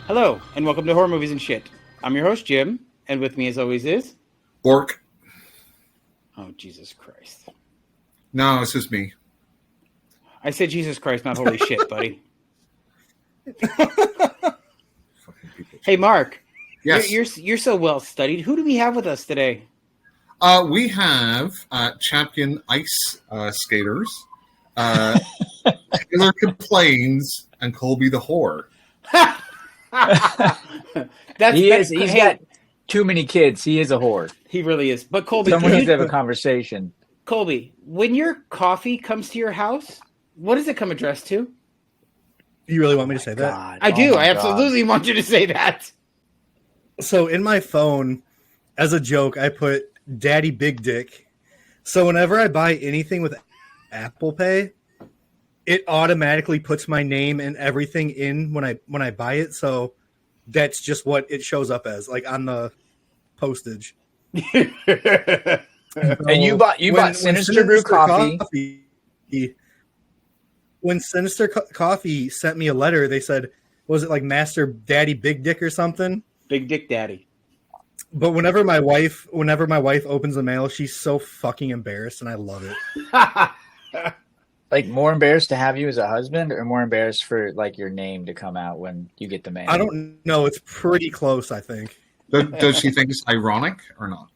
Hello, and welcome to Horror Movies and Shit. I'm your host, Jim, and with me as always is... Bork. Oh, Jesus Christ. No, it's just me. I said Jesus Christ, not holy shit, buddy. Hey, Mark. Yes. You're so well studied. Who do we have with us today? We have champion ice skaters, Taylor Complains, and Colby the Whore. He's got too many kids. He is a whore. He really is. But Colby, someone needs to have a conversation. Colby, when your coffee comes to your house, what does it come addressed to? You really want me to say that? God. I do. I absolutely want you to say that. So in my phone, as a joke, I put Daddy Big Dick. So whenever I buy anything with Apple Pay, it automatically puts my name and everything in when I buy it. So that's just what it shows up as, like on the postage. And you bought Sinister Brew coffee. When Sinister Coffee sent me a letter, they said, was it like Master Daddy Big Dick or something? Big Dick Daddy. But whenever my wife opens the mail, she's so fucking embarrassed, and I love it. Like, more embarrassed to have you as a husband, or more embarrassed for like your name to come out when you get the mail? I don't know. It's pretty close, I think. Does she think it's ironic or not?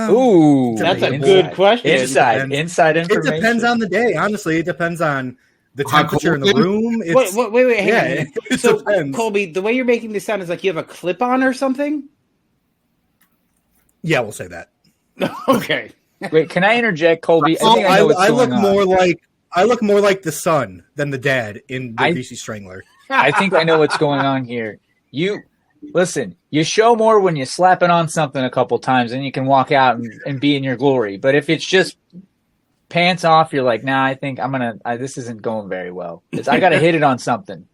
Ooh, that's a good question. Inside information. It depends on the day. Honestly, it depends on the temperature in the room. Wait. Hang on. It So, depends. Colby, the way you're making this sound is like you have a clip on or something? Yeah, we'll say that. Okay. Wait, can I interject, Colby? I think I know what's I look going more on. like the son than the dad in the BC Strangler. I think I know what's going on here. Listen, you show more when you slap it on something a couple times, and you can walk out and be in your glory. But if it's just pants off, you're like, nah, I think this isn't going very well. I got to hit it on something.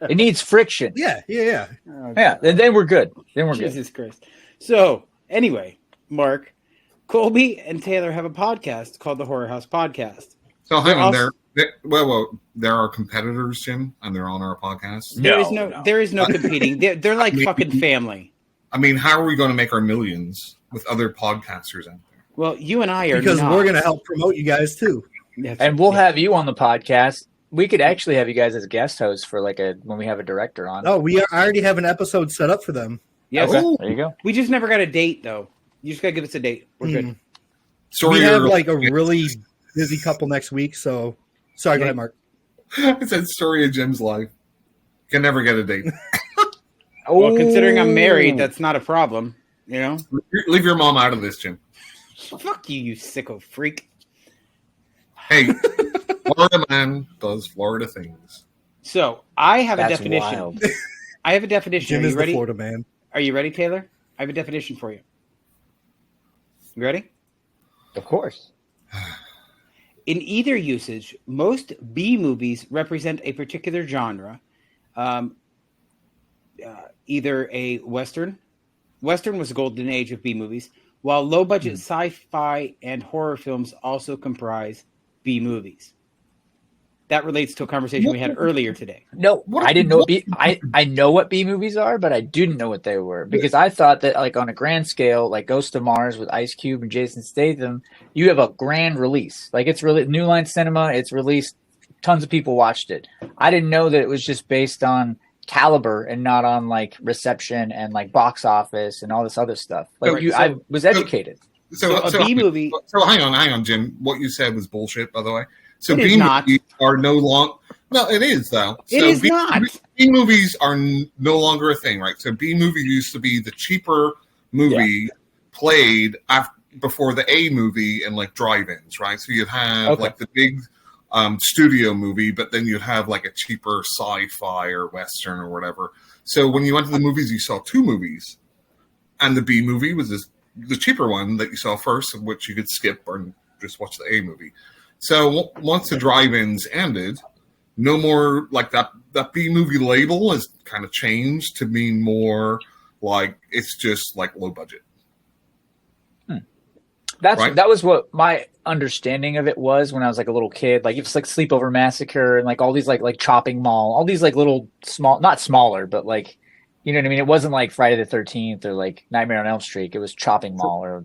It needs friction. Yeah. Yeah, and then we're good. Jesus Christ. So, anyway, Mark, Colby and Taylor have a podcast called the Horror House Podcast. So hang on there. There are competitors, Jim, and they're on our podcast. There is no competing. They're like fucking family. I mean, how are we going to make our millions with other podcasters out there? Well, you and I are Because not. we're going to help promote you guys too. And we'll have you on the podcast. We could actually have you guys as guest hosts for when we have a director on. Oh, I already have an episode set up for them. Yes. Okay, there you go. We just never got a date, though. You just got to give us a date. We're good. Sorry, We have like a really busy couple next week, so sorry, go ahead, Mark. It's that story of Jim's life. Can never get a date. Well, considering I'm married, that's not a problem. You know? Leave your mom out of this, Jim. Fuck you, you sicko freak. Hey, Florida man does Florida things. So, I have a That's definition. wild. I have a definition. Jim Are is you the ready? Florida man. Are you ready, Taylor? I have a definition for you. You ready? Of course. In either usage, most B movies represent a particular genre, either a Western. Western was the golden age of B movies, while low-budget sci-fi and horror films also comprise B movies. That relates to a conversation we had earlier today. No, I didn't know. I know what B movies are, but I didn't know what they were because I thought that, like, on a grand scale, like Ghost of Mars with Ice Cube and Jason Statham, you have a grand release. Like, it's really New Line Cinema. It's released. Tons of people watched it. I didn't know that it was just based on caliber and not on like reception and like box office and all this other stuff. Like, I was educated. So a B movie. So hang on, Jim. What you said was bullshit, by the way. So It B is not. movies are no longer. No, it is though. It is not. B movies are no longer a thing, right? So B movie used to be the cheaper movie played before the A movie and like drive-ins, right? So you'd have like the big studio movie, but then you'd have like a cheaper sci-fi or Western or whatever. So when you went to the movies, you saw two movies, and the B movie was the cheaper one that you saw first, which you could skip or just watch the A movie. So once the drive-ins ended, no more like that B movie label has kind of changed to mean more like it's just like low budget. That was what my understanding of it was when I was like a little kid. Like it's like Sleepover Massacre and like all these like Chopping Mall, all these like little small, not smaller, but like, you know what I mean? It wasn't like Friday the 13th or like Nightmare on Elm Street. It was Chopping Mall or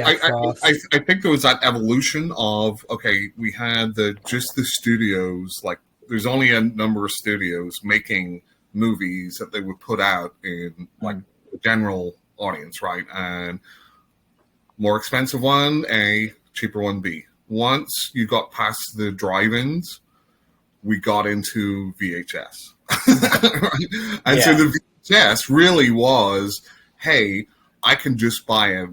I think there was that evolution of, okay, we had just the studios, like there's only a number of studios making movies that they would put out in like the general audience, right? And more expensive one A, cheaper one B. Once you got past the drive-ins, we got into VHS. Right? And so the VHS really was, hey, I can just buy a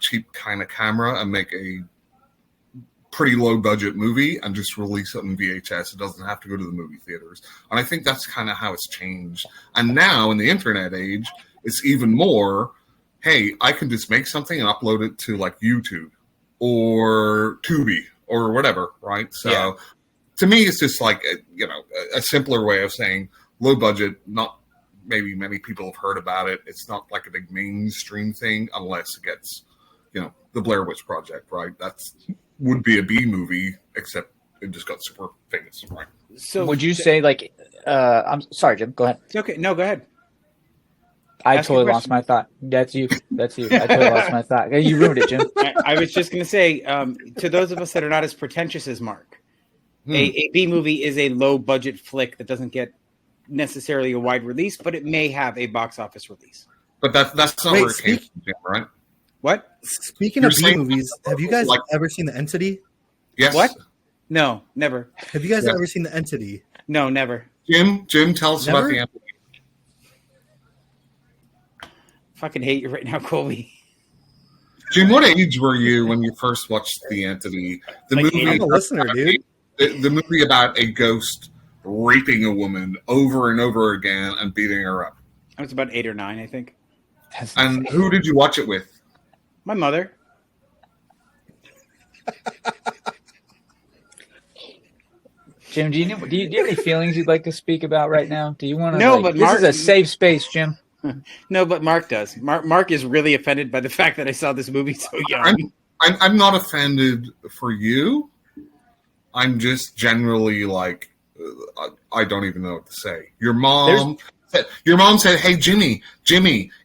cheap kind of camera and make a pretty low budget movie and just release it in VHS. It doesn't have to go to the movie theaters. And I think that's kind of how it's changed. And now in the internet age, it's even more, hey, I can just make something and upload it to like YouTube or Tubi or whatever, right? So to me, it's just like, a simpler way of saying low budget, not maybe many people have heard about it. It's not like a big mainstream thing unless it gets, the Blair Witch Project, right? Would be a B movie, except it just got super famous, right? So would you say like, I'm sorry, Jim, go ahead. Okay, no, go ahead. I totally lost my thought. That's you. I totally lost my thought. You ruined it, Jim. I was just going to say, to those of us that are not as pretentious as Mark, a B movie is a low budget flick that doesn't get necessarily a wide release, but it may have a box office release. But that's not where it came from, right? What? Speaking of B movies, have you guys ever seen The Entity? Yes. What? No, never. Have you guys ever seen The Entity? No, never. Jim, tell us about The Entity. Fucking hate you right now, Colby. Jim, what age were you when you first watched The Entity? The movie. I'm a listener, dude. The movie about a ghost raping a woman over and over again and beating her up. I was about 8 or 9, I think. And who did you watch it with? My mother. Jim, do you have any feelings you'd like to speak about right now? Do you want to? No, but this is a safe space, Jim. No, but Mark does. Mark is really offended by the fact that I saw this movie so young. I'm not offended for you. I'm just generally like, I don't even know what to say. Your mom said, "Hey, Jimmy,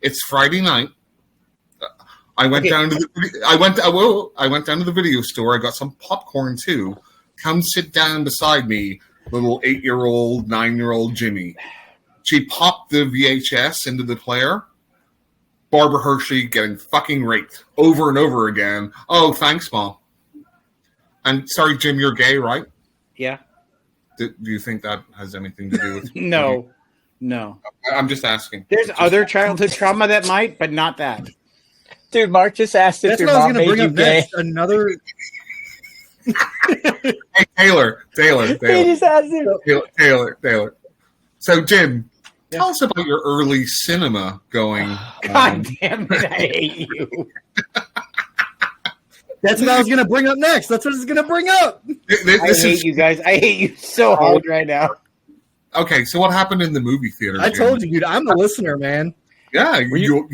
it's Friday night. I went down to the video store. I got some popcorn too. Come sit down beside me, little 8-year-old, 9-year-old Jimmy." She popped the VHS into the player. Barbara Hershey getting fucking raped over and over again. Oh, thanks, Mom. And sorry, Jim, you're gay, right? Yeah. Do you think that has anything to do with No. I'm just asking. There's other childhood trauma that might, but not that. Dude, Mark just asked if your mom made you gay. Another. Hey, Taylor. He just asked him. Taylor. So, Jim, tell us about your early cinema going. God damn it, I hate you. That's what I was going to bring up next. That's what I was going to bring up. I hate you guys. I hate you so hard right now. Okay, so what happened in the movie theater? I told you, dude. I'm a listener, man. Yeah. Were you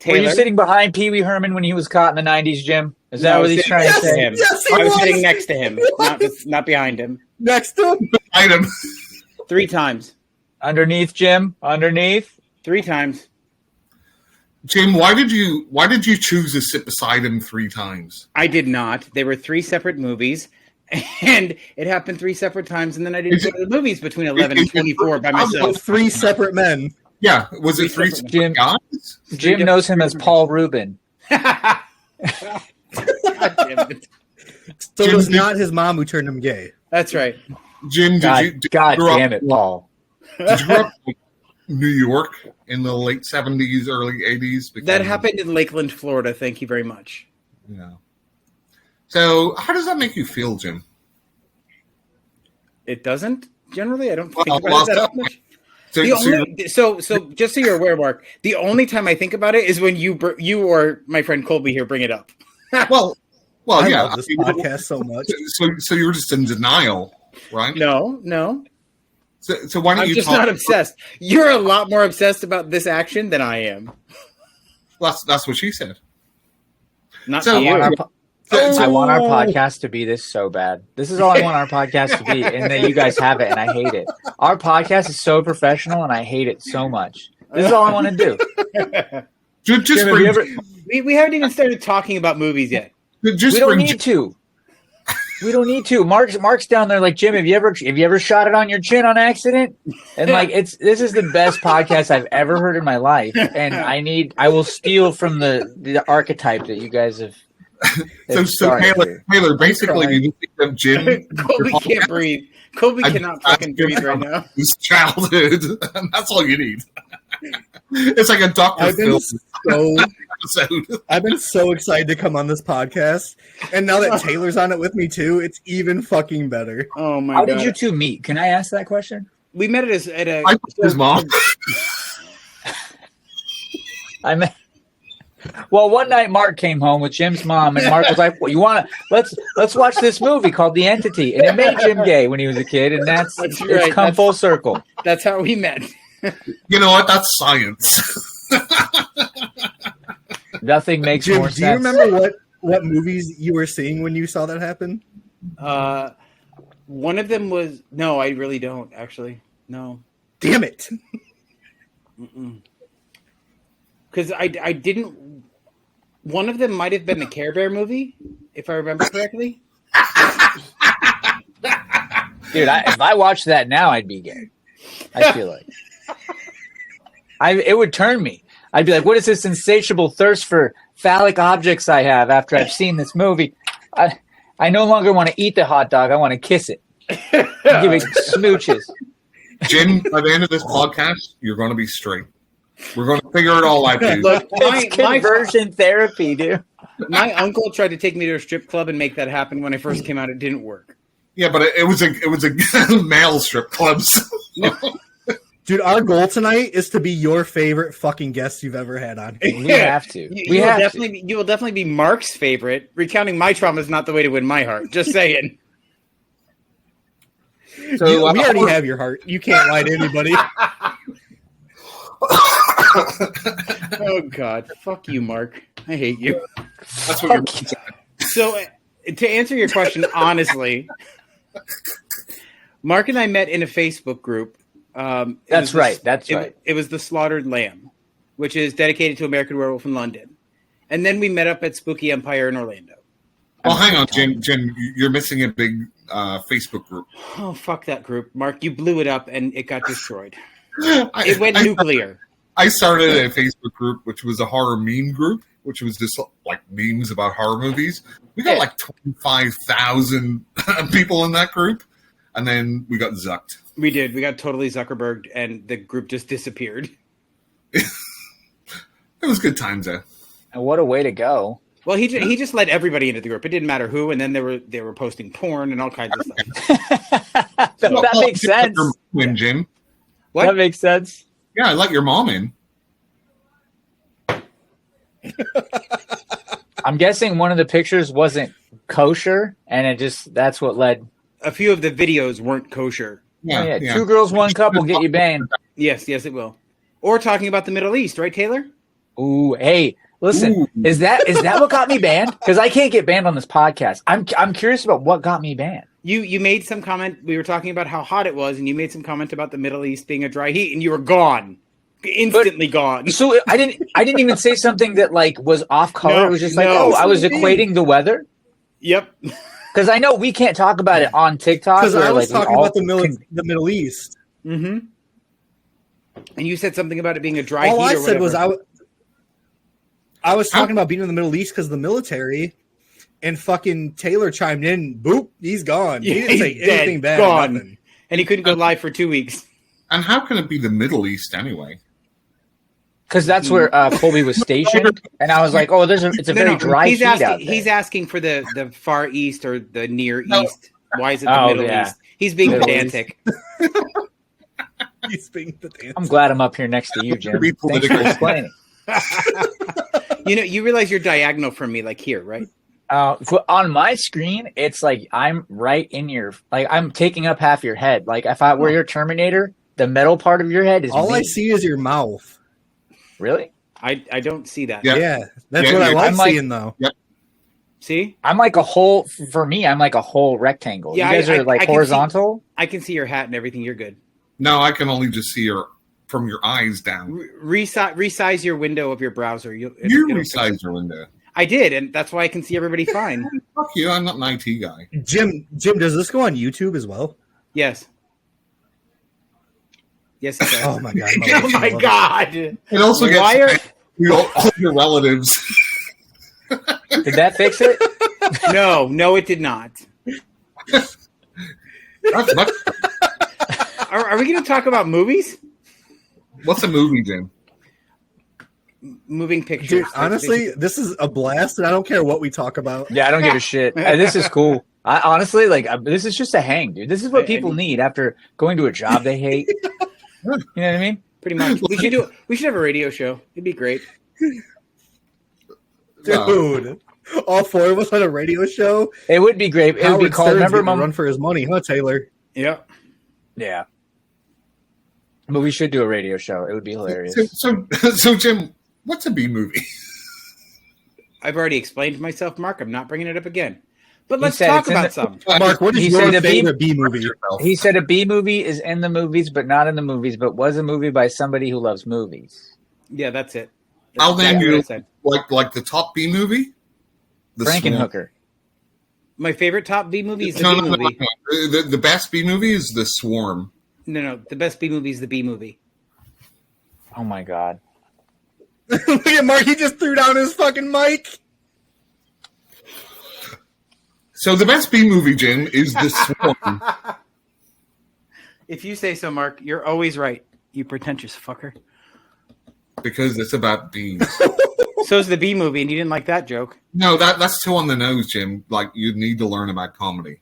sitting behind Pee Wee Herman when he was caught in the 90s, Jim? Is that what he's trying to say? Yes, I was sitting next to him, not behind him. Next to him? Behind him. 3 times. Underneath, Jim? Underneath? 3 times. Jim, why did you choose to sit beside him 3 times? I did not. They were 3 separate movies, and it happened 3 separate times, and then I didn't go to the movies between 11 and 24 by myself. 3 separate men. Yeah. Was it 3 separate guys? Jim knows him as Paul Rubin. God damn it. So it was not his mom who turned him gay. That's right. Jim, God damn it, Paul. Did you grow up in New York in the late 70s, early 80s? That happened in Lakeland, Florida. Thank you very much. Yeah. So how does that make you feel, Jim? It doesn't. Generally, I don't think about it that much. So just so you're aware, Mark, the only time I think about it is when you or my friend Colby here bring it up. Well, I yeah. love this podcast so much. So you're just in denial, right? No. So why don't I'm you? just not obsessed. You're a lot more obsessed about this action than I am. That's what she said. Not So- to you. I want our podcast to be this so bad. This is all I want our podcast to be, and then you guys have it, and I hate it. Our podcast is so professional, and I hate it so much. This is all I want to do. Just Jim, bring, have you ever- we haven't even started talking about movies yet. just we don't bring need to. We don't need to. Mark's down there like, Jim, have you ever shot it on your chin on accident? And like this is the best podcast I've ever heard in my life. And I will steal from the archetype that you guys have. So Taylor, basically you think of Jim. Colby can't breathe. Colby cannot fucking breathe right now. His childhood. That's all you need. It's like a Dr. Phil episode. I've been so excited to come on this podcast, and now that Taylor's on it with me too, it's even fucking better. Oh my How god! did you two meet? Can I ask that question? We met at a. I his mom. I met. Well, one night Mark came home with Jim's mom, and Mark was like, "Well, you want to let's watch this movie called The Entity," and it made Jim gay when he was a kid, and it's right. come full circle. That's how we met. You know what? That's science. Nothing makes Jim, more do sense. you remember what movies you were seeing when you saw that happen? One of them was no, I really don't actually. No, Damn it! because I didn't. One of them might have been the Care Bear movie, if I remember correctly. Dude, if I watched that now, I'd be gay. I feel like it would turn me. I'd be like, "What is this insatiable thirst for phallic objects I have after I've seen this movie? I no longer want to eat the hot dog. I want to kiss it, give it smooches." Jim, by the end of this podcast, you're going to be straight. We're going to figure it all out, dude. Look, It's conversion therapy, dude. my uncle tried to take me to a strip club and make that happen when I first came out. It didn't work. Yeah, but it was a male strip club. So. Dude, our goal tonight is to be your favorite fucking guest you've ever had on. We have to. You will definitely be Mark's favorite. Recounting my trauma is not the way to win my heart. Just saying. So we already have your heart. You can't lie to anybody. Oh God, fuck you, Mark. I hate you. That's what you're saying. So, to answer your question honestly, Mark and I met in a Facebook group. That's right. It was the Slaughtered Lamb, which is dedicated to American Werewolf in London, and then we met up at Spooky Empire in Orlando. Well, hang on, Jim. You're missing a big Facebook group. Oh, fuck that group, Mark! You blew it up and it got destroyed. It went nuclear. I started a Facebook group, which was a horror meme group, which was just like memes about horror movies. We got like 25,000 people in that group, and then we got zucked. We did. We got totally Zuckerberged, and the group just disappeared. It was good times, though. And what a way to go. Well, he just let everybody into the group. It didn't matter who, and then they were posting porn and all kinds of stuff. that makes sense. Win, Jim. What? That makes sense. Yeah, I let your mom in. I'm guessing one of the pictures wasn't kosher, and that's what led. A few of the videos weren't kosher. Yeah. 2 girls, 1 cup will get you banned. Yes, it will. Or talking about the Middle East, right, Taylor? Ooh, hey, listen, Ooh. is that what got me banned? Because I can't get banned on this podcast. I'm curious about what got me banned. You made some comment. We were talking about how hot it was, and you made some comment about the Middle East being a dry heat, and you were gone, instantly gone. So I didn't even say something that like was off color. No, it was just no. I was equating the weather. Yep. Because I know we can't talk about it on TikTok. Because I was like, talking about the Middle East. Mm-hmm. And you said something about it being a dry All heat. I or said whatever. was I was talking about being in the Middle East because of the military, and fucking Taylor chimed in. Boop, he's gone. He didn't say He's anything dead, bad. gone. Nothing. And he couldn't go live for 2 weeks. And how can it be the Middle East anyway? Because that's where Colby was stationed, and I was like, "Oh, it's a very dry heat out there." He's asking for the Far East or the Near East. Why is it the Middle East? He's being Middle pedantic. He's being pedantic. I'm glad I'm up here next to you, Jim. Be Thanks for political. explaining. You realize you're diagonal from me, like here, right? On my screen, it's like I'm right in your, like I'm taking up half your head. Like if I were your Terminator, the metal part of your head is All me. I see is your mouth. Really? I don't see that. Yeah. Yeah, that's Yeah, what I yeah. like I'm like- seeing, though. See? I'm like a whole. For me, I'm like a whole rectangle. Yeah, you guys are like horizontal. I can see your hat and everything. You're good. No, I can only just see your from your eyes down. Resize your window of your browser. You resized your window. I did, and that's why I can see everybody fine. Fuck you! I'm not an IT guy. Jim, does this go on YouTube as well? Yes. Yes, it does. Oh my god! Oh my god! It also gets all your relatives. Did that fix it? No, it did not. That's much. Are we going to talk about movies? What's a movie, Jim? Moving pictures. Dude, honestly, this is a blast, and I don't care what we talk about. Yeah, I don't give a shit. This is cool. I honestly this is just a hang, dude. This is what people need after going to a job they hate. You know what I mean? Pretty much. We should have a radio show. It'd be great. Dude, all four of us on a radio show. It would be great. It would be called. Remember, run for his money, huh, Taylor? Yep. Yeah. But we should do a radio show. It would be hilarious. So Jim, what's a B movie? I've already explained myself, Mark. I'm not bringing it up again. But let's talk about some. Mark, what is your favorite B movie? He said a B movie is in the movies, but not in the movies, but was a movie by somebody who loves movies. Yeah, that's it. I'll name you like the top B movie. Frankenhooker. My favorite top B movie is the B movie. No. The best B movie is The Swarm. No. The best B movie is the B movie. Oh my god. Look at Mark. He just threw down his fucking mic. So the best B movie, Jim, is The Swarm. If you say so, Mark, you're always right. You pretentious fucker. Because it's about bees. So's the B movie, and you didn't like that joke. No, that's too on the nose, Jim. Like, you need to learn about comedy.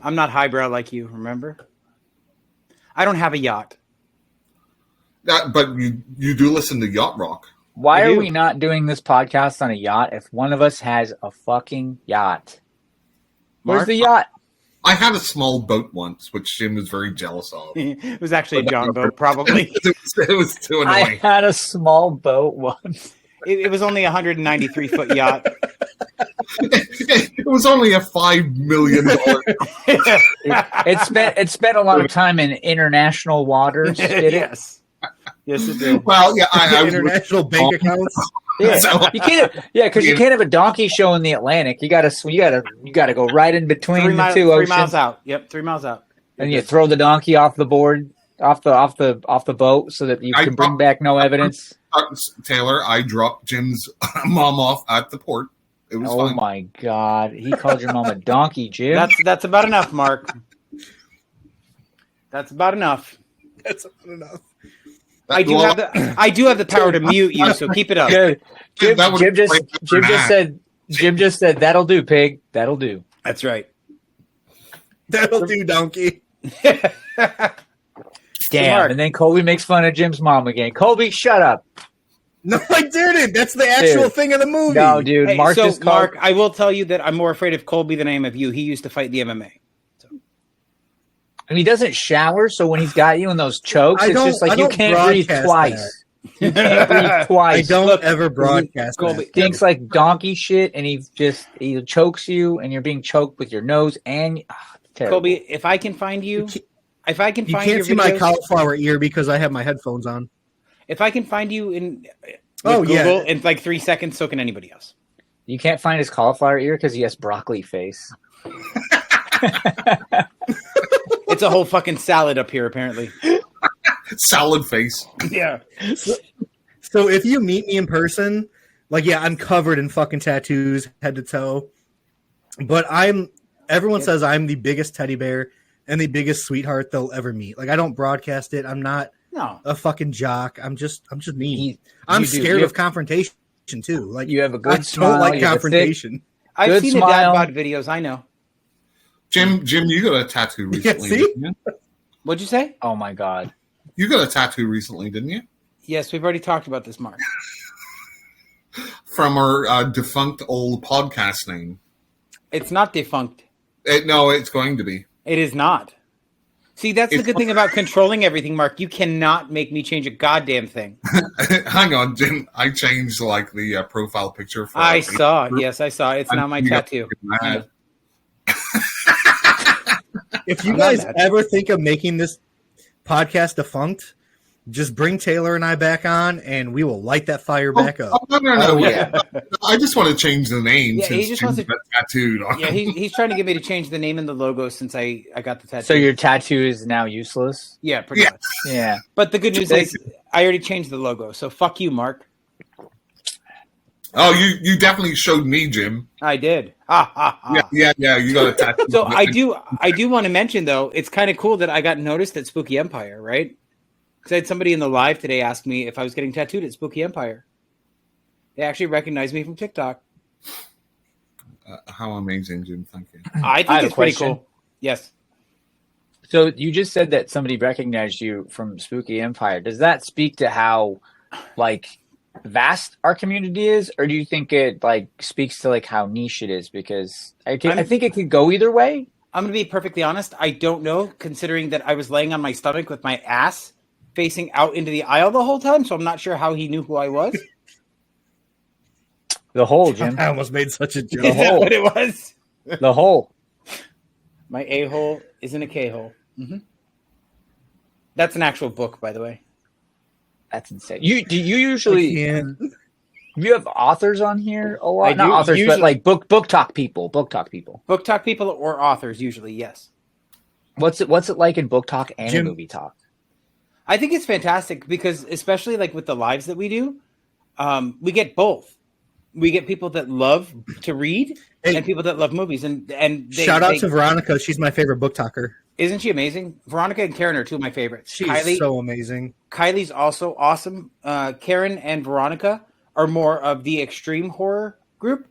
I'm not highbrow like you, remember? I don't have a yacht. But you do listen to Yacht Rock. Why are we not doing this podcast on a yacht if one of us has a fucking yacht? Where's the yacht? I had a small boat once, which Jim was very jealous of. It was actually a John boat, probably. It was too I annoying. had a small boat once. It was only a 193-foot yacht. It was only a $5 million. It spent a lot of time in international waters. Did it? Yes, it did. Well, yeah, I international bank accounts. Yeah, you can't. Yeah, because you can't have a donkey show in the Atlantic. You gotta go right in between the two oceans. 3 miles out. Yep, 3 miles out. And you throw the donkey off the board, off the boat, so that you can bring back no evidence. Taylor, I dropped Jim's mom off at the port. It was fine. My god, he called your mom a donkey, Jim. That's about enough, Mark. That's about enough. That's about enough. I do have the power to mute you, so keep it up. Jim just said that'll do, pig. That'll do. That's right. That'll do, donkey. Damn. And then Colby makes fun of Jim's mom again. Colby, shut up. No, I didn't. That's the actual thing of the movie. No, dude. Hey, Mark, I will tell you that I'm more afraid of Colby than I am of you. He used to fight the MMA. And he doesn't shower, so when he's got you in those chokes, it's just like you can't breathe twice. You can't breathe twice. I don't ever broadcast Colby thinks like donkey shit, and he chokes you, and you're being choked with your nose and Colby, if I can find you, you can't see my cauliflower ear because I have my headphones on. If I can find you in Google in like 3 seconds, so can anybody else. You can't find his cauliflower ear because he has broccoli face. It's a whole fucking salad up here, apparently. Salad face. Yeah. So if you meet me in person, I'm covered in fucking tattoos, head to toe. But everyone says I'm the biggest teddy bear and the biggest sweetheart they'll ever meet. Like, I don't broadcast it. I'm not a fucking jock. I'm just me. I'm scared of confrontation too. Like, you have a good smile. I don't like confrontation. I've seen the dad bod videos. I know. Jim, you got a tattoo recently. Didn't you? What'd you say? Oh my god. You got a tattoo recently, didn't you? Yes, we've already talked about this, Mark. From our defunct old podcast name. It's not defunct. No, it's going to be. It is not. See, that's the good thing about controlling everything, Mark. You cannot make me change a goddamn thing. Hang on, Jim. I changed like the profile picture. For I saw. Yes, I saw. It's now my tattoo. If you guys ever think of making this podcast defunct, just bring Taylor and I back on, and we will light that fire back up. No. Oh, yeah. I just want to change the name Yeah, he since just wants Jim's to- got tattooed on. Yeah, he's trying to get me to change the name and the logo since I got the tattoo. So your tattoo is now useless? Yeah, pretty much. Yeah. But the good news is I already changed the logo, so fuck you, Mark. Oh, you definitely showed me, Jim. I did. Ha ha ha. Yeah. You got a tattoo. So I do want to mention though, it's kind of cool that I got noticed at Spooky Empire, right? Because I had somebody in the live today ask me if I was getting tattooed at Spooky Empire. They actually recognized me from TikTok. How amazing, Jim! Thank you. I think it's pretty cool. Yes. So you just said that somebody recognized you from Spooky Empire. Does that speak to how, like, vast our community is, or do you think it like speaks to like how niche it is? Because I think it could go either way. I'm going to be perfectly honest. I don't know, considering that I was laying on my stomach with my ass facing out into the aisle the whole time, so I'm not sure how he knew who I was. The hole, Jim. I almost made such a joke. Is that what it was? The hole. My a-hole isn't a k-hole. Mm-hmm. That's an actual book, by the way. That's insane. You usually you have authors on here a lot? I Not do, authors, usually. but like book talk people. Book talk people. Book talk people or authors, usually, yes. What's it like in book talk and Jim, in movie talk? I think it's fantastic because, especially like with the lives that we do, we get both. We get people that love to read and people that love movies. And shout out to Veronica. She's my favorite book talker. Isn't she amazing? Veronica and Karen are two of my favorites. She's so amazing. Kylie's also awesome. Karen and Veronica are more of the extreme horror group,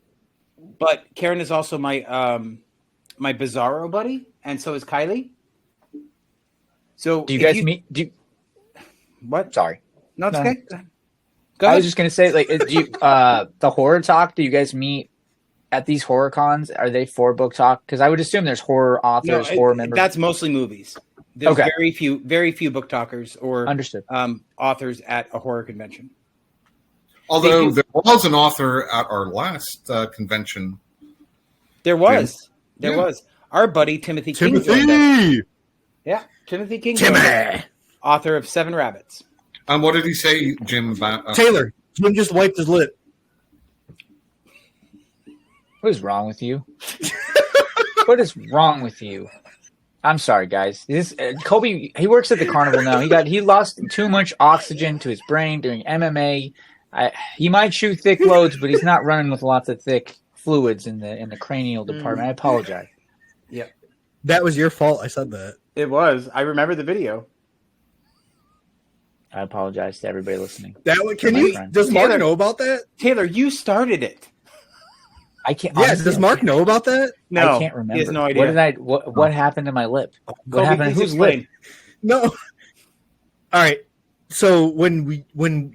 but Karen is also my my Bizarro buddy, and so is Kylie. So Do you guys meet? What? Sorry. No, it's No. okay. Go I ahead. was just gonna say, like, do you, the horror talk. Do you guys meet at these horror cons? Are they for book talk? Because I would assume there's horror authors, horror members. That's mostly movies. There's Okay. very few book talkers or Understood. Authors at a horror convention. Although there was an author at our last convention. There was. Yeah. There was. Our buddy Timothy King joined us. Yeah, Timothy King joined us, author of 7 Rabbits. What did he say, Jim, about Taylor, Jim just wiped his lip. What is wrong with you? What is wrong with you? I'm sorry, guys. This Colby, he works at the carnival now. He lost too much oxygen to his brain doing MMA. He might chew thick loads, but he's not running with lots of thick fluids in the cranial department. I apologize. Yeah, That was your fault. I said that. it was. I remember the video. I apologize to everybody listening. Does Mark know about that? Taylor, you started it. I can't. Yeah, honestly, does Mark know about that? No, I can't remember. He has no idea. What happened to my lip? What Colby, happened? please Whose explain. lip? No. All right. So when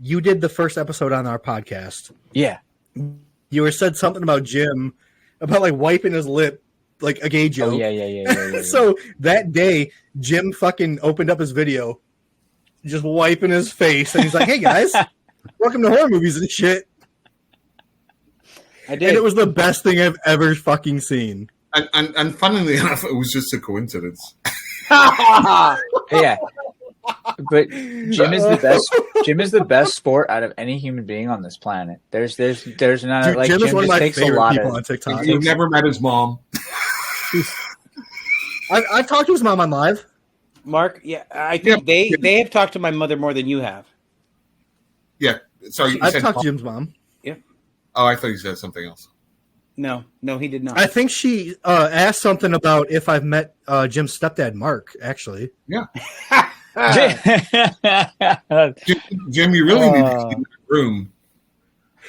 you did the first episode on our podcast, Yeah. you said something about Jim about like wiping his lip like a gay joke. Oh yeah. So that day, Jim fucking opened up his video, just wiping his face, and he's like, "Hey guys, welcome to horror movies and shit." I did. And it was the best thing I've ever fucking seen. And funnily enough, it was just a coincidence. Yeah. But Jim is the best. Jim is the best sport out of any human being on this planet. There's not Dude, like Jim is one of just my takes a favorite lot people of. on TikTok. You've never met his mom. I've talked to his mom on live. Mark, yeah, I think they have talked to my mother more than you have. Yeah. Sorry, you I've said talked to Jim's mom. Oh, I thought you said something else. No, he did not. I think she asked something about if I've met Jim's stepdad, Mark, actually. Yeah. Jim, you really need to keep in the room.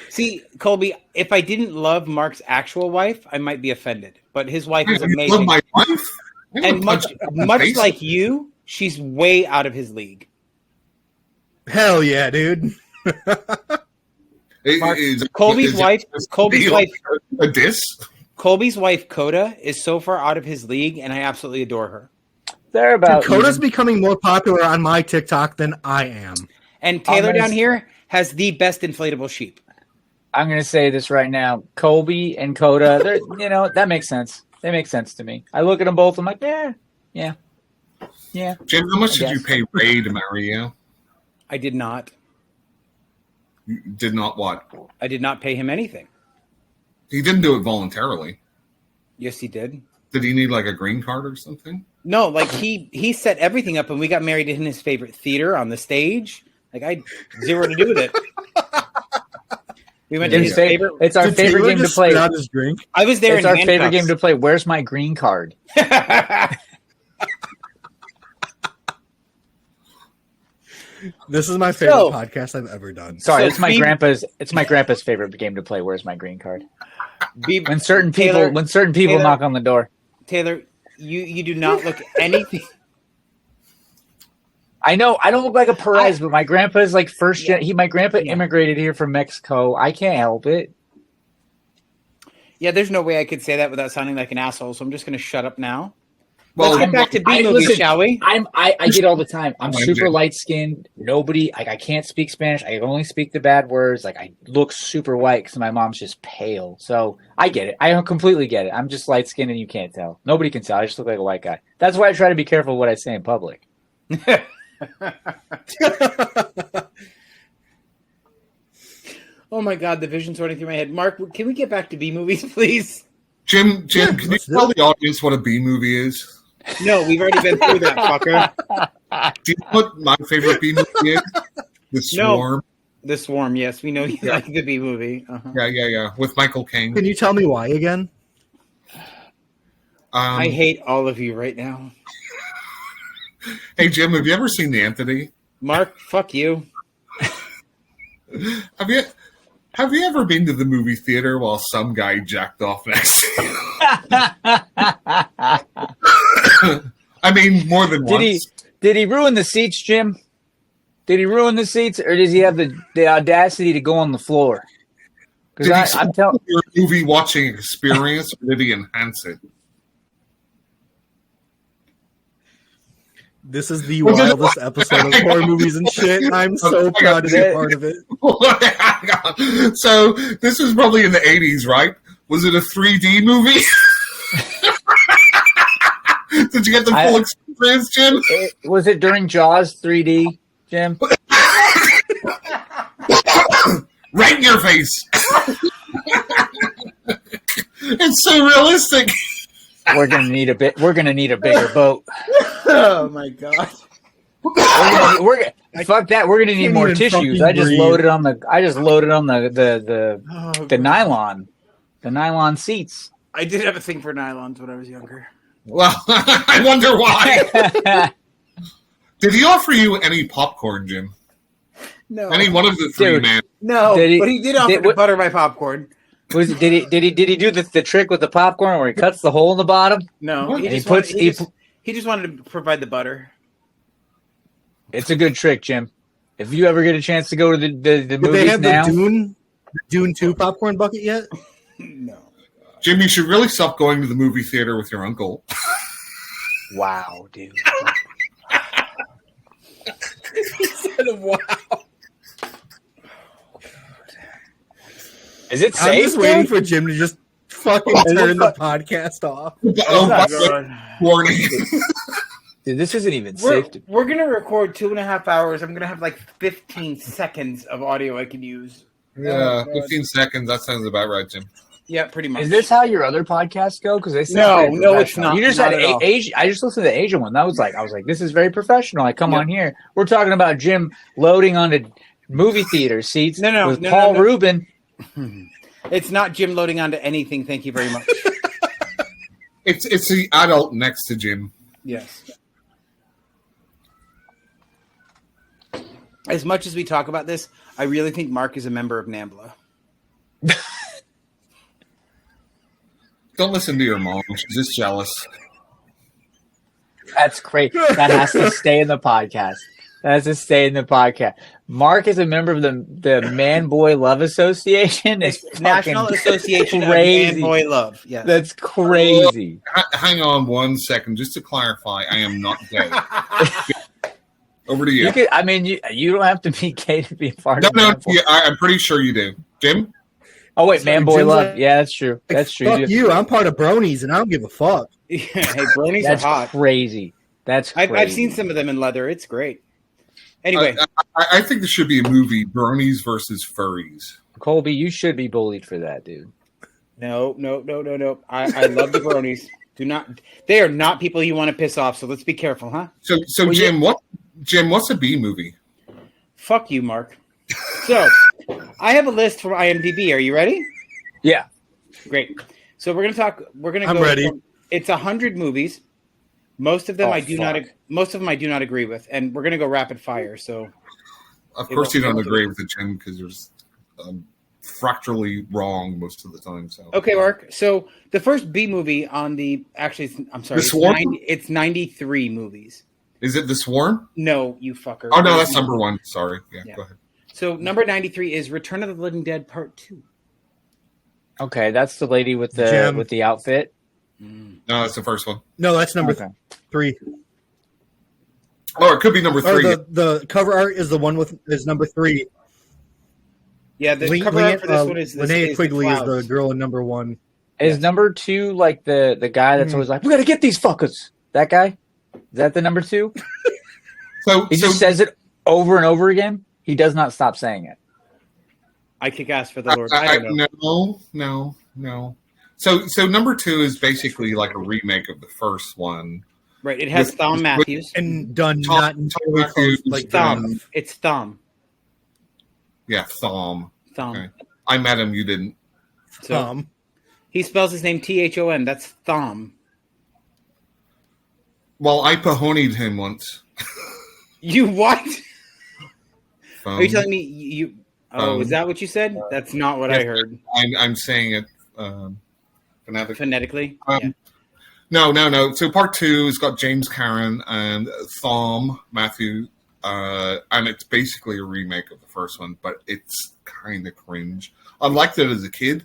See, Colby, if I didn't love Mark's actual wife, I might be offended. But his wife is You love amazing. my wife? And much like you, she's way out of his league. Hell yeah, dude. Mark, Colby's wife, a diss. Colby's wife, Coda, is so far out of his league, and I absolutely adore her. They're about. Coda's becoming more popular on my TikTok than I am. And Taylor down here has the best inflatable sheep. I'm going to say this right now. Colby and Coda, that makes sense. They make sense to me. I look at them both. I'm like, yeah. Jim, how much did you pay Ray to marry you? I did not. You did not what? I did not pay him anything. He didn't do it voluntarily. Yes, he did. Did he need like a green card or something? No, like he set everything up, and we got married in his favorite theater on the stage. Like I had zero to do with it. We went to his favorite. It's our favorite game to play. Out his drink? I was there. It's our favorite game to play. Where's my green card? This is my favorite podcast I've ever done. Sorry, it's my grandpa's. It's my grandpa's favorite game to play. Where's my green card? When certain people knock on the door. Taylor, you do not look anything. I know I don't look like a Perez, but my grandpa's like first gen. My grandpa immigrated here from Mexico. I can't help it. Yeah, there's no way I could say that without sounding like an asshole. So I'm just going to shut up now. Well, let's get back to B movies, shall we? I get all the time. I'm super light skinned. Nobody, I can't speak Spanish. I only speak the bad words. Like I look super white because my mom's just pale. So I get it. I completely get it. I'm just light skinned and you can't tell. Nobody can tell. I just look like a white guy. That's why I try to be careful what I say in public. Oh my God, the vision's running through my head. Mark, can we get back to B movies, please? Jim, can you tell the audience what a B movie is? No, we've already been through that, fucker. Do you know what my favorite B movie is? The Swarm. No, The Swarm, yes. We know you like the B movie. Uh-huh. Yeah. With Michael Caine. Can you tell me why again? I hate all of you right now. Hey, Jim, have you ever seen Anthony? Mark, fuck you. Have you ever been to the movie theater while some guy jacked off next to you? I mean, more than once. Did he ruin the seats, Jim? Did he ruin the seats, or does he have the audacity to go on the floor? Because I'm telling you, your movie watching experience, or did he enhance it? This is the wildest episode of horror movies and shit. I'm so proud to be a part of it. So this was probably in the 80s, right? Was it a 3D movie? Did you get the full experience, Jim? Was it during Jaws 3D, Jim? Right in your face. It's so realistic. We're gonna need a bigger boat. Oh my God! Fuck that. We're gonna need more tissues. I just loaded on the nylon seats. I did have a thing for nylons when I was younger. Well, I wonder why. Did he offer you any popcorn, Jim? No. Any one of the three, man? No, but he did offer to butter my popcorn. Did he do the trick with the popcorn where he cuts the hole in the bottom? No, he just wanted to provide the butter. It's a good trick, Jim. If you ever get a chance to go to the Did movies they have now, the Dune 2 popcorn bucket yet? No. Jim, you should really stop going to the movie theater with your uncle. Wow, dude. He said, "Wow." Is it safe? I'm just waiting for Jim to just fucking turn the podcast off. Warning. Dude, this isn't even safe. We're going to record 2.5 hours. I'm going to have like 15 seconds of audio I can use. Yeah, 15 seconds. That sounds about right, Jim. Yeah, pretty much. Is this how your other podcasts go? Because they no, it's not. You just had Asian. I just listened to the Asian one. I was like, this is very professional. I come on here. We're talking about Jim loading onto movie theater seats with Paul Rubin. It's not Jim loading onto anything. Thank you very much. It's the adult next to Jim. Yes. As much as we talk about this, I really think Mark is a member of NAMBLA. Don't listen to your mom. She's just jealous. That's great. That has to stay in the podcast. That's to stay in the podcast. Mark is a member of the Man Boy Love Association. It's National Association crazy. of Man Boy Love. Yes. That's crazy. Hang on 1 second, just to clarify, I am not gay. Over to you. You don't have to be gay to be a part No, of Man Boy. yeah, I'm pretty sure you do. Jim? Oh wait, Man Boy Jim's Love. like- Yeah, that's true. That's true. Fuck you. I'm part of Bronies, and I don't give a fuck. Yeah, hey, bronies That's are hot. crazy. That's crazy. I've seen some of them in leather. It's great. Anyway, I think there should be a movie, Bronies versus Furries. Colby, you should be bullied for that, dude. no. I love the bronies. Do not. They are not people you want to piss off. So let's be careful, huh? So Well, Jim, what's a B movie? Fuck you, Mark. So I have a list from IMDb. Are you ready? Yeah. Great. So we're gonna talk. We're gonna. I'm go ready. from- it's 100 movies. Most of them Oh, I do not. fuck. Most of them I do not agree with, and we're gonna go rapid fire. So Of It course, you won't- don't agree with it, Jim, because there's fractally wrong most of the time. So okay, Mark. So the first B movie on the I'm sorry. The Swarm? It's 93 movies. Is it The Swarm? No, you fucker. Oh no, that's number 1. Sorry. Yeah, Yeah. go ahead. So number 93 is Return of the Living Dead Part 2. Okay, that's the lady with the Jim. outfit. No, that's the first one. No, that's number Okay. 3. Oh, it could be number 3. Or the cover art is the one is number 3. Yeah, the Lin- cover art for this one is Linnea Quigley is the clouds. girl in number 1. Is number 2 like the guy that's always like, we gotta get these fuckers? That guy? Is that the number 2? He just says it over and over again. He does not stop saying it. I kick ass for the Lord. I don't know. No. So number 2 is basically like a remake of the first one. Right. It has With- Thom Matthews. And done Tom- not Tom entirely close, Matthews, like Thom. It's Thom. Yeah, Thom. Thom. Okay. I met him. You didn't. So Tom. he spells his name Thom. That's Thom. Well, I pahonied him once. You what? Are you Thom. telling me you? Oh, is that what you said? That's not what I yes. heard. I'm saying it phonetically. Phonetically. Um, No. So part 2 has got James Cameron and Thom Matthew, and it's basically a remake of the first one, but it's kind of cringe. I liked it as a kid.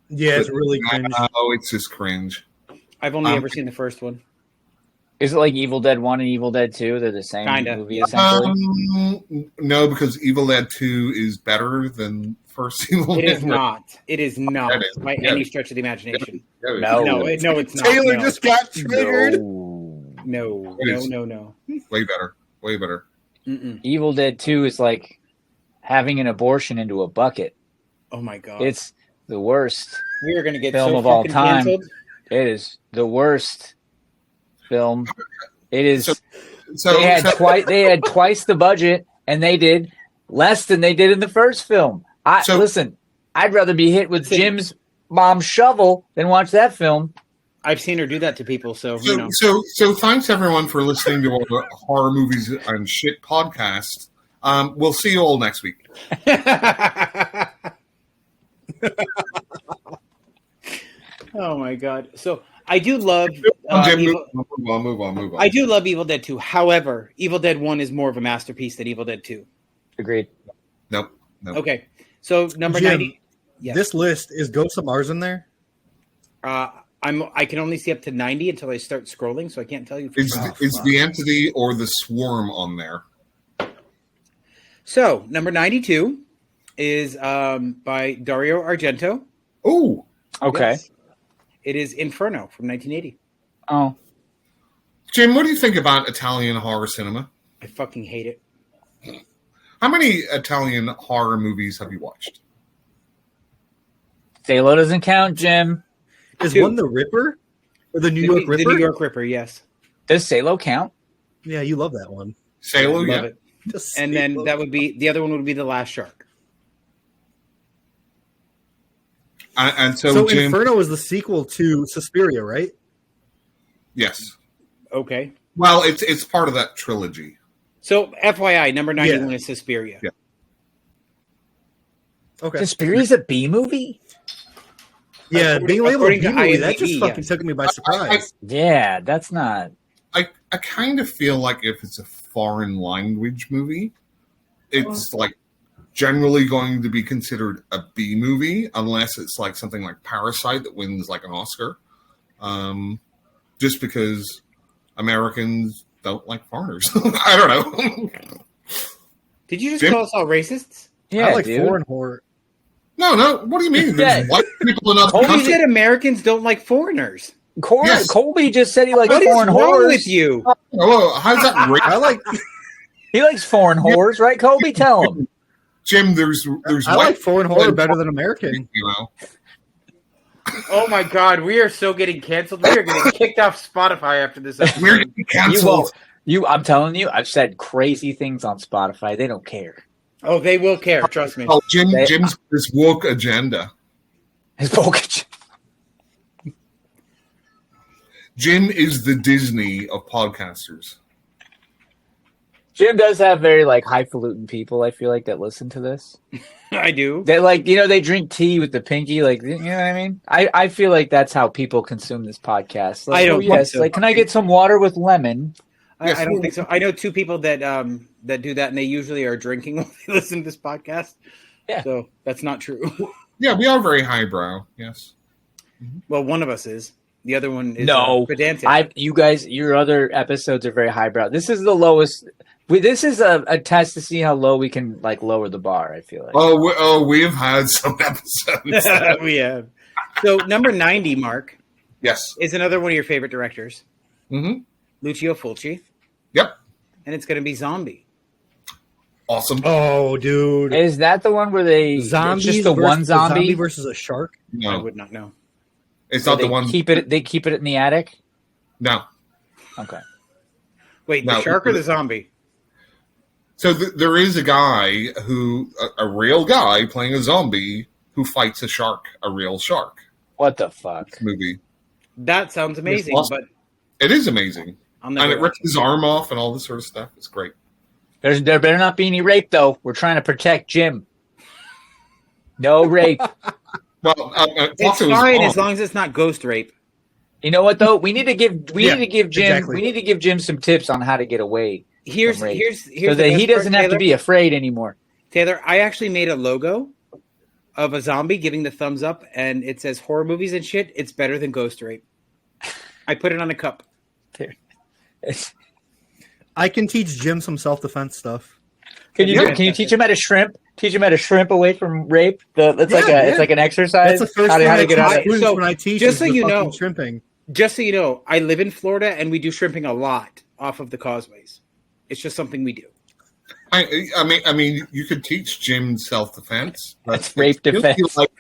Yeah, it's but really cringe. now it's just cringe. I've only Um, ever seen the first one. Is it like Evil Dead 1 and Evil Dead 2? They're the same Kinda. movie, essentially. No, because Evil Dead 2 is better than first Evil It Dead. is not. It is not It is. by Yeah. any stretch of the imagination. Yeah, No. No, it's not. Taylor no. just got triggered. No. No. Way better. Way better. Mm-mm. Evil Dead 2 is like having an abortion into a bucket. Oh my god. It's the worst. We are going to get film so of all fucking time. canceled. It is the worst film. It is. So They had twice the budget, and they did less than they did in the first film. Listen. I'd rather be hit with Jim's mom's shovel than watch that film. I've seen her do that to people, so you know. So thanks everyone for listening to our horror movies and shit podcast. We'll see you all next week. Oh my god! So I do love. Jim, Evil, move on. I do love Evil Dead 2. However, Evil Dead 1 is more of a masterpiece than Evil Dead 2. Agreed. Nope. Okay, so number Jim, 90. Yeah. This list is Ghosts of Mars in there. I can only see up to 90 until I start scrolling, so I can't tell you. For Is sure. the entity or the swarm on there? So number 92 is by Dario Argento. Oh, Okay. Yes. It is Inferno from 1980. Oh. Jim, what do you think about Italian horror cinema? I fucking hate it. How many Italian horror movies have you watched? Salo doesn't count, Jim. Is Two. one the Ripper or the New York Ripper? The New York Ripper, yes. Does Salo count? Yeah, you love that one. Salo, Love yeah. it. Just And then that would be the other one would be The Last Shark. And so, So Jim, Inferno is the sequel to Suspiria, right? yes. Okay. Well, it's part of that trilogy. So FYI, number 91 Yeah. is Suspiria. Yeah. Okay. Suspiria's a B movie? Yeah, According- being labeled a according to B-movie, that just IMDb, fucking yes. took me by surprise. Yeah, that's not. I kind of feel like if it's a foreign language movie, it's like generally going to be considered a B movie unless it's like something like Parasite that wins like an Oscar. Just because Americans don't like foreigners. I don't know. Did you just call us all racists? Yeah, I like dude. foreign horror. No. What do you mean? There's white people in other Colby countries. said Americans don't like foreigners. Yes. Colby just said he likes What is foreign wrong whores. with you? Oh, how's that? I like He likes foreign whores, right, Colby? Tell him. Jim, there's I white like foreign horror better than American. You know. Oh my God, we are so getting canceled. We are getting kicked off Spotify after this We're episode. getting You canceled. won't. I'm telling you, I've said crazy things on Spotify. They don't care. Oh, they will care. Trust me. Oh, Jim's this woke agenda. His focus. Jim is the Disney of podcasters. Jim does have very like highfalutin people. I feel like that listen to this. I do. They like they drink tea with the pinky. Like you know what I mean. I feel like that's how people consume this podcast. Like, I don't think so. Like, can I get some water with lemon? I don't think so. I know two people that that do that, and they usually are drinking while they listen to this podcast. Yeah. So that's not true. Yeah, we are very highbrow. Yes. Well, one of us is. The other one is No. pedantic. You guys, your other episodes are very highbrow. This is the lowest. This is a test to see how low we can like lower the bar. I feel like. We've had some episodes. We have. So number 90, Mark, Yes. is another one of your favorite directors, Mm-hmm. Lucio Fulci, Yep. and it's going to be Zombie. Awesome. Oh, dude. Is that the one where they Zombies it's just the one zombie? versus a shark? I No, would not know. it's So not the they one. They keep it in the attic. No. Okay. Wait, No. the shark or the zombie? So there is a guy a real guy playing a zombie who fights a shark, a real shark What the fuck? movie. That sounds amazing, awesome. but It is amazing. I'll And never it rips his arm off and all this sort of stuff. It's great. There better not be any rape though. We're trying to protect Jim. No rape. Well, It's also his fine mom. as long as it's not ghost rape. You know what though? We need to give Jim exactly. we need to give Jim some tips on how to get away. Here's From rape. here's So the that he best part, doesn't have to Taylor. be afraid anymore. Taylor, I actually made a logo of a zombie giving the thumbs up, and it says horror movies and shit. It's better than ghost rape. I put it on a cup. I can teach Jim some self-defense stuff. Can you Yeah. teach him how to shrimp? Teach him how to shrimp away from rape. It's Yeah. like an exercise. That's the first how thing to I get tell out of it. students So, when I teach. just is so the you fucking know- shrimping. Just so you know, I live in Florida, and we do shrimping a lot off of the causeways. It's just something we do. I mean, you could teach Jim self-defense. But That's rape I feel defense. like,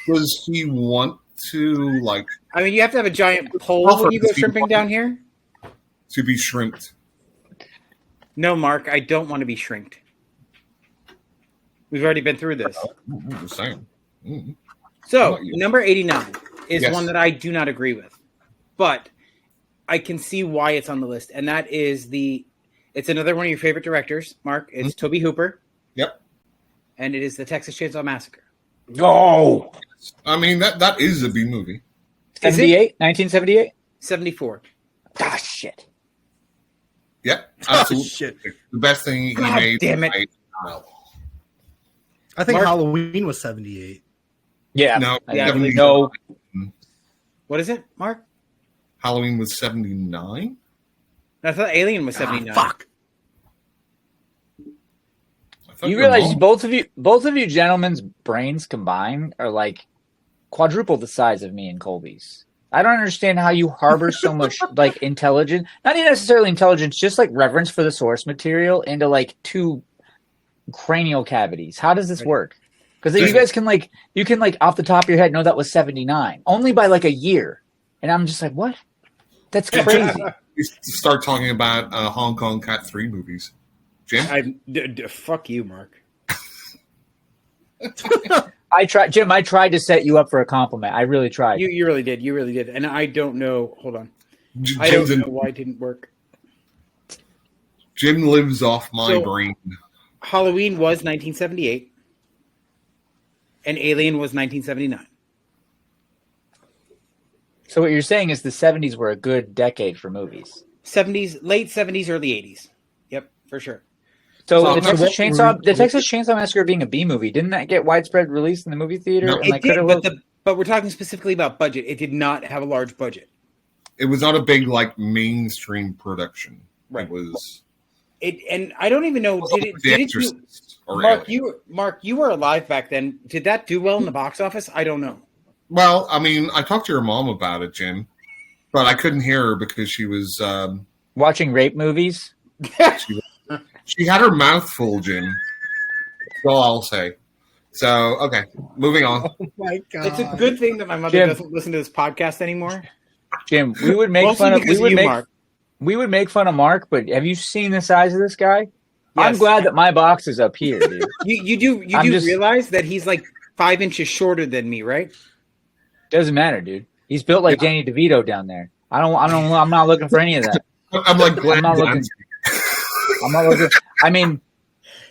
does he want to like I mean, you have to have a giant pole when you go shrimping down here. to be shrimped? No, Mark, I don't want to be shrinked. We've already been through this. I'm just saying. Mm. So, Not you. number 89 is Yes. one that I do not agree with. But I can see why it's on the list. And that is it's another one of your favorite directors, Mark. It's Toby Hooper. Yep. And it is the Texas Chainsaw Massacre. No. I mean that is a B movie. 78? 1978? 74. Ah, shit. Yep. Oh, Absolutely. shit. The best thing he God made. damn it. Right. I think Mark- Halloween was 78. Yeah. No, I Yeah, definitely 79. no. What is it, Mark? Halloween was 79. I thought Alien was 79. Fuck. I thought You were realize wrong. both of you gentlemen's brains combined are like quadruple the size of me and Colby's. I don't understand how you harbor so much like intelligence, not even necessarily intelligence, just like reverence for the source material into like two cranial cavities. How does this work? Because you guys can like off the top of your head know that was 79 only by like a year, and I'm just like, what? That's crazy. You start talking about Hong Kong Cat 3 movies. Jim? Fuck you, Mark. I tried to set you up for a compliment. I really tried. You really did. You really did. And I don't know. Hold on. I Jim's don't in- know why it didn't work. Jim lives off my So- brain. Halloween was 1978. And Alien was 1979. So what you're saying is the 70s were a good decade for movies. 70s, late 70s, early 80s. Yep. for sure. So So the I'm Texas Chainsaw Massacre being a B movie, didn't that get widespread release in the movie theater? No, and It like did, critical? but we're talking specifically about budget. It did not have a large budget. It was not a big like mainstream production. Right. It was. And I don't even know. Did it do? Mark, you were alive back then. Did that do well in the box office? I don't know. Well, I mean, I talked to your mom about it, Jim, but I couldn't hear her because she was Watching rape movies? she had her mouth full, Jim. That's all I'll say. So, okay, moving on. Oh my god! It's a good thing that my mother Jim. doesn't listen to this podcast anymore. Jim, we would make Mostly fun of because Mark. we would make fun of Mark, but have you seen the size of this guy? I'm Yes. glad that my box is up here, dude. You do realize that he's like 5 inches shorter than me, right? Doesn't matter, dude. He's built like Danny DeVito down there. I'm not looking for any of that. I'm like Glenn I'm not looking. Danzig. I'm not looking. I mean,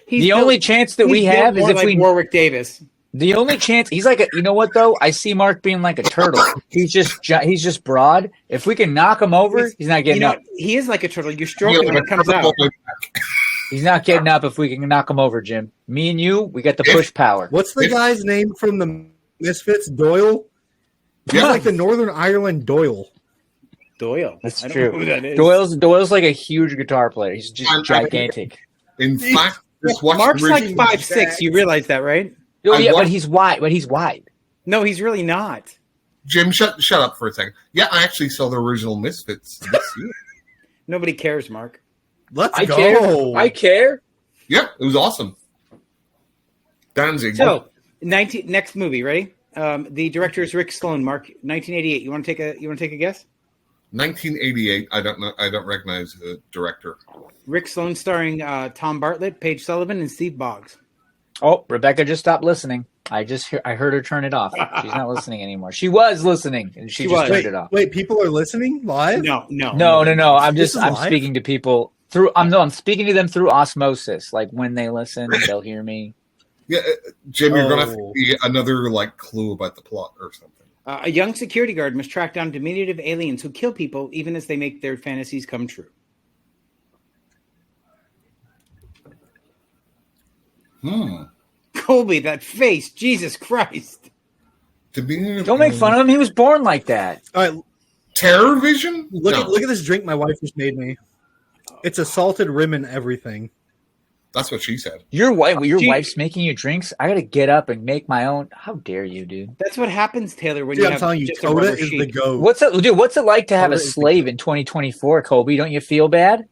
He's the built- only chance that we he's built have is more if like we. Warwick Davis. The only chance he's like a. You know what though? I see Mark being like a turtle. He's just broad. If we can knock him over, he's not getting up. He is like a turtle. You stroke him and it comes Yeah, out. He's not getting up if we can knock him over, Jim. Me and you, we got the push power. What's the guy's name from the Misfits? Doyle. He's Yeah. like the Northern Ireland Doyle. Doyle. That's I don't true. know who that is. Doyle's like a huge guitar player. He's just gigantic. In fact, just watch Mark's the like movie. 5'6". You realize that, right? Oh I yeah, watched- but he's wide. No, he's really not. Jim, shut up for a second. Yeah, I actually saw the original Misfits this year. Nobody cares, Mark. Let's I go. care. I care. Yeah, it was awesome. Danzig. So, next movie, ready? The director is Rick Sloan. Mark, 1988. You want to take a guess? 1988. I don't know. I don't recognize the director. Rick Sloan, starring Tom Bartlett, Paige Sullivan, and Steve Boggs. Oh, Rebecca just stopped listening. I heard her turn it off. She's not listening anymore. She was listening, and she just turned it off. Wait, people are listening live? No. No. I'm This is live? speaking to people through. I'm speaking to them through osmosis. Like when they listen, they'll hear me. Yeah, Jim, you're gonna have to Oh. be another like clue about the plot or something. A young security guard must track down diminutive aliens who kill people even as they make their fantasies come true. Colby, that face. Jesus Christ. Don't make fun of him. He was born like that. All right, Terror Vision. look No, at this drink my wife just made me. It's a salted rim and everything. that's what she said. Your Gee. wife's making you drinks. I gotta get up and make my own. How dare you, dude? That's what happens, Taylor, when Dude, you I'm have telling you, just a Coda rubber is sheet. the goat. What's it like to have a Coda is the slave goat. in 2024, Colby? Don't you feel bad?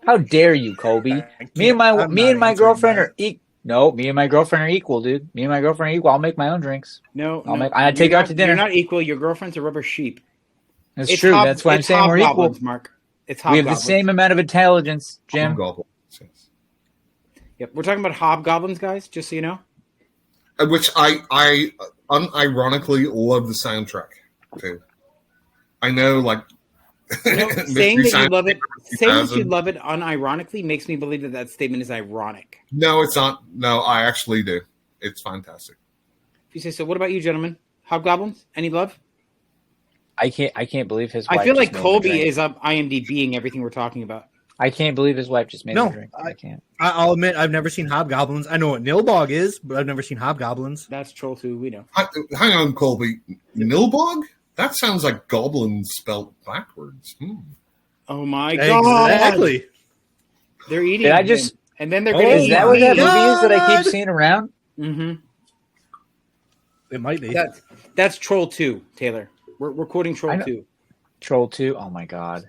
How dare you, Colby? Me and my girlfriend are me and my girlfriend are equal, dude. Me and my girlfriend are equal. I'll make my own drinks. I take her out to dinner. You're not equal. Your girlfriend's a rubber sheep. That's true. That's why I'm it's saying we're equal. hobgoblins, Mark. It's We have hobgoblins. the same amount of intelligence, Jim. Hobgoblins, yes. Yep, we're talking about hobgoblins, guys. Just so you know. Which I unironically love the soundtrack too. I know, like Saying that you love it, saying that you 2000. love it unironically makes me believe that statement is ironic. No, it's not. No, I actually do. It's fantastic. If you say so, what about you, gentlemen? Hobgoblins? Any love? I can't believe his. I wife feel just like made me Colby drink. is up IMDbing everything we're talking about. I can't believe his wife just made No, me drink. I can't. I'll admit I've never seen Hobgoblins. I know what Nilbog is, but I've never seen Hobgoblins. That's Troll 2, we know. Hang on, Colby. Nilbog? That sounds like goblins spelled backwards. Oh my god! Exactly. They're eating. Did I him. just- And then they're Oh, going to Is eat that what that me. movie is that I God! keep seeing around? Mm-hmm. It might be. That's Troll 2, Taylor. We're quoting I Troll know. 2. Troll 2. Oh my god.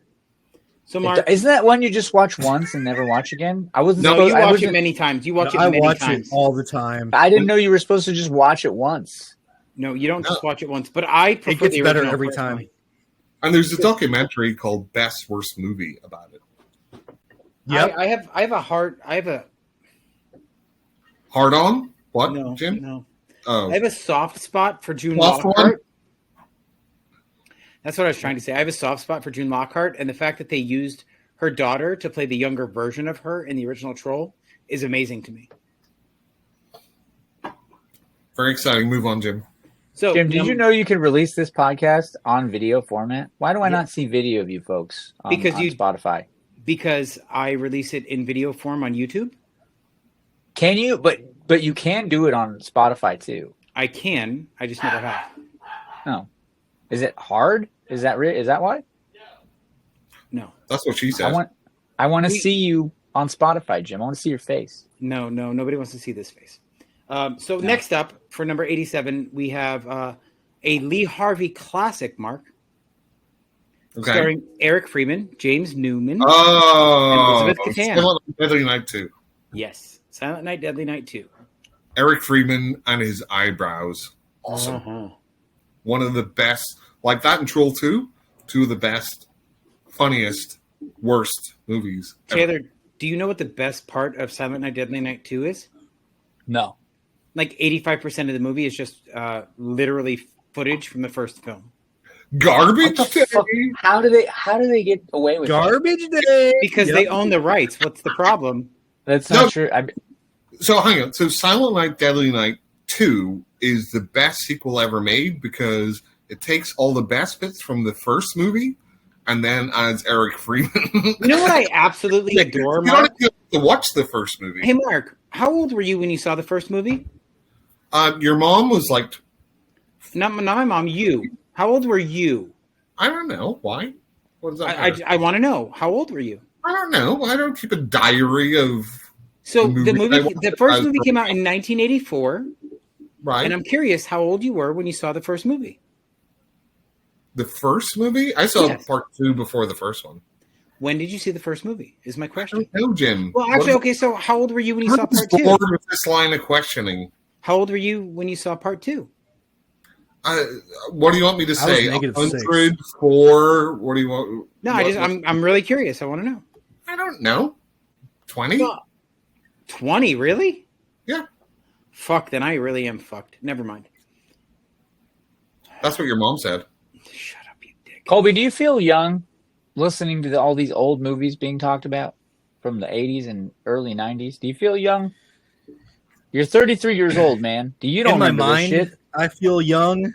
So Mark, Isn't that one you just watch once and never watch again? I wasn't. no, supposed, you I watch it wasn't- many times. You watch I it many watch times. it all the time. I didn't know you were supposed to just watch it once. No, you don't just watch it once. But I prefer It gets the better original every personally. time. And there's a documentary called Best Worst Movie about it. Yep. I have a heart. I have a Hard on? What, no, Jim? no. Oh, I have a soft spot for June Soft one? Lockhart. That's what I was trying to say. I have a soft spot for June Lockhart, and the fact that they used her daughter to play the younger version of her in the original Troll is amazing to me. very exciting. Move on, Jim. So, Jim, did you know you can release this podcast on video format? Why do I not see video of you folks on Because you- Spotify? because I release it in video form on YouTube. Can you? But you can do it on Spotify too. I can. I just never have. No. Is it hard? Is that why? No. That's what she said. I want to see you on Spotify, Jim. I want to see your face. No. Nobody wants to see this face. Next up, for number 87, we have a Lee Harvey classic, Mark. Okay. Starring Eric Freeman, James Newman, Oh, and Elizabeth Catan. Silent Night, Deadly Night 2. Yes. Silent Night, Deadly Night 2. Eric Freeman and his eyebrows. Awesome. Uh-huh. One of the best. Like that and Troll 2. Two of the best, funniest, worst movies ever. Taylor, do you know what the best part of Silent Night, Deadly Night 2 is? No. Like 85% of the movie is just literally footage from the first film. Garbage Day. How do they get away with Garbage Day? Because they own the rights. What's the problem? That's not true. So hang on. So Silent Night, Deadly Night 2 is the best sequel ever made because it takes all the best bits from the first movie and then adds Eric Freeman. You know what I absolutely adore, You Mark? don't have to watch the first movie. Hey, Mark, how old were you when you saw the first movie? Your mom was like, Not my mom, you. How old were you? I don't know. Why? What does that matter? I want to know. How old were you? I don't know. I don't keep a diary of. So The the first movie came out in 1984, Right. and I'm curious how old you were when you saw the first movie. The first movie? I saw Yes. part 2 before the first one. When did you see the first movie? Is my I question. don't know, Jim. Well, actually, okay. So how old were you when you saw I'm part 2? bored with this line of questioning. How old were you when you saw part 2? What do you want me to was say? -6. 104? What do you want? No, what- I'm really curious. I want to know. I don't know. 20? Well, 20, really? Yeah. Fuck, then I really am fucked. Never mind. That's what your mom said. Shut up, you dick. Colby, do you feel young listening to all these old movies being talked about from the 80s and early 90s? Do you feel young? You're 33 years old, man. Do you don't In my remember this mind, shit? I feel young,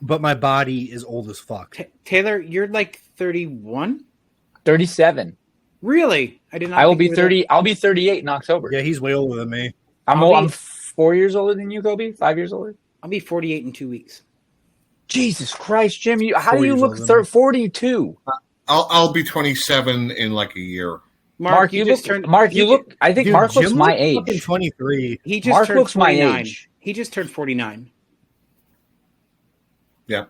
but my body is old as fuck. Taylor, you're like 31? 37. Really? I did not. I will think be you were that- 30. I'll be 38 in October. Yeah, he's way older than me. I'm 4 years older than you, Kobe. 5 years older. I'll be 48 in 2 weeks. Jesus Christ, Jim! How do 4 you years look older than me. 42? I'll be 27 in like a year. Mark, you look. Mark, you look. I think Dude, Mark looks Jim my looks fucking age. 23. He just Mark turned looks my 49. age. He just turned 49. Yeah.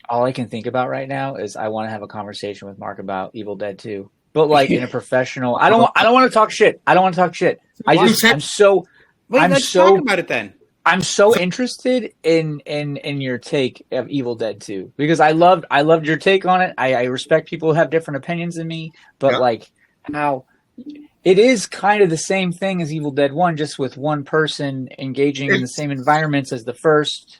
All I can think about right now is I want to have a conversation with Mark about Evil Dead 2, but like in a professional. I don't want to talk shit. I'm so. Wait, I'm let's so- talk about it then. I'm so interested in your take of Evil Dead 2 because I loved your take on it. I respect people who have different opinions than me, but Yeah. like how it is kind of the same thing as Evil Dead 1, just with one person engaging in the It's- same environments as the first.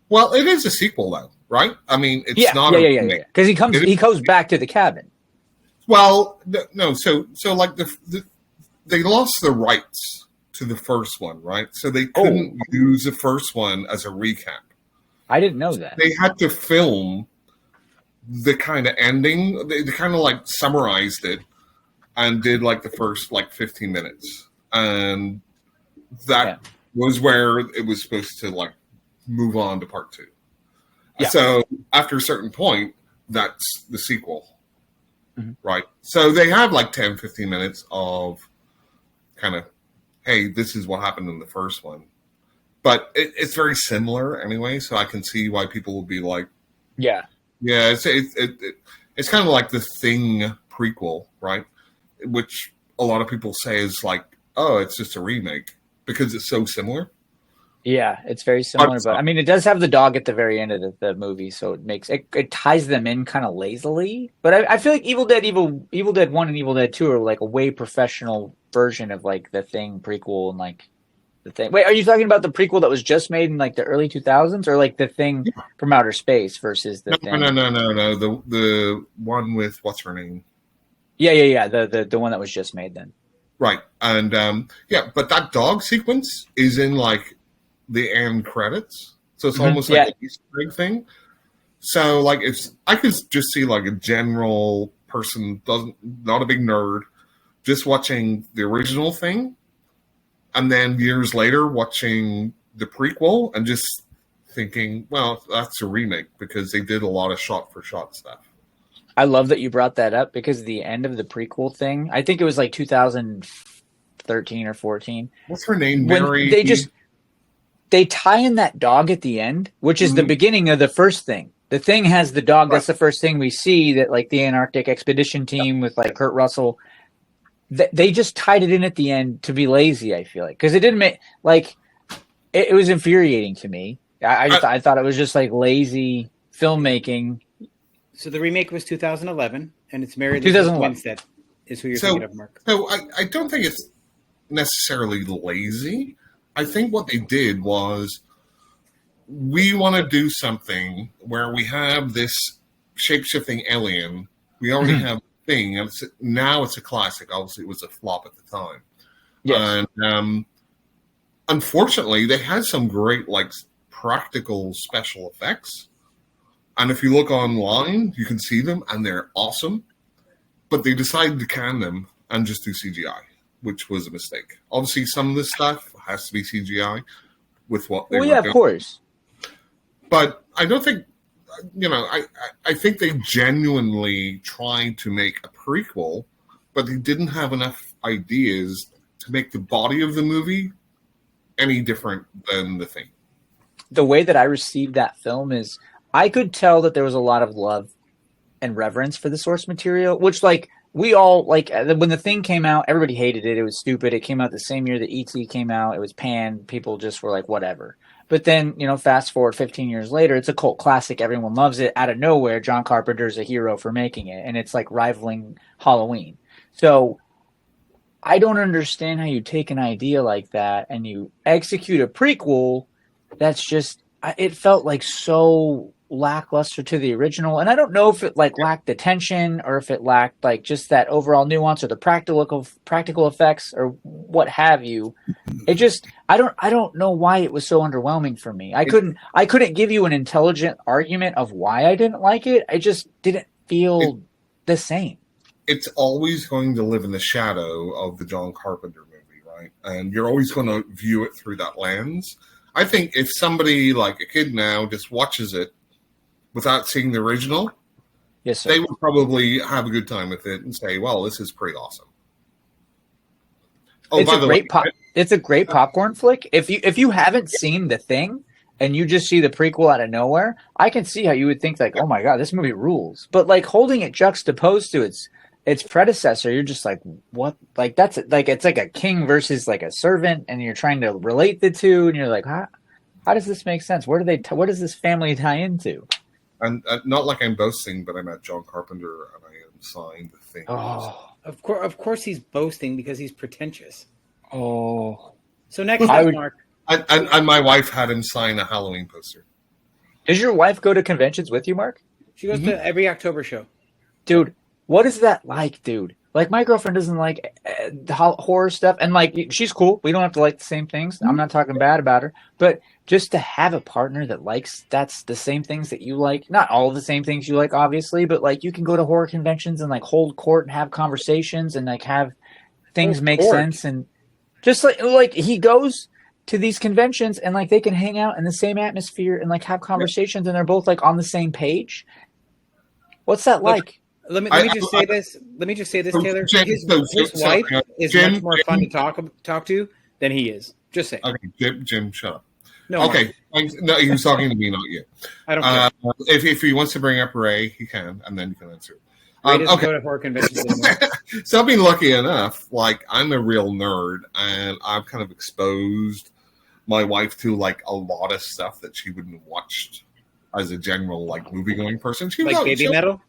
Well, it is a sequel, though, right? I mean, it's not a Yeah. remake. Because It he is- goes back to the cabin. Well, no. So like they lost the rights to the first one, right? So they couldn't use the first one as a recap. I didn't know that. They had to film the kind of ending. They kind of like summarized it and did like the first like 15 minutes, and that was where it was supposed to like move on to part 2. Yeah. So after a certain point, that's the sequel. Mhm. Right. So they have like 10, 15 minutes of kind of, hey, this is what happened in the first one. But it's very similar anyway, so I can see why people will be like, Yeah. yeah, it's kind of like the Thing prequel, right? Which a lot of people say is like, oh, it's just a remake because it's so similar. Yeah, it's very similar, but I mean, it does have the dog at the very end of the movie, so it ties them in kind of lazily. But I feel like Evil Dead 1 and Evil Dead 2 are like a way professional version of like the Thing prequel and like the Thing. Wait, are you talking about the prequel that was just made in like the early 2000s, or like the Thing from outer space versus the Thing? No. The one with what's her name? Yeah. The one that was just made then. Right, and but that dog sequence is in like the end credits, so it's almost like an Easter egg thing. So like, if I could just see like a general person, not a big nerd, just watching the original thing, and then years later watching the prequel and just thinking, well, that's a remake because they did a lot of shot-for-shot stuff. I love that you brought that up because the end of the prequel thing, I think it was like 2013 or 14. What's her name? When Mary? they tie in that dog at the end, which is the beginning of the first thing. The thing has the dog. Right. That's the first thing we see, that like the Antarctic expedition team with like Kurt Russell. They just tied it in at the end to be lazy, I feel like. Because it didn't make, like, it was infuriating to me. I thought it was just like lazy filmmaking. So the remake was 2011, and it's Mary 2011. Winstead is who you're thinking of, Mark. So I don't think it's necessarily lazy. I think what they did was, we want to do something where we have this shape-shifting alien. We already have a thing, and now it's a classic. Obviously, it was a flop at the time. Yes. And unfortunately, they had some great like practical special effects. And if you look online, you can see them, and they're awesome. But they decided to can them and just do CGI, which was a mistake. Obviously, some of this stuff has to be CGI with what they were doing. Of course. But I don't think, I think they genuinely tried to make a prequel, but they didn't have enough ideas to make the body of the movie any different than the thing. The way that I received that film is, I could tell that there was a lot of love and reverence for the source material, which, like, we all, like, when the thing came out, everybody hated it. It was stupid. It came out the same year that E.T. came out. It was panned. People just were like, whatever. But then, fast forward 15 years later, it's a cult classic. Everyone loves it. Out of nowhere, John Carpenter's a hero for making it. And it's like rivaling Halloween. So I don't understand how you take an idea like that and you execute a prequel that's just, it felt like so lackluster to the original. And I don't know if it like lacked the tension or if it lacked like just that overall nuance or the practical effects or what have you. It just, I don't know why it was so underwhelming for me. I couldn't give you an intelligent argument of why I didn't like it. I just didn't feel the same. It's always going to live in the shadow of the John Carpenter movie, right? And you're always going to view it through that lens. I think if somebody like a kid now just watches it without seeing the original, yes, sir, they would probably have a good time with it and say, well, this is pretty awesome. Oh, it's a great popcorn flick. If you haven't seen The Thing and you just see the prequel out of nowhere, I can see how you would think like, oh my God, this movie rules. But like holding it juxtaposed to its predecessor, you're just like, what? Like that's like, it's like a king versus like a servant, and you're trying to relate the two, and you're like, how does this make sense? Where does this family tie into? And not like I'm boasting, but I met John Carpenter and I signed The Thing. Oh, of course he's boasting because he's pretentious. Oh, so next time, Mark. And my wife had him sign a Halloween poster. Does your wife go to conventions with you, Mark? She goes to every October show. Dude, what is that like, dude? Like, my girlfriend doesn't like horror stuff, and like, she's cool. We don't have to like the same things. I'm not talking bad about her, but just to have a partner that likes that's the same things that you like, not all the same things you like, obviously, but like you can go to horror conventions and like hold court and have conversations and like have things make sense, and just like he goes to these conventions and like they can hang out in the same atmosphere and like have conversations and they're both like on the same page. What's that like? Let me just say this. Let me just say this, Taylor. His wife is much more fun to talk to than he is. Just say. Okay, Jim, shut up. No. Okay. No, he was talking to me, not you. I don't care. If he wants to bring up Ray, he can, and then you can answer it. Ray doesn't go to horror conventions anymore. So I've been lucky enough. Like, I'm a real nerd, and I've kind of exposed my wife to like a lot of stuff that she wouldn't have watched as a general like movie going person. She like baby metal.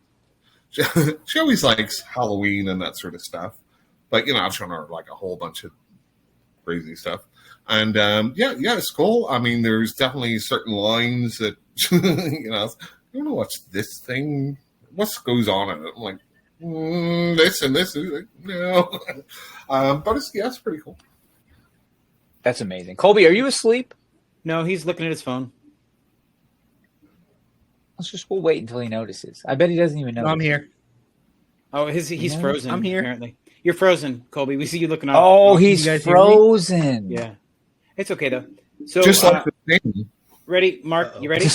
She always likes Halloween and that sort of stuff, but I've shown her like a whole bunch of crazy stuff, and yeah, it's cool. I mean, there's definitely certain lines that I don't know what's this thing, what goes on in it. I'm like this and this, like, no, but it's pretty cool. That's amazing. Colby, are you asleep? No, he's looking at his phone. We'll wait until he notices. I bet he doesn't even know. I'm here. Oh, he's frozen. I'm here. Apparently, you're frozen, Colby. We see you looking up. Oh, he's you guys hear me? frozen. Yeah, it's okay though. So Just like the thing. ready, Mark? You ready?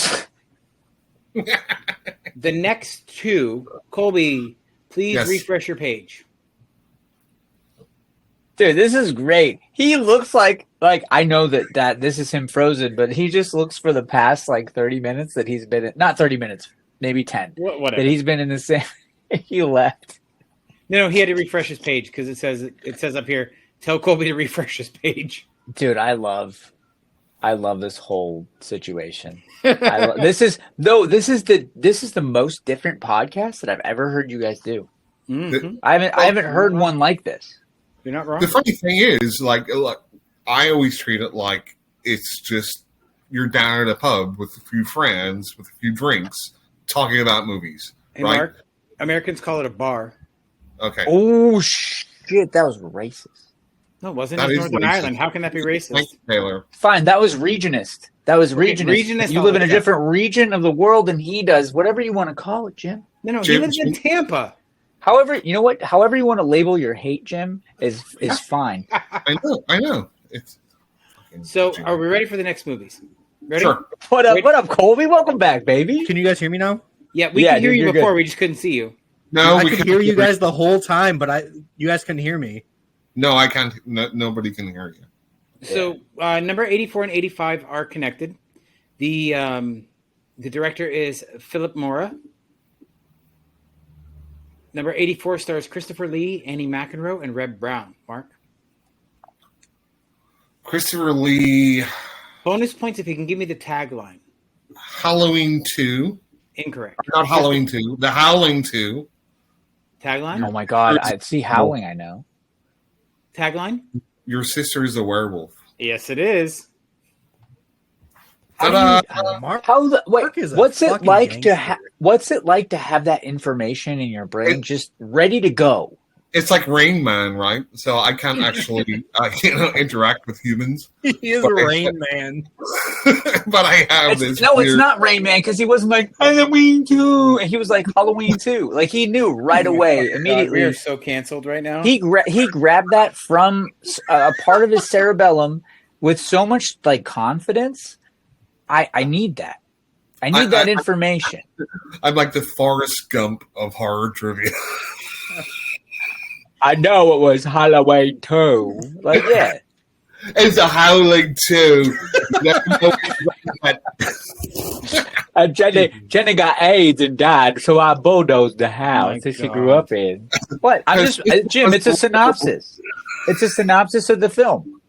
The next two, Colby, please Yes. refresh your page. Dude, this is great. He looks like I know that this is him frozen, but he just looks for the past like 30 minutes that he's been in, not 30 minutes, maybe 10. Whatever. That he's been in the same he left. No, he had to refresh his page because it says up here, tell Colby to refresh his page. Dude, I love this whole situation. This is the most different podcast that I've ever heard you guys do. Mm-hmm. I haven't heard one like this. You're not wrong. The funny thing is, like, I always treat it like it's just you're down at a pub with a few friends with a few drinks talking about movies. Hey, right? Mark, Americans call it a bar. Okay. Oh shit, that was racist. No, it wasn't. That It's is Northern racist. Ireland. How can that be racist? Thank you, Taylor. Fine, that was regionist. regionist. Regionist. You I'll live in a look at. different region of the world than he does. Whatever you want to call it, Jim. No, he Jim- lives in Tampa. However, you know what? However you want to label your hate, Jim, is fine. I know. It's So, are we ready for the next movies? Ready? Sure. What up? Wait. What up, Colby? Welcome back, baby. Can you guys hear me now? Yeah, we Yeah, could hear dude, you you're before. good. We just couldn't see you. No, I we could can't hear you guys the whole time, but you guys couldn't hear me. No, I can't. No, nobody can hear you. So, number 84 and 85 are connected. The director is Philip Mora. Number 84 stars Christopher Lee, Annie McEnroe, and Reb Brown. Mark? Christopher Lee, Bonus points if you can give me the tagline. Halloween 2. Incorrect. Not Halloween 2. The Howling 2. Tagline? Oh my God! I see howling. I know. Tagline? Your sister is a werewolf. Yes, it is. Ta-da! Mark, How the wait? Mark is a What's it fucking like gangster. to What's it like to have that information in your brain just ready to go? It's like Rain Man, right? So I can't actually interact with humans, he is But- Rain Man. but I have this. It's weird- not Rain Man because he wasn't like Halloween 2, and he was like Halloween 2. Like he knew right away, God, immediately. we are so canceled right now. He grabbed that from a part of his cerebellum with so much like confidence. I need that. I need that information. I'm like the Forrest Gump of horror trivia. I know it was Halloween 2. Like yeah. It's a Howling 2. Jenny got AIDS and died, so I bulldozed the house that she grew up in. What? I'm just Jim. It's a synopsis. It's a synopsis of the film.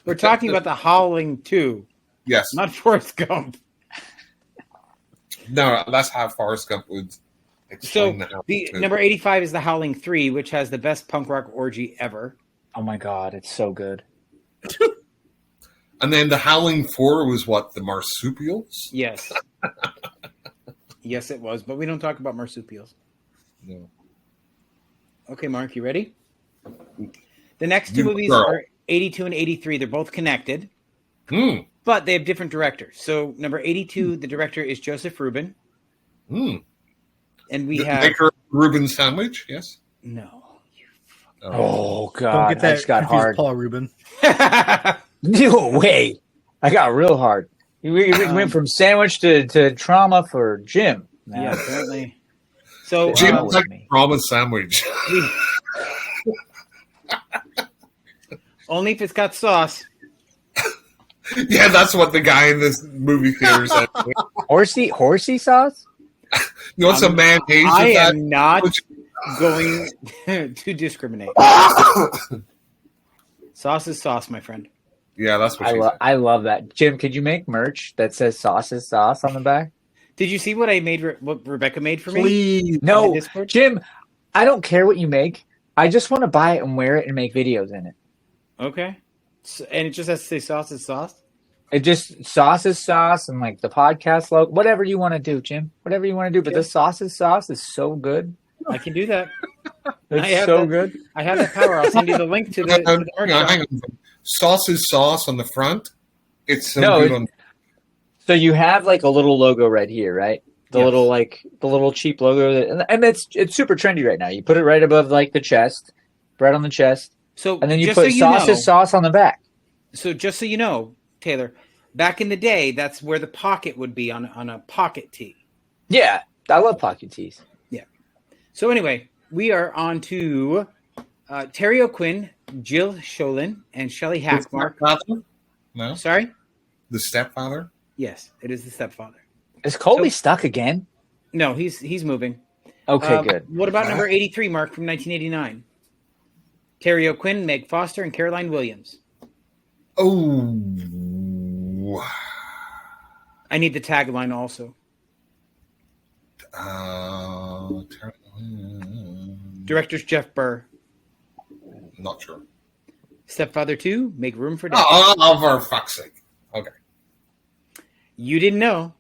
We're talking about the Howling 2, Yes. not Forrest Gump. No, that's how Forrest Gump would So explain that. the number 85 is the Howling 3, which has the best punk rock orgy ever. Oh my God, it's so good. And then the Howling 4 was what? The Marsupials? Yes. Yes, it was, but we don't talk about marsupials. No. Okay, Mark, you ready? The next two You movies girl. are 82 and 83. They're both connected, Hmm. but they have different directors. So number 82, the director is Joseph Rubin, Hmm. and we The have maker of Reuben sandwich? Yes. no. Oh Don't God, get I that just got confused, hard. Paul Rubin. No way. I got real hard. We went from sandwich to trauma for Jim. Yeah, apparently. So Jim with like me. promise sandwich. only if it's got sauce. Yeah, that's what the guy in this movie theater said. Horsey sauce? You want some mayonnaise I with that? am not going to discriminate. Sauce is sauce, my friend. Yeah, that's what she said. I love that. Jim, could you make merch that says sauce is sauce on the back? Did you see what I made? What Rebecca made for me? Please. On No, the Discord? Jim, I don't care what you make. I just want to buy it and wear it and make videos in it. Okay. So, and it just has to say sauce is sauce. It just sauce is sauce and like the podcast logo, whatever you want to do, Jim. Whatever you want to do. But the sauce is sauce is so good. I can do that. I It's have so that. good. I have that power. I'll send you the link to the, No, merch no, shop. hang on. Sauce is sauce on the front. It's so No, good on. So you have like a little logo right here, right? The Yes. little cheap logo, and it's super trendy right now. You put it right above like the chest, right on the chest, So and then you just put so you know, sauce on the back. So just so you know, Taylor, back in the day, that's where the pocket would be on a pocket tee. Yeah, I love pocket tees. Yeah. So anyway, we are on to Terry O'Quinn, Jill Sholin, and Shelley The Hackmark. stepfather? No, Sorry? the stepfather. Yes, it is the stepfather. Is Colby stuck again? No, he's moving. Okay, good. What about number 83, Mark, from 1989? Terry O'Quinn, Meg Foster, and Caroline Williams. Oh, I need the tagline also. Director's Jeff Burr. Not sure. Stepfather 2, Make Room for Dad. Oh, for fuck's sake. Okay. You didn't know.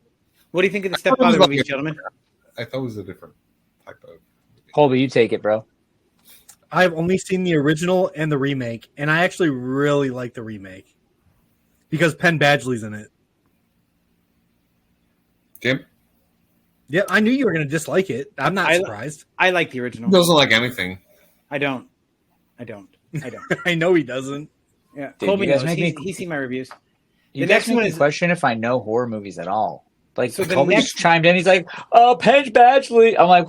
What do you think of the Stepfather movies, gentlemen? I thought it was a different type of. Colby, you take it, bro. I've only seen the original and the remake, and I actually really like the remake because Penn Badgley's in it. Jim? Yeah, I knew you were going to dislike it. I'm not surprised. I like the original. He doesn't like anything. I don't. I know he doesn't. Yeah, Dude, Colby you guys knows. make He's seen my reviews. You The guys next one make me is question if I know horror movies at all. Like, So the Colby next- just chimed in. He's like, "Oh, Penn Badgley." I'm like,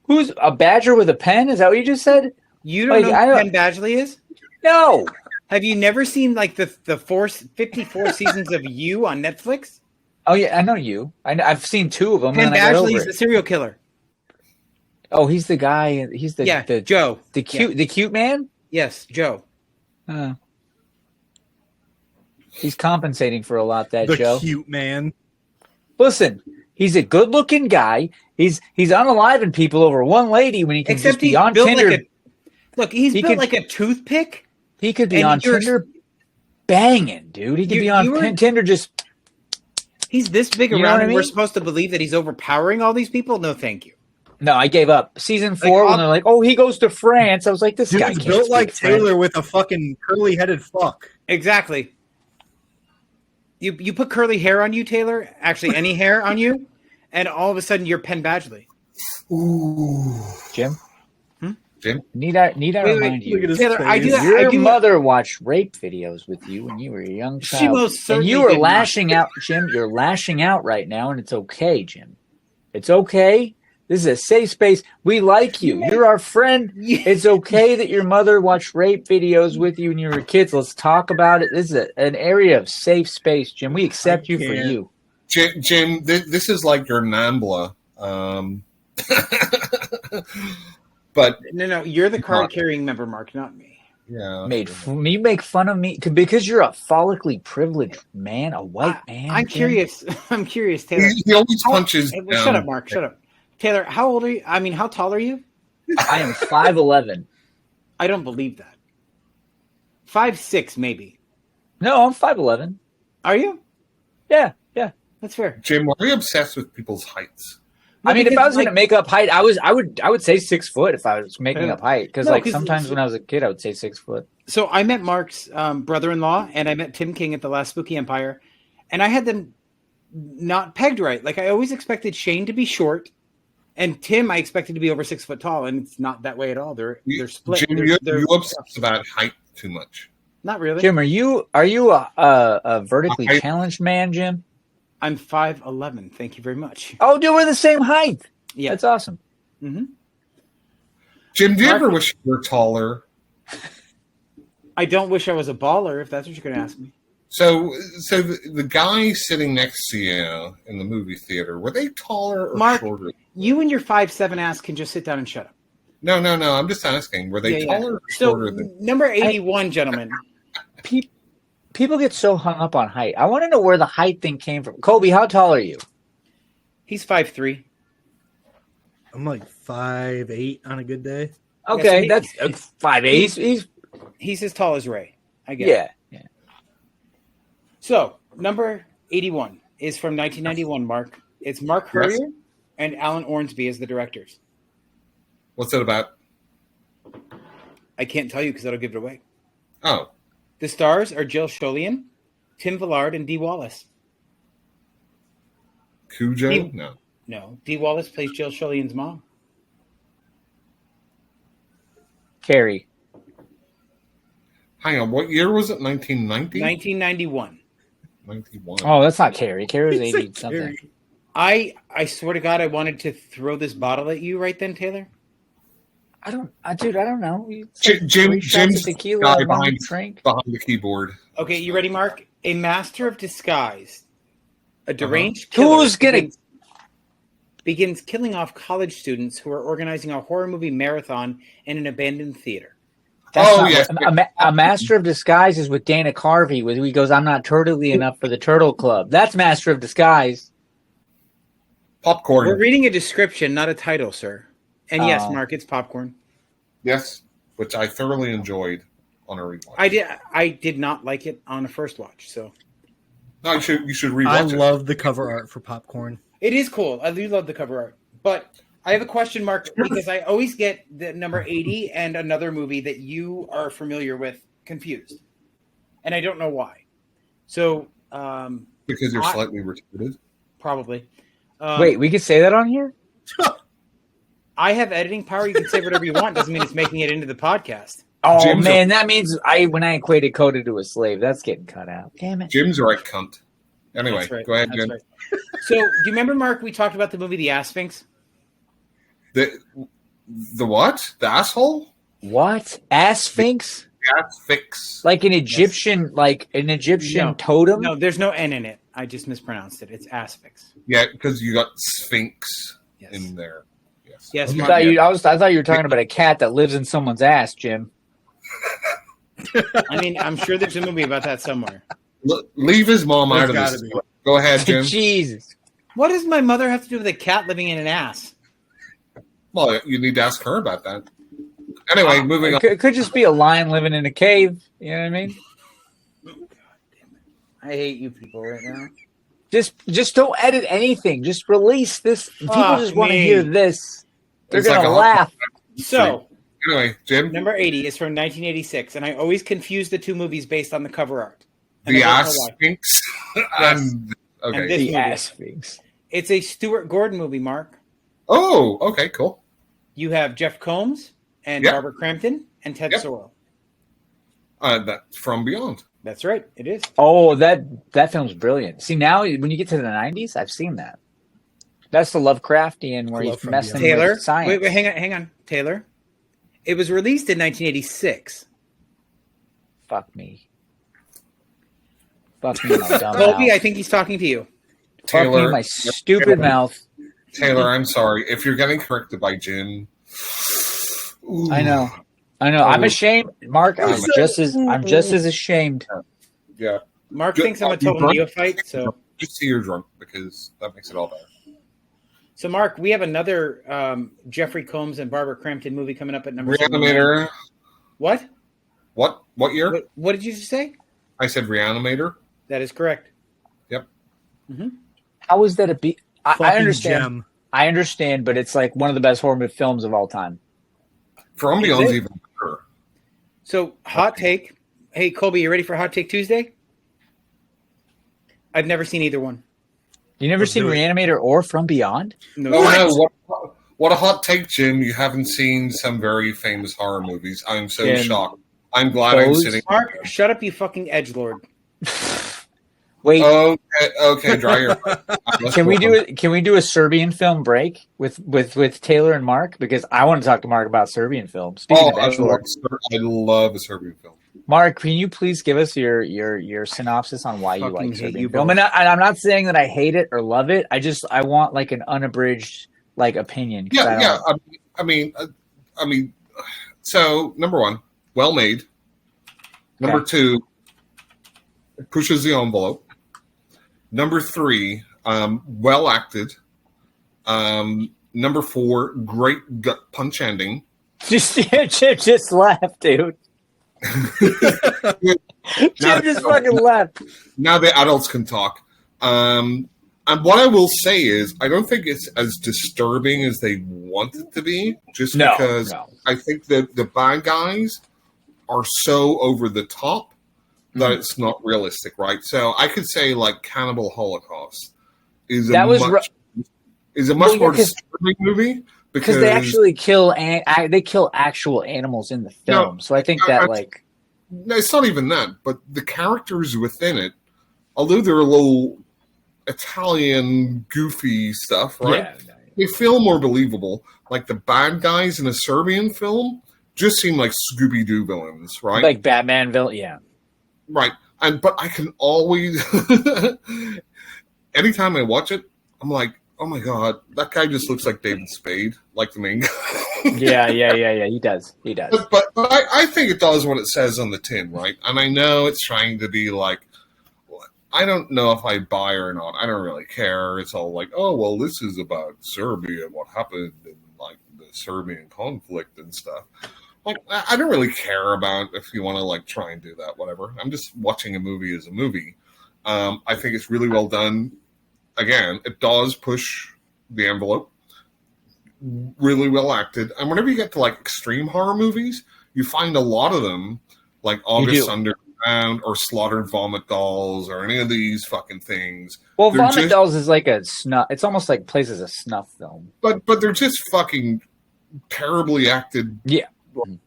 Who's a badger with a pen? Is that what you just said? you don't know who Penn Badgley is? No. Have you never seen like the 54 seasons of You on Netflix? Oh yeah, I know you. I've seen 2 of them. Penn and I got over Badgley is it. the serial killer. Oh, he's the guy. He's the Joe. the cute man. Yes, Joe. He's compensating for a lot. That The Joe. cute man. Listen, he's a good-looking guy. He's unaliving people over one lady when he can Except just be he's on built Tinder. He's He built could- like a toothpick. He could be and on you're- Tinder banging, dude. He could be on Tinder just. He's this big You know around, what I and we're mean? supposed to believe that he's overpowering all these people? No, thank you. No, I gave up. Season 4, when they're like, "Oh, he goes to France," I was like, "This guy Dude's can't built speak like French." Taylor with a fucking curly-headed fuck. Exactly. You put curly hair on you, Taylor. Actually, any hair on you, and all of a sudden you're Penn Badgley. Ooh. Jim. Jim? Need I Wait, remind Look you? at his Taylor, I face. do- Your mother watched rape videos with you when you were a young She child. most And certainly you were did not. lashing out, Jim. You're lashing out right now, and it's okay, Jim. It's okay. This is a safe space. We like you. You're our friend. It's okay that your mother watched rape videos with you when you were kids. Let's talk about it. This is an area of safe space, Jim. We accept you for you. Jim, this is like your Nambla. But No, you're the card-carrying member, Mark, not me. yeah, You make fun of me because you're a follically privileged man, a white man. I'm Jim. curious. I'm curious, Taylor. he always punches. Hey, well, shut up, Mark. Shut up. Taylor, how old are you? I mean, how tall are you? I am 5'11". I don't believe that. 5'6", maybe. No, I'm 5'11". Are you? Yeah. That's fair. Jim, why are you obsessed with people's heights? I mean, if because, I was going to make up height, I would say 6 foot if I was making up height. Because No, like 'cause sometimes when I was a kid, I would say 6 foot. So I met Mark's brother-in-law, and I met Tim King at the last Spooky Empire, and I had them not pegged right. Like I always expected Shane to be short, and Tim I expected to be over 6 foot tall, and it's not that way at all. They're split. Jim, They're you're obsessed about height too much. not really. Jim, are you a vertically challenged man, Jim? I'm 5'11". Thank you very much. Oh, dude, we're the same height. Yeah. That's awesome. Mm-hmm. Jim, do you Mark- ever wish you were taller? I don't wish I was a baller, if that's what you're going to ask me. So the guy sitting next to you in the movie theater, were they taller or Mark, shorter? You and your 5'7" ass can just sit down and shut up. No. I'm just asking. Were they taller or So shorter than? number 81, gentlemen. People get so hung up on height. I want to know where the height thing came from. Colby, how tall are you? He's 5'3". I'm like 5'8" on a good day. Okay, Yeah, so that's 5'8". He's as tall as Ray. I get it. Yeah. So, number 81 is from 1991, Mark. It's Mark Yes. Hurrier and Alan Ormsby as the directors. What's it about? I can't tell you because that'll give it away. Oh, The stars are Jill Scholian, Tim Villard, and Dee Wallace. Cujo? He- No. No. Dee Wallace plays Jill Shulian's mom. Carrie. Hang on, what year was it? 1990? 1991. 91. Oh, that's not Carrie. Carrie was It's like 80 something. Carrie. I swear to God, I wanted to throw this bottle at you right then, Taylor. Dude, I don't know. Jim's tequila, guy behind drink. behind the keyboard. Okay, you ready, Mark? A master of disguise, a deranged Who's killer gonna- begins killing off college students who are organizing a horror movie marathon in an abandoned theater. Yes. A Master of Disguise is with Dana Carvey, where he goes, "I'm not turtly enough for the Turtle Club." That's Master of Disguise. Popcorn. We're reading a description, not a title, sir. And yes, Oh. Mark, it's popcorn. Yes, which I thoroughly enjoyed on a rewatch. I did not like it on a first watch, so No, you should rewatch I it. love the cover art for Popcorn. it is cool. I do love the cover art, but I have a question mark because I always get the number 80 and another movie that you are familiar with confused, and I don't know why. So Because you're slightly retarded. probably. Wait, we could say that on here? I have editing power. You can say whatever you want. Doesn't mean it's making it into the podcast. Oh Jim's man, that means when I equated Coda to a slave, that's getting cut out. Damn it. Jim's right, cunt. Anyway, That's right. go ahead, That's Jim. right. So, do you remember, Mark? We talked about the movie The Ass Sphinx. The what? The asshole? What? Ass Sphinx? That's fix. Like an Egyptian, No. totem? No, there's no N in it. I just mispronounced it. It's Ass Sphinx. Yeah, because you got Sphinx Yes. in there. Yes. Yes, I Mark. thought you were talking about a cat that lives in someone's ass, Jim. I mean, I'm sure there's a movie about that somewhere. Leave his mom out of There's this. gotta be. Go ahead, Jim. Jesus. What does my mother have to do with a cat living in an ass? Well, you need to ask her about that. Anyway, moving on. It could just be a lion living in a cave. You know what I mean? I hate you people right now. Just don't edit anything. Just release this. People Fuck just want to me. hear this. They're It's gonna like a laugh. So, Anyway, Jim, number 80 is from 1986, and I always confuse the two movies based on the cover art. And the I don't know ass why. Sphinx. Yes. Okay. And this- The movie. ass Sphinx. It's a Stuart Gordon movie, Mark. Oh, okay, cool. You have Jeff Combs and Yep. Barbara Crampton and Ted Yep. Sorrell. That's From Beyond. That's right. It is. Oh, that film's brilliant. See, now when you get to the 90s, I've seen that. That's the Lovecraftian where Love he's from messing Beyond. Taylor. with science. Wait, hang on. Taylor. It was released in 1986. Fuck me. Fuck me, my dumb Colby, mouth. I think he's talking to you. Fuck me, Taylor, my stupid mouth. Taylor, I'm sorry if you're getting corrected by Jim. Ooh. I know. I'm ashamed, Mark. I'm just as ashamed. Yeah, Mark Good. thinks I'm a You total drunk? neophyte. just see you're drunk because that makes it all better. So, Mark, we have another Jeffrey Combs and Barbara Crampton movie coming up at number 79. Reanimator. What? What year? What did you just say? I said Reanimator. That is correct. Yep. How is that a B? I Fucking understand. gem. I understand, but it's like one of the best horror films of all time. From Is Beyond's it? even better. So, hot take. Hey, Colby, you ready for Hot Take Tuesday? I've never seen either one. You never Let's seen do it. Reanimator or From Beyond? No. No, what a hot take, Jim. You haven't seen some very famous horror movies. I'm so Jim, shocked. I'm glad I'm those- sitting. Mark, shut up, you fucking edgelord. Wait, Okay, dry your. Let's can we go on. Can we do a Serbian film break with Taylor and Mark? Because I want to talk to Mark about Serbian films. Speaking of I edgelord, love a Serbian film. Mark, can you please give us your synopsis on why you Fucking like hate Serbian you film? both. And I'm not saying that I hate it or love it. I want like an unabridged like opinion. 'Cause I Yeah, don't- yeah. I mean. So number one, well made. Number Okay. two, it pushes the envelope. Number three, well acted. Number four, great gut punch ending. Just laugh, dude. Jim just fucking left. Now the adults can talk. And what I will say is, I don't think it's as disturbing as they want it to be, just because I think that the bad guys are so over the top that it's not realistic, right? So I could say like Cannibal Holocaust is That was is a much more disturbing movie because they actually kill actual animals in the film. So I think that no, it's not even that, but the characters within it, although they're a little Italian goofy stuff, right? Yeah. They feel more believable. Like the bad guys in a Serbian film just seem like Scooby-Doo villains, right? Like Batman villain, yeah. Right. But I can always anytime I watch it, I'm like, oh my god, that guy just looks like David Spade, like the main guy. Yeah. He does. But I think it does what it says on the tin, right? And I know it's trying to be like, I don't know if I buy or not. I don't really care. It's all like, oh, well, this is about Serbia and what happened in like the Serbian conflict and stuff. Like, I don't really care about if you want to like try and do that, whatever. I'm just watching a movie as a movie. I think it's really well done. Again, it does push the envelope. Really well acted. And whenever you get to like extreme horror movies, you find a lot of them, like August Underground or Slaughtered Vomit Dolls or any of these fucking things. Well, Vomit Dolls is like a snuff. It's almost like plays as a snuff film. But they're just fucking terribly acted. Yeah.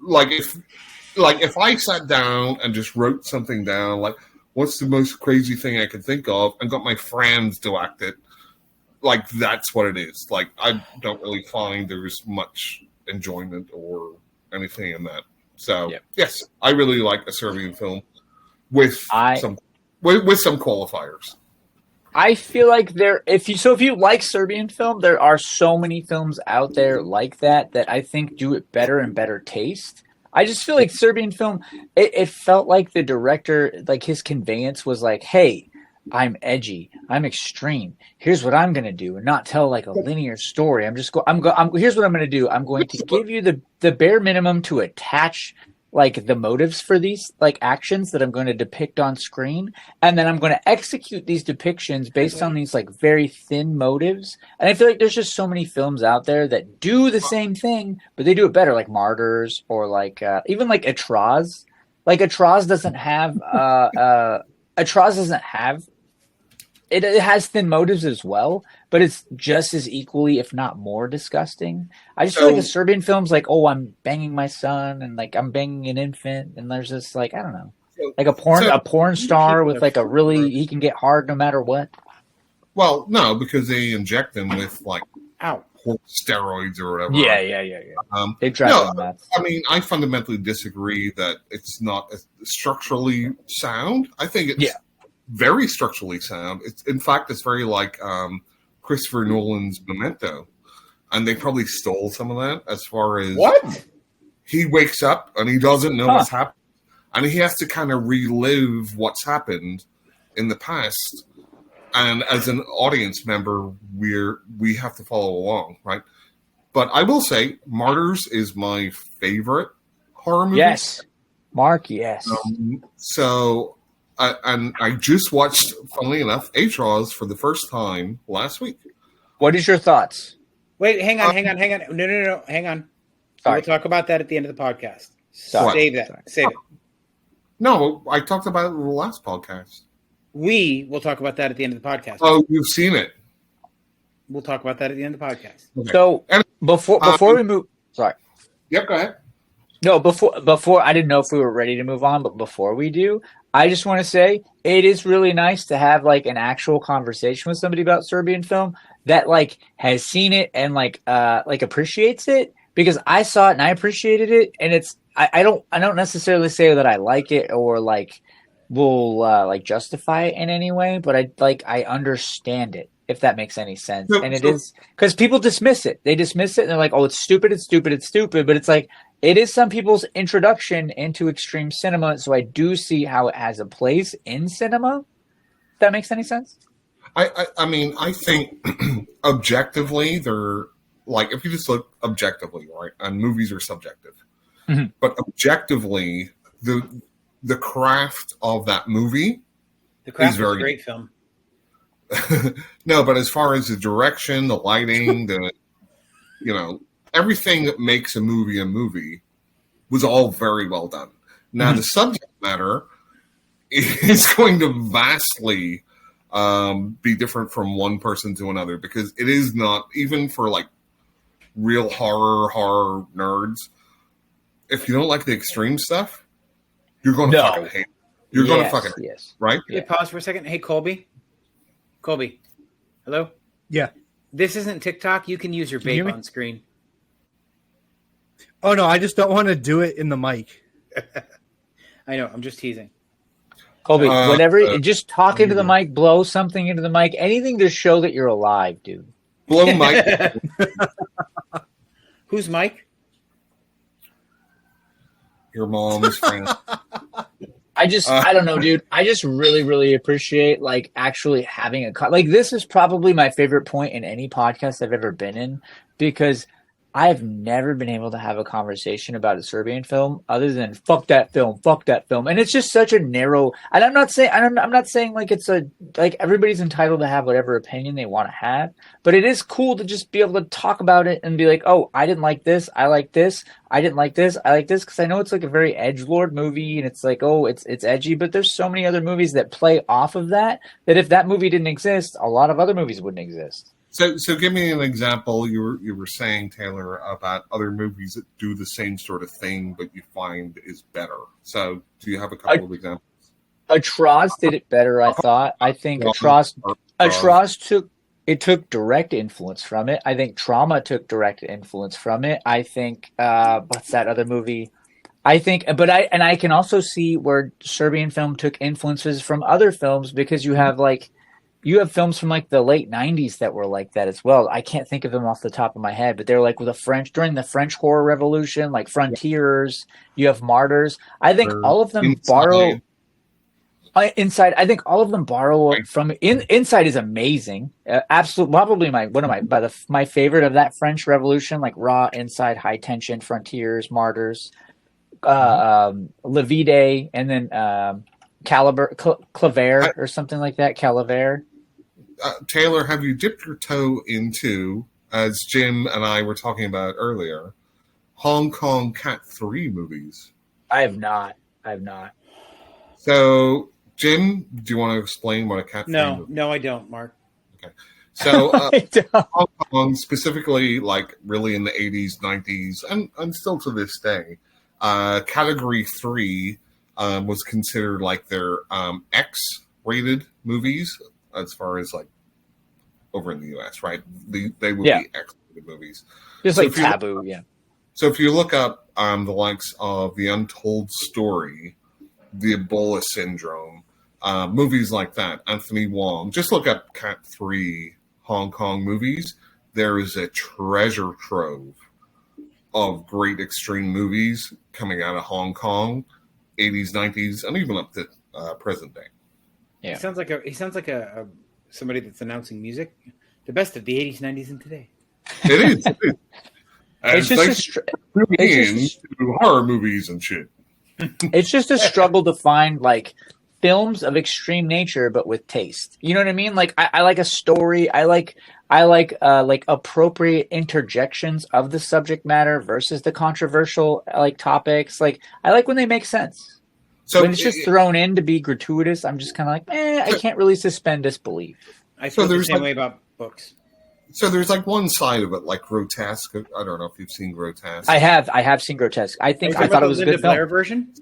Like if I sat down and just wrote something down, like what's the most crazy thing I could think of, and got my friends to act it, like that's what it is. Like I don't really find there's much enjoyment or anything in that. So yes, I really like a Serbian film with some qualifiers. I feel like if you like Serbian film, there are so many films out there like that I think do it better and better taste. I just feel like Serbian film, it felt like the director, like his conveyance was like, hey, I'm edgy, I'm extreme. Here's what I'm gonna do, and not tell like a linear story. Here's what I'm gonna do. I'm going to give you the bare minimum to attach like the motives for these like actions that I'm going to depict on screen, and then I'm going to execute these depictions based on these like very thin motives. And I feel like there's just so many films out there that do the same thing, but they do it better, like Martyrs or like even like Atraz. Like Atraz doesn't have it has thin motives as well, but it's just as equally, if not more, disgusting. I just feel like a Serbian film's like, oh, I'm banging my son, and like I'm banging an infant, and there's this like, I don't know, like a porn star with like he can get hard no matter what. Well, no, because they inject them with like steroids or whatever. Yeah. They drive them nuts. I mean, I fundamentally disagree that it's not structurally sound. I think it's very structurally sound. It's very like Christopher Nolan's Memento, and they probably stole some of that as far as what he wakes up and he doesn't know what's happened, and he has to kind of relive what's happened in the past. And as an audience member, we have to follow along, right? But I will say, Martyrs is my favorite horror movie. Yes, Mark. Yes. I just watched, funnily enough, Atraz for the first time last week. What is your thoughts? Wait, hang on. No, hang on. Sorry. We'll talk about that at the end of the podcast. Save it. No, I talked about it in the last podcast. We will talk about that at the end of the podcast. Oh, you've seen it. We'll talk about that at the end of the podcast. Okay. So before we move, sorry. Yep, go ahead. No, before I didn't know if we were ready to move on, but before we do, I just want to say it is really nice to have like an actual conversation with somebody about Serbian film that like has seen it and like appreciates it, because I saw it and I appreciated it, and I don't necessarily say that I like it or like will like justify it in any way, but I understand it, if that makes any sense. And it is because people dismiss it. They dismiss it and they're like, oh, it's stupid, but it's like it is some people's introduction into extreme cinema, so I do see how it has a place in cinema. If that makes any sense? I mean, I think objectively, they're like, if you just look objectively, right, and movies are subjective, but objectively, the craft of that movie is very a great film. No, but as far as the direction, the lighting, everything that makes a movie was all very well done. Now, the subject matter is going to vastly be different from one person to another, because it is not, even for like real horror nerds, if you don't like the extreme stuff, you're going to fucking hate it. You're going to fucking hate it, right? Hey, pause for a second. Hey, Colby, hello. Yeah. This isn't TikTok. You can use your vape on screen. Oh no, I just don't want to do it in the mic. I know. I'm just teasing. Colby, whatever. Just talk into the mic, blow something into the mic, anything to show that you're alive, dude. Blow Mike. Who's Mike? Your mom's friend. I don't know, dude. I just really, really appreciate like actually having like this is probably my favorite point in any podcast I've ever been in, because I've never been able to have a conversation about a Serbian film other than fuck that film, and it's just such a narrow. And I'm not saying like it's like everybody's entitled to have whatever opinion they want to have, but it is cool to just be able to talk about it and be like, oh, I didn't like this, I like this, I didn't like this, I like this, because I know it's like a very edgelord movie, and it's like, oh, it's edgy, but there's so many other movies that play off of that if that movie didn't exist, a lot of other movies wouldn't exist. So give me an example. You were saying, Taylor, about other movies that do the same sort of thing, but you find is better. So do you have a couple of examples? Atroz did it better, I thought. I think Atroz took direct influence from it. I think Trauma took direct influence from it. I think what's that other movie? I can also see where Serbian film took influences from other films, because you have films from like the late 90s that were like that as well. I can't think of them off the top of my head, but they're like during the French horror revolution, like Frontiers, you have Martyrs. I think all of them borrow Inside. I think all of them borrow from Inside is amazing. Absolutely. Probably my favorite of that French revolution, like Raw, Inside, High Tension, Frontiers, Martyrs, Levide, and then Claver or something like that. Calaver. Taylor, have you dipped your toe into, as Jim and I were talking about earlier, Hong Kong Cat 3 movies? I have not. So, Jim, do you want to explain what a Cat 3 movie is? No, I don't, Mark. Okay. So, Hong Kong, specifically, like really in the 80s, 90s, and still to this day, Category 3 was considered like their X-rated movies, as far as like over in the US, right? They would be X-rated movies. Just like Taboo, So if you look up the likes of The Untold Story, The Ebola Syndrome, movies like that, Anthony Wong, just look up Cat 3 Hong Kong movies. There is a treasure trove of great extreme movies coming out of Hong Kong, 80s, 90s, and even up to present day. Yeah. He sounds like a somebody that's announcing music. The best of the 80s, 90s, and today. It is. It's just into horror movies and shit. It's just a struggle to find like films of extreme nature, but with taste. You know what I mean? Like I like a story. I like appropriate interjections of the subject matter versus the controversial like topics. Like I like when they make sense. So when it's just thrown in to be gratuitous, I'm just kind of like, I can't really suspend disbelief. I feel the same way about books. So there's like one side of it, like Grotesque. I don't know if you've seen Grotesque. I have seen Grotesque. I thought it was a good film. Blair version?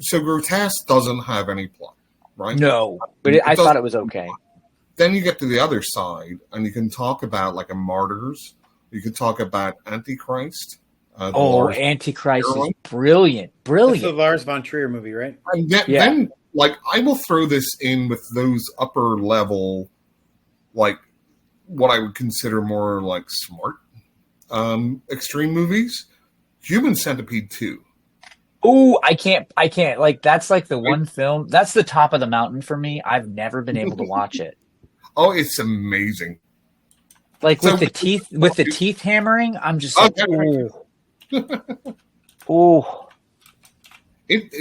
So Grotesque doesn't have any plot, right? No, but I thought it was okay. Then you get to the other side, and you can talk about like a Martyrs. You can talk about Antichrist. Antichrist is brilliant. That's the Lars von Trier movie, right? And then, like, I will throw this in with those upper level, like, what I would consider more like smart extreme movies. Human Centipede 2. Oh, I can't. Like, that's like the one film. That's the top of the mountain for me. I've never been able to watch it. Oh, it's amazing. Like with the teeth hammering, I'm just like, oh.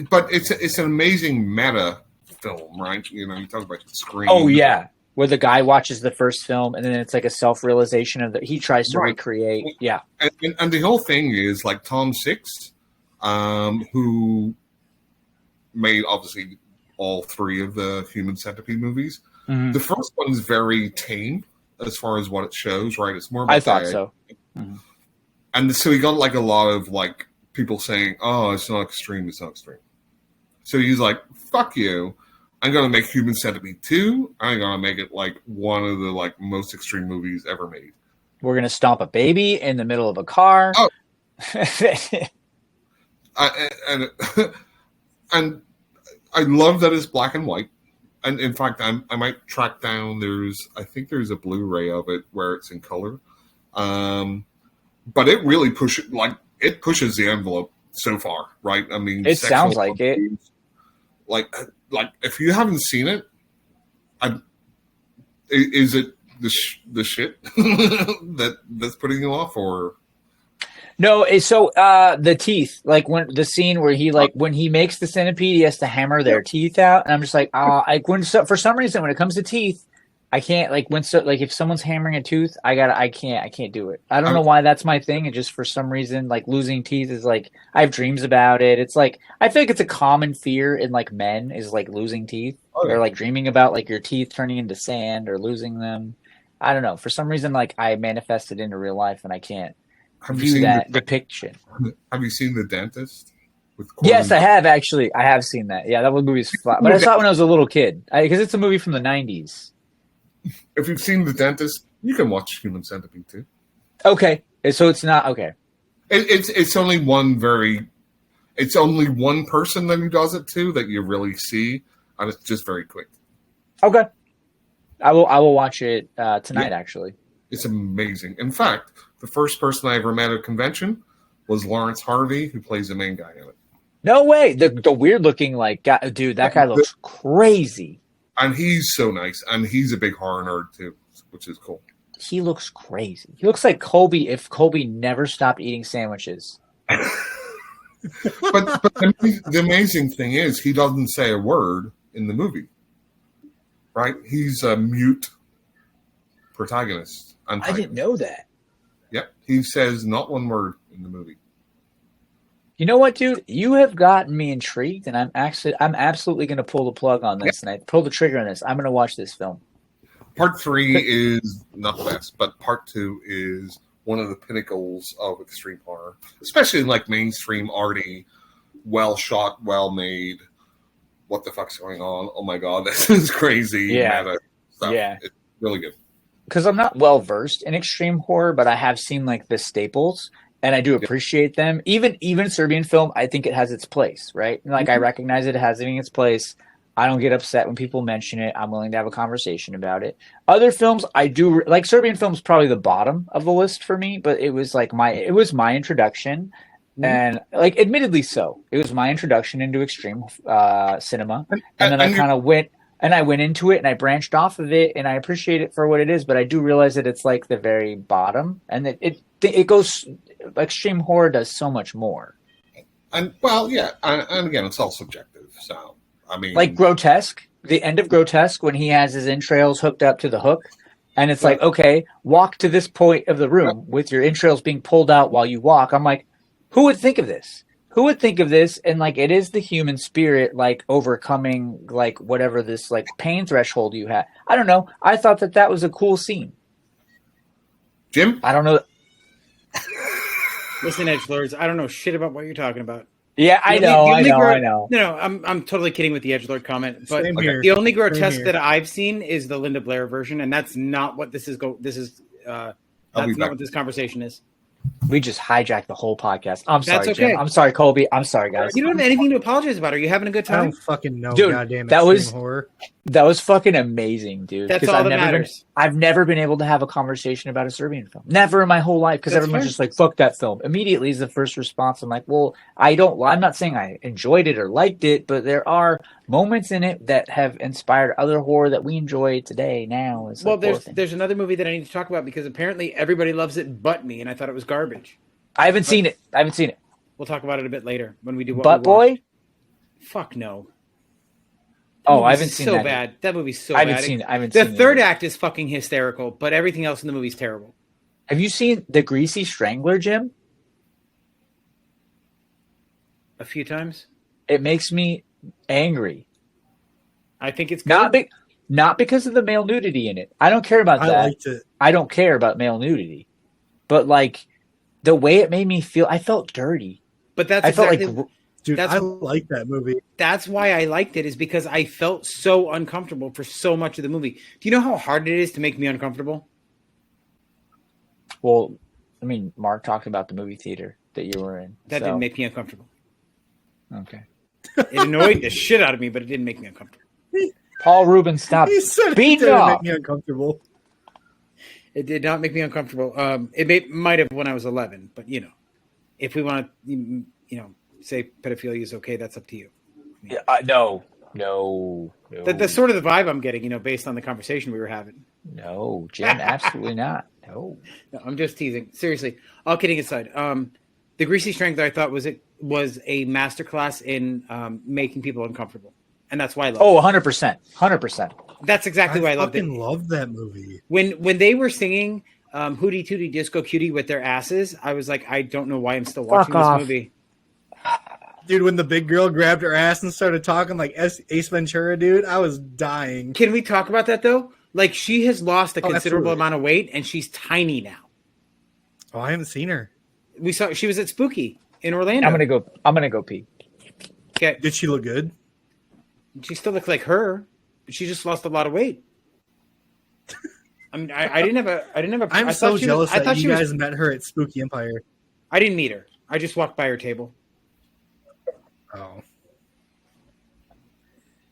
But it's an amazing meta film, right? You know, you talk about the screen. Oh yeah, where the guy watches the first film and then it's like a self-realization of that he tries to recreate. Yeah, and the whole thing is like Tom Six, who made obviously all three of the Human Centipede movies. The first one's very tame as far as what it shows, right? It's more about I thought so. Mm-hmm. And so he got like a lot of like people saying, "Oh, it's not extreme. It's not extreme." So he's like, "Fuck you! I'm gonna make Human Centipede 2. I'm gonna make it like one of the like most extreme movies ever made. We're gonna stomp a baby in the middle of a car." Oh. And and I love that it's black and white. And in fact, I might track down. I think there's a Blu-ray of it where it's in color. But it really pushes the envelope so far, right? I mean, it sounds like it. Like if you haven't seen it, is it the shit that's putting you off, or? No, so the teeth, like when the scene where he when he makes the centipede, he has to hammer their teeth out, and I'm just like, for some reason when it comes to teeth, I can't if someone's hammering a tooth, I can't do it. I don't know why that's my thing, and just for some reason like losing teeth is like I have dreams about it. It's like I feel like it's a common fear in like men is like losing teeth or like dreaming about like your teeth turning into sand or losing them. I don't know, for some reason like I manifest it into real life and I can't. View that depiction. Have you seen The Dentist? Yes, I have actually. I have seen that. Yeah, that movie's fun. But I saw it when I was a little kid because it's a movie from the 90s. If you've seen The Dentist, you can watch Human Centipede too. Okay, so it's not okay. It's only it's only one person that he does it to that you really see, and it's just very quick. Okay, I will watch it tonight. Actually, it's amazing. In fact, the first person I ever met at a convention was Lawrence Harvey, who plays the main guy in it. No way! The weird looking guy, dude. That guy looks crazy. And he's so nice, and he's a big horror nerd too, which is cool. He looks crazy. He looks like Colby if Colby never stopped eating sandwiches. but the amazing thing is, he doesn't say a word in the movie, right? He's a mute protagonist. I didn't know that. Yep, he says not one word in the movie. You know what, dude? You have gotten me intrigued, and I'm absolutely going to pull the plug on this, and I pull the trigger on this. I'm going to watch this film. Part 3 is not the best, but Part 2 is one of the pinnacles of extreme horror, especially like mainstream, arty, well shot, well made. What the fuck's going on? Oh my god, this is crazy. Yeah, stuff. Yeah, it's really good. Because I'm not well versed in extreme horror, but I have seen like the staples, and I do appreciate them. Even Serbian film, I think it has its place, right? Like I recognize it as having its place. I don't get upset when people mention it. I'm willing to have a conversation about it. Other films, I do like Serbian film's probably the bottom of the list for me, but it was my introduction, and like admittedly so, it was my introduction into extreme cinema, and then I kind of went into it and I branched off of it, and I appreciate it for what it is, but I do realize that it's like the very bottom, and it goes extreme horror does so much more. And well, yeah, and again, it's all subjective, so. I mean, like Grotesque, the end of Grotesque when he has his entrails hooked up to the hook, and it's like, okay, walk to this point of the room with your entrails being pulled out while you walk. I'm like, who would think of this? Who would think of this? And like, it is the human spirit, like overcoming like whatever this like pain threshold you have. I don't know. I thought that was a cool scene. Jim, I don't know. Listen, edgelords, I don't know shit about what you're talking about. Yeah, I know. No, I'm totally kidding with the edgelord comment, but the only grotesque that I've seen is the Linda Blair version, and that's not what this is. That's not what this conversation is. We just hijacked the whole podcast. I'm sorry, okay. Jim. I'm sorry, Colby. I'm sorry, guys. You don't have anything to apologize about. Are you having a good time? I don't fucking know, dude. Goddamn horror. That was fucking amazing, dude. That's all that matters. I've never been able to have a conversation about a Serbian film. Never in my whole life, because everyone's just like, "Fuck that film." Immediately is the first response. I'm like, "Well, I'm not saying I enjoyed it or liked it, but there are moments in it that have inspired other horror that we enjoy today. Now, well, there's another movie that I need to talk about because apparently everybody loves it, but me, and I thought it was garbage. I haven't seen it. We'll talk about it a bit later when we do. Butt Boy? Fuck no. I haven't seen that. Bad. That movie's so bad. I haven't seen it. The third act is fucking hysterical, but everything else in the movie's terrible. Have you seen The Greasy Strangler, Jim? A few times. It makes me angry. I think it's good. Not big. Not because of the male nudity in it. I don't care about that. I liked it. I don't care about male nudity. But like the way it made me feel, I felt dirty. But that's I felt exactly, like Dude, That's- I like that movie. that's why I liked it, is because I felt so uncomfortable for so much of the movie. Do you know how hard it is to make me uncomfortable? well, I mean, Mark talked about the movie theater that you were in. That so- didn't make me uncomfortable. Okay. It annoyed the shit out of me, but it didn't make me uncomfortable. Paul Rubin, stop He said it beating didn't off. make me uncomfortable. It did not make me uncomfortable. Might have when I was 11, but if we want to, say pedophilia is okay, that's up to you. Yeah, no. That's sort of the vibe I'm getting, based on the conversation we were having. No, Jim, absolutely not. No. No, I'm just teasing. Seriously, all kidding aside, the Greasy Strangler I thought was a masterclass in making people uncomfortable, and that's why I love it. Oh, 100%. 100%. That's exactly why I loved it. I fucking love that movie. When they were singing "Hootie Tootie Disco Cutie" with their asses, I was like, I don't know why I'm still watching this movie. Dude, when the big girl grabbed her ass and started talking like Ace Ventura, dude, I was dying. Can we talk about that though? Like, she has lost a considerable absolutely. amount of weight, and she's tiny now. Oh, I haven't seen her. We saw she was at Spooky in Orlando. I'm gonna go pee. Okay, Did she look good? she still looks like her, but she just lost a lot of weight. I mean, I didn't have a. I'm I so thought she jealous was, I thought that she you guys was. met her at Spooky Empire. I didn't meet her. I just walked by her table, Oh,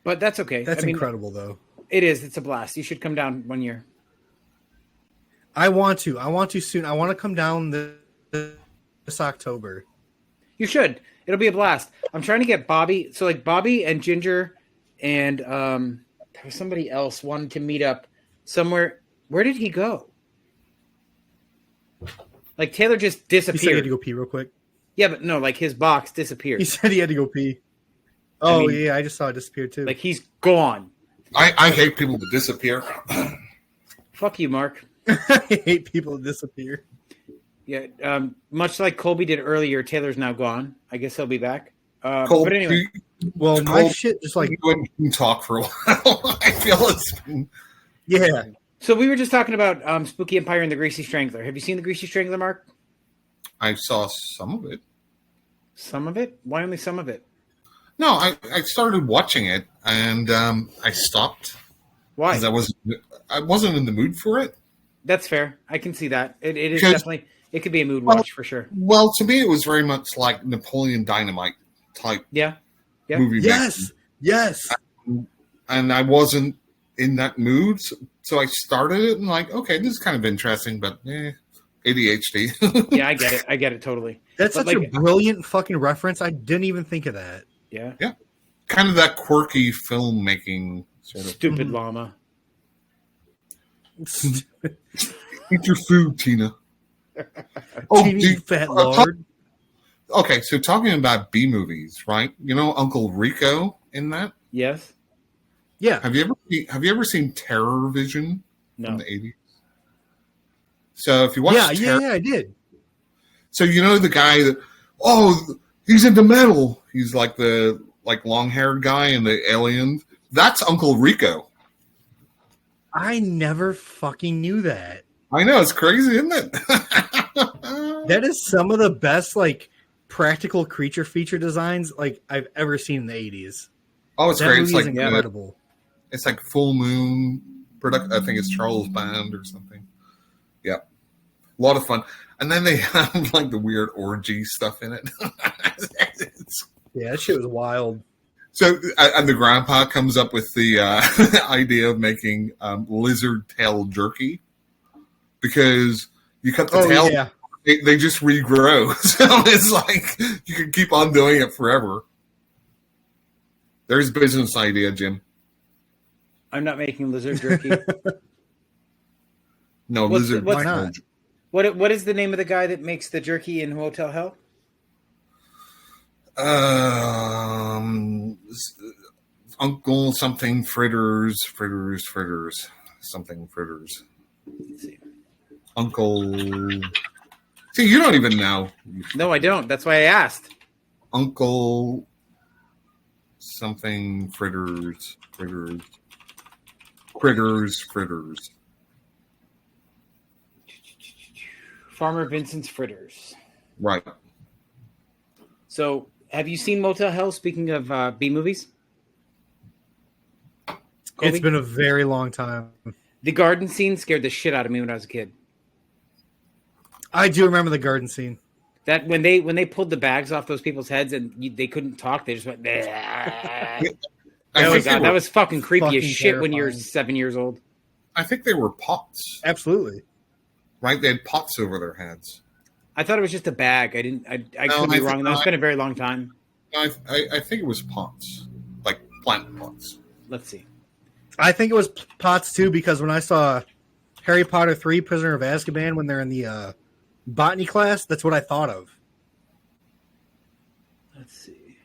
but that's okay. that's I mean, incredible, though. It is. It's a blast. You should come down one year. I want to soon. I want to come down this October. You should. It'll be a blast. I'm trying to get Bobby. So like Bobby and Ginger, and there was somebody else wanted to meet up somewhere. Where did he go? Like Taylor just He said he had disappeared. to go pee real quick. Yeah, but no, like his box disappeared. He said he had to go pee. Oh, mean- yeah, I just saw it disappear, too. Like he's gone. I hate people that disappear. Fuck you, Mark. I hate people that disappear. Yeah, much like Colby did earlier, Taylor's now gone. I guess he'll be back. Cole, But anyway, Well, my Cole, shit just like, go ahead and talk for a while. I feel it's been... yeah. so we were just talking about Spooky Empire and the Greasy Strangler. Have you seen the Greasy Strangler, Mark? I saw some of it. Some of it? Why only some of it? No, I started watching it and I stopped Why? because I wasn't in the mood for it. That's fair. I can see that. It is Because- definitely. It could be a mood Well- watch for sure. Well, to me, it was very much like Napoleon Dynamite type Yeah. Yeah. movie. Yes. Yes. And I wasn't in that mood, so I started it and like, okay, this is kind of interesting, but ADHD. Yeah, I get it. I get it totally. That's But such like- a brilliant fucking reference. I didn't even think of that. Yeah. Kind of that quirky filmmaking sort of. Stupid Mhm. llama. Eat your food, Tina. Oh, Teeny dude, fat lord. okay, so talking about B movies, right? You know Uncle Rico in that? Yes. Yeah. Have you ever seen Terror Vision No. from the 80s? So if you watch Yeah, I did. So you know the guy that he's into metal. He's like the long haired guy in the Aliens. That's Uncle Rico. I never fucking knew that. I know, it's crazy, isn't it? That is some of the best like practical creature feature designs like I've ever seen in the 80s. Oh, it's That great. It's movie is like incredible. it's like Full Moon product. I think it's Charles Band or something. Yeah, a lot of fun. And then they have like the weird orgy stuff in it. Yeah, that shit was wild. So, and the grandpa comes up with the idea of making lizard tail jerky because you cut the tail, yeah. they just regrow. So it's like you can keep on doing it forever. There's a business idea, Jim. I'm not making lizard jerky. No, lizard. what's- Why not? What is the name of the guy that makes the jerky in Hotel Hell? Uncle something fritters, something fritters. Let's see. Uncle. See, you don't even know. No, I don't. That's why I asked. Uncle something fritters. Fritters. Farmer Vincent's Fritters. Right. So, have you seen Motel Hell? Speaking of B movies, Colby? It's been a very long time. The garden scene scared the shit out of me when I was a kid. I do remember the garden scene. That when they pulled the bags off those people's heads and they couldn't talk, they just went. Oh my god, that was fucking creepy as shit terrifying. when you're 7 years old. I think they were pots. Absolutely. Right? They had pots over their heads. I thought it was just a bag. I could be wrong. It's been a very long time. I think it was pots, like plant pots. Let's see. I think it was pots too, because when I saw Harry Potter 3 Prisoner of Azkaban when they're in the botany class, that's what I thought of. Let's see.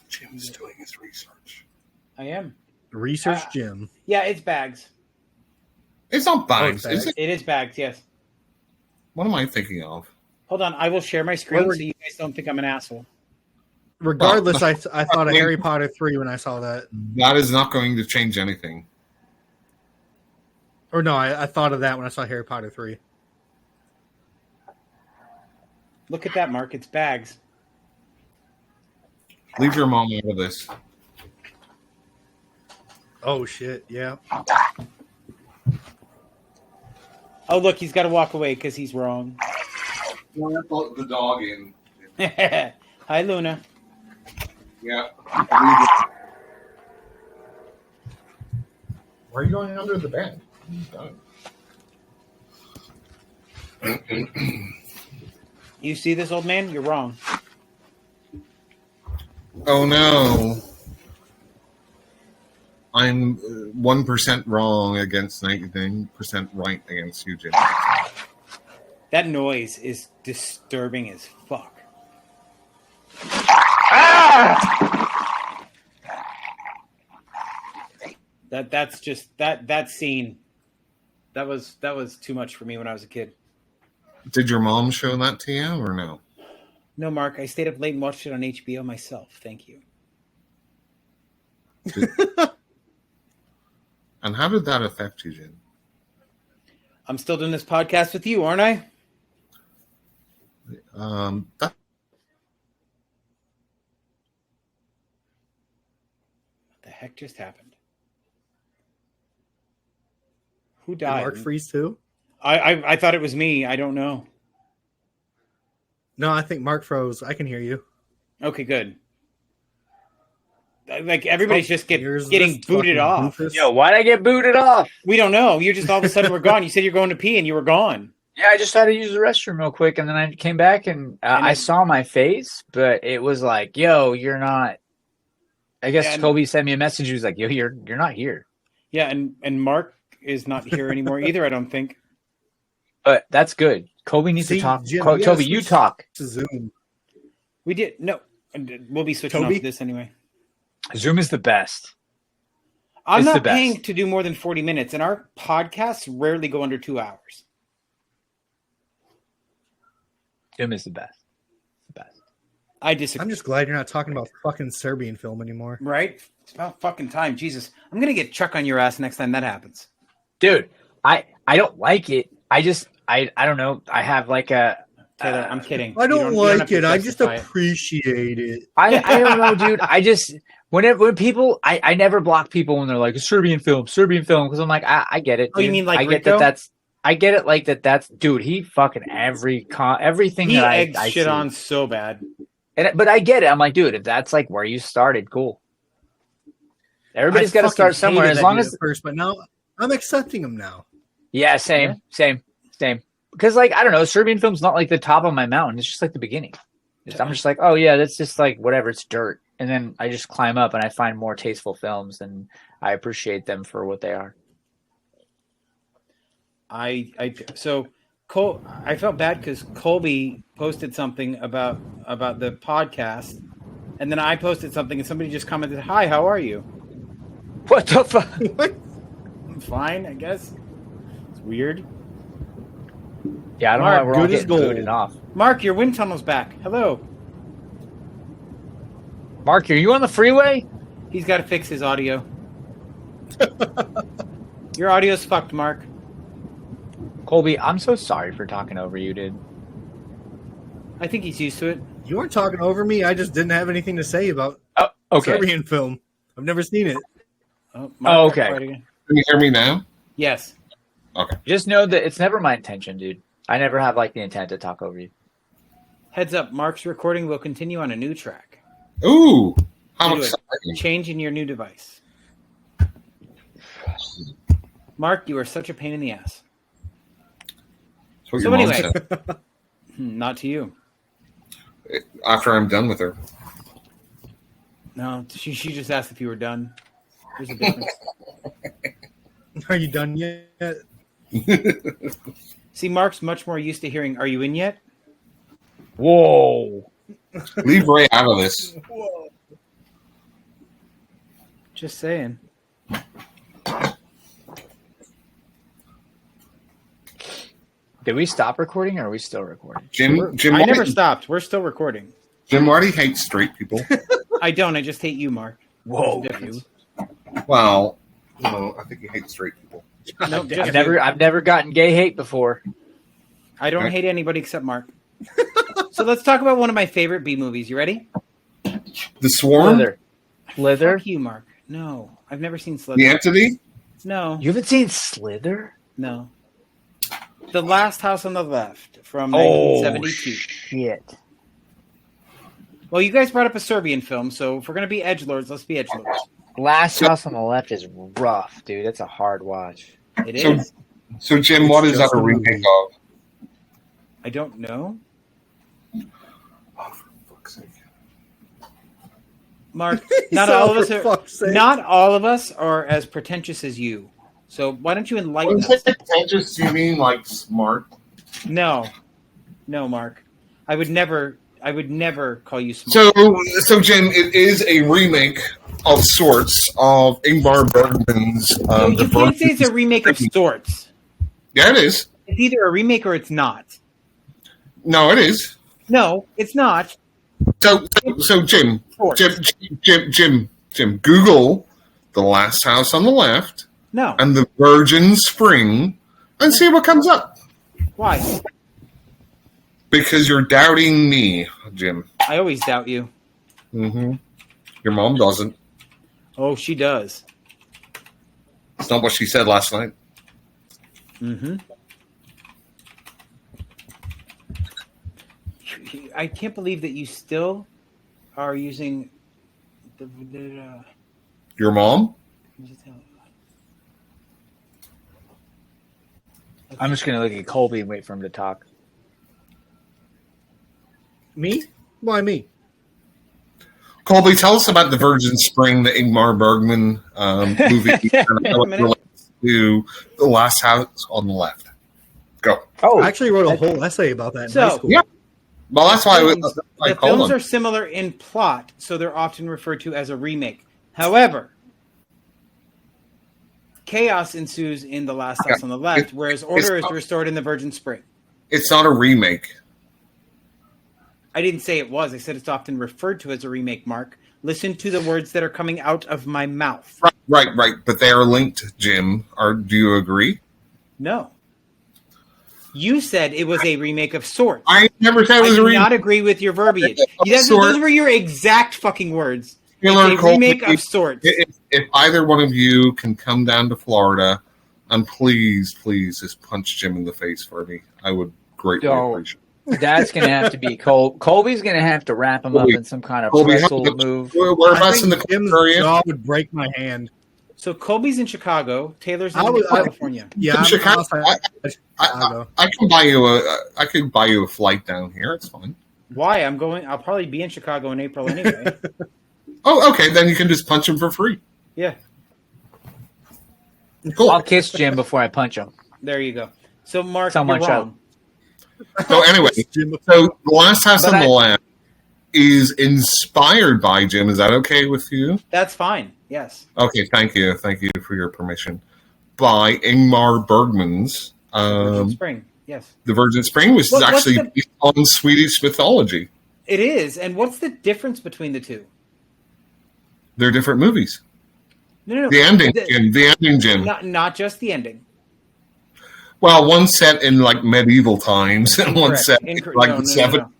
Jim's doing his research. I am. Research Jim. Yeah, it's bags. It's not bags, bags. is it? It is bags, yes. What am I thinking of? Hold on, I will share my screen so you guys don't think I'm an asshole. Regardless, I thought of Harry Potter 3 when I saw that. That is not going to change anything. Or no, I thought of that when I saw Harry Potter 3. Look at that, Mark. It's bags. Leave your mom out of this. Oh, shit, yeah. Oh, look, he's got to walk away because he's wrong. Let the dog in. Hi, Luna. Yeah. Why are you going under the bed? You see this, old man? You're wrong. Oh no. I'm 1% wrong against 99% right against you, Jim. That noise is disturbing as fuck. That's just that scene. That was too much for me when I was a kid. Did your mom show that to you or no? No, Mark. I stayed up late and watched it on HBO myself. Thank you. And how did that affect you, Jim? I'm still doing this podcast with you, aren't I? That What the heck just happened? Who Did died? Mark freeze too? I thought it was me. I don't know. No, I think Mark froze. I can hear you. Okay, good. Like everybody's just Here's getting this booted fucking off. doofus. Yo, why'd I get booted off? We don't know. You just all of a sudden were gone. You said you're going to pee and you were gone. Yeah, I just had to use the restroom real quick, and then I came back and I saw my face, but it was like, "Yo, you're not." I guess Colby sent me a message. He was like, "Yo, you're not here." Yeah, and Mark is not here anymore either. I don't think. But that's good. Colby needs to talk. Jim, Toby, you talk. To Zoom. We did no. We'll be switching Toby? off this anyway. Zoom is the best. I'm It's the not best. paying to do more than 40 minutes, and our podcasts rarely go under 2 hours. Zoom is the best. The best. I disagree. I'm just glad you're not talking about fucking Serbian film anymore. Right? It's about fucking time. Jesus. I'm going to get Chuck on your ass next time that happens. Dude, I don't like it. I don't know. I have like a Taylor, I'm kidding. I don't You have like to it. I just justify it. appreciate it. I don't know, dude. I just when people I never block people when they're like Serbian film because I'm like I get it. Oh, you dude. mean like I get Rico? I get it like that's dude. He fucking everything He that egged I shit see. on so bad. But I get it. I'm like, dude, if that's like where you started, cool. Everybody's got to fucking start somewhere. hated As that long dude as at first, but now I'm accepting him now. yeah, same. Because like I don't know, Serbian film's not like the top of my mountain. It's just like the beginning. I'm just like, oh yeah, that's just like whatever. It's dirt, and then I just climb up and I find more tasteful films, and I appreciate them for what they are. So I felt bad because Colby posted something about the podcast, and then I posted something, and somebody just commented, "Hi, how are you?" What the fuck? I'm fine, I guess. It's weird. Yeah, I don't Mark, know why we're all good as getting gold. booted off. Mark, your wind tunnel's back. Hello. Mark, are you on the freeway? He's got to fix his audio. Your audio's fucked, Mark. Colby, I'm so sorry for talking over you, dude. I think he's used to it. You weren't talking over me. I just didn't have anything to say about Oh, okay. Serbian film. I've never seen it. Oh, Oh, okay. try it again. Can you hear me now? Yes. Okay. Just know that it's never my intention, dude. I never have like the intent to talk over you. Heads up, Mark's recording will continue on a new track. Ooh, how Do it. exciting! Change in your new device. Mark, you are such a pain in the ass. That's what So your mom anyway. said. Not to you. After I'm done with her. No, she just asked if you were done. There's a difference. Are you done yet? See, Mark's much more used to hearing, "Are you in yet?" Whoa. Leave Ray out of this. Whoa. Just saying. Did we stop recording or are we still recording? Jim, I never Marty, stopped. We're still recording. Jim Marty hates straight people. I don't. I just hate you, Mark. Whoa. There's a difference. Well, no, I think he hates straight people. No, just I've never gotten gay hate before. I don't hate anybody except Mark. So let's talk about one of my favorite B movies. You ready? The Swarm, Slither. Fuck you, Mark. No, I've never seen Slither. the Entity. No, You haven't seen Slither? no. The Last House on the Left from Oh, 1972. shit. Well, you guys brought up a Serbian film, so if we're gonna be edgelords, let's be edgelords. Last House on the Left is rough, dude. It's a hard watch. It So- is. So, Jim, what is Just that a a remake movie. of? I don't know, Oh, for fuck's sake! Mark. He Not said, all of "Oh, us for are. fuck's sake." Not all of us are as pretentious as you. So why don't you enlighten When you us? say pretentious, you mean like smart? No, Mark. I would never call you smart. So Jim, it is a remake of sorts of Ingmar Bergman's. No, you can't say it's a remake of sorts. Yeah, it is. It's either a remake or it's not. No, it is. No, it's not. So Jim, Sorts. Jim, Google The Last House on the Left No. and The Virgin Spring and see what comes up. Why? Because you're doubting me, Jim. I always doubt you. Mm-hmm. Your mom doesn't. Oh, she does. It's not what she said last night. Mm-hmm. I can't believe that you still are using the Your mom? I'm just going to look at Colby and wait for him to talk. Me? Why me? Colby, tell us about The Virgin Spring, the Ingmar Bergman movie, and how it relates to The Last House on the Left. Go. Oh, I actually wrote a whole essay about that in So- high school. Yeah. Well, that's why I The call films them. are similar in plot, so they're often referred to as a remake. However, chaos ensues in The Last House on the Left, whereas order is restored in The Virgin Spring. It's not a remake. I didn't say it was. I said it's often referred to as a remake, Mark. Listen to the words that are coming out of my mouth. Right. But they are linked, Jim. Do you agree? No. You said it was a remake of sorts. I never said it I was a do remake. not agree with your verbiage. Those were your exact fucking words. Taylor, It's a Colby, remake of sorts. If either one of you can come down to Florida and please just punch Jim in the face for me, I would greatly Don't. appreciate that's going to have to be Colby's going to have to wrap him up in some kind of Colby, pretzel how- move. it. I Whereabouts in the think Jim's area? jaw would break my hand. So Colby's in Chicago. Taylor's in I was- California. Yeah, I'm Chicago. outside Chicago. I can buy you I could buy you a flight down here. It's fine. Why? I'll probably be in Chicago in April anyway. Oh, okay. Then you can just punch him for free. Yeah, Cool. I'll kiss Jim before I punch him. there you go. So Mark, Someone you're wrong. So anyway, Jim, so The Last House But on the Left is inspired by Jim. Is that okay with you? That's fine. Yes. Okay, thank you for your permission. By Ingmar Bergman's Virgin Spring. Yes. The Virgin Spring was actually based on Swedish mythology. It is. And what's the difference between the two? They're different movies. No. The ending, Jim. Not just the ending. Well, one set in like medieval times, and one set in like the 70s.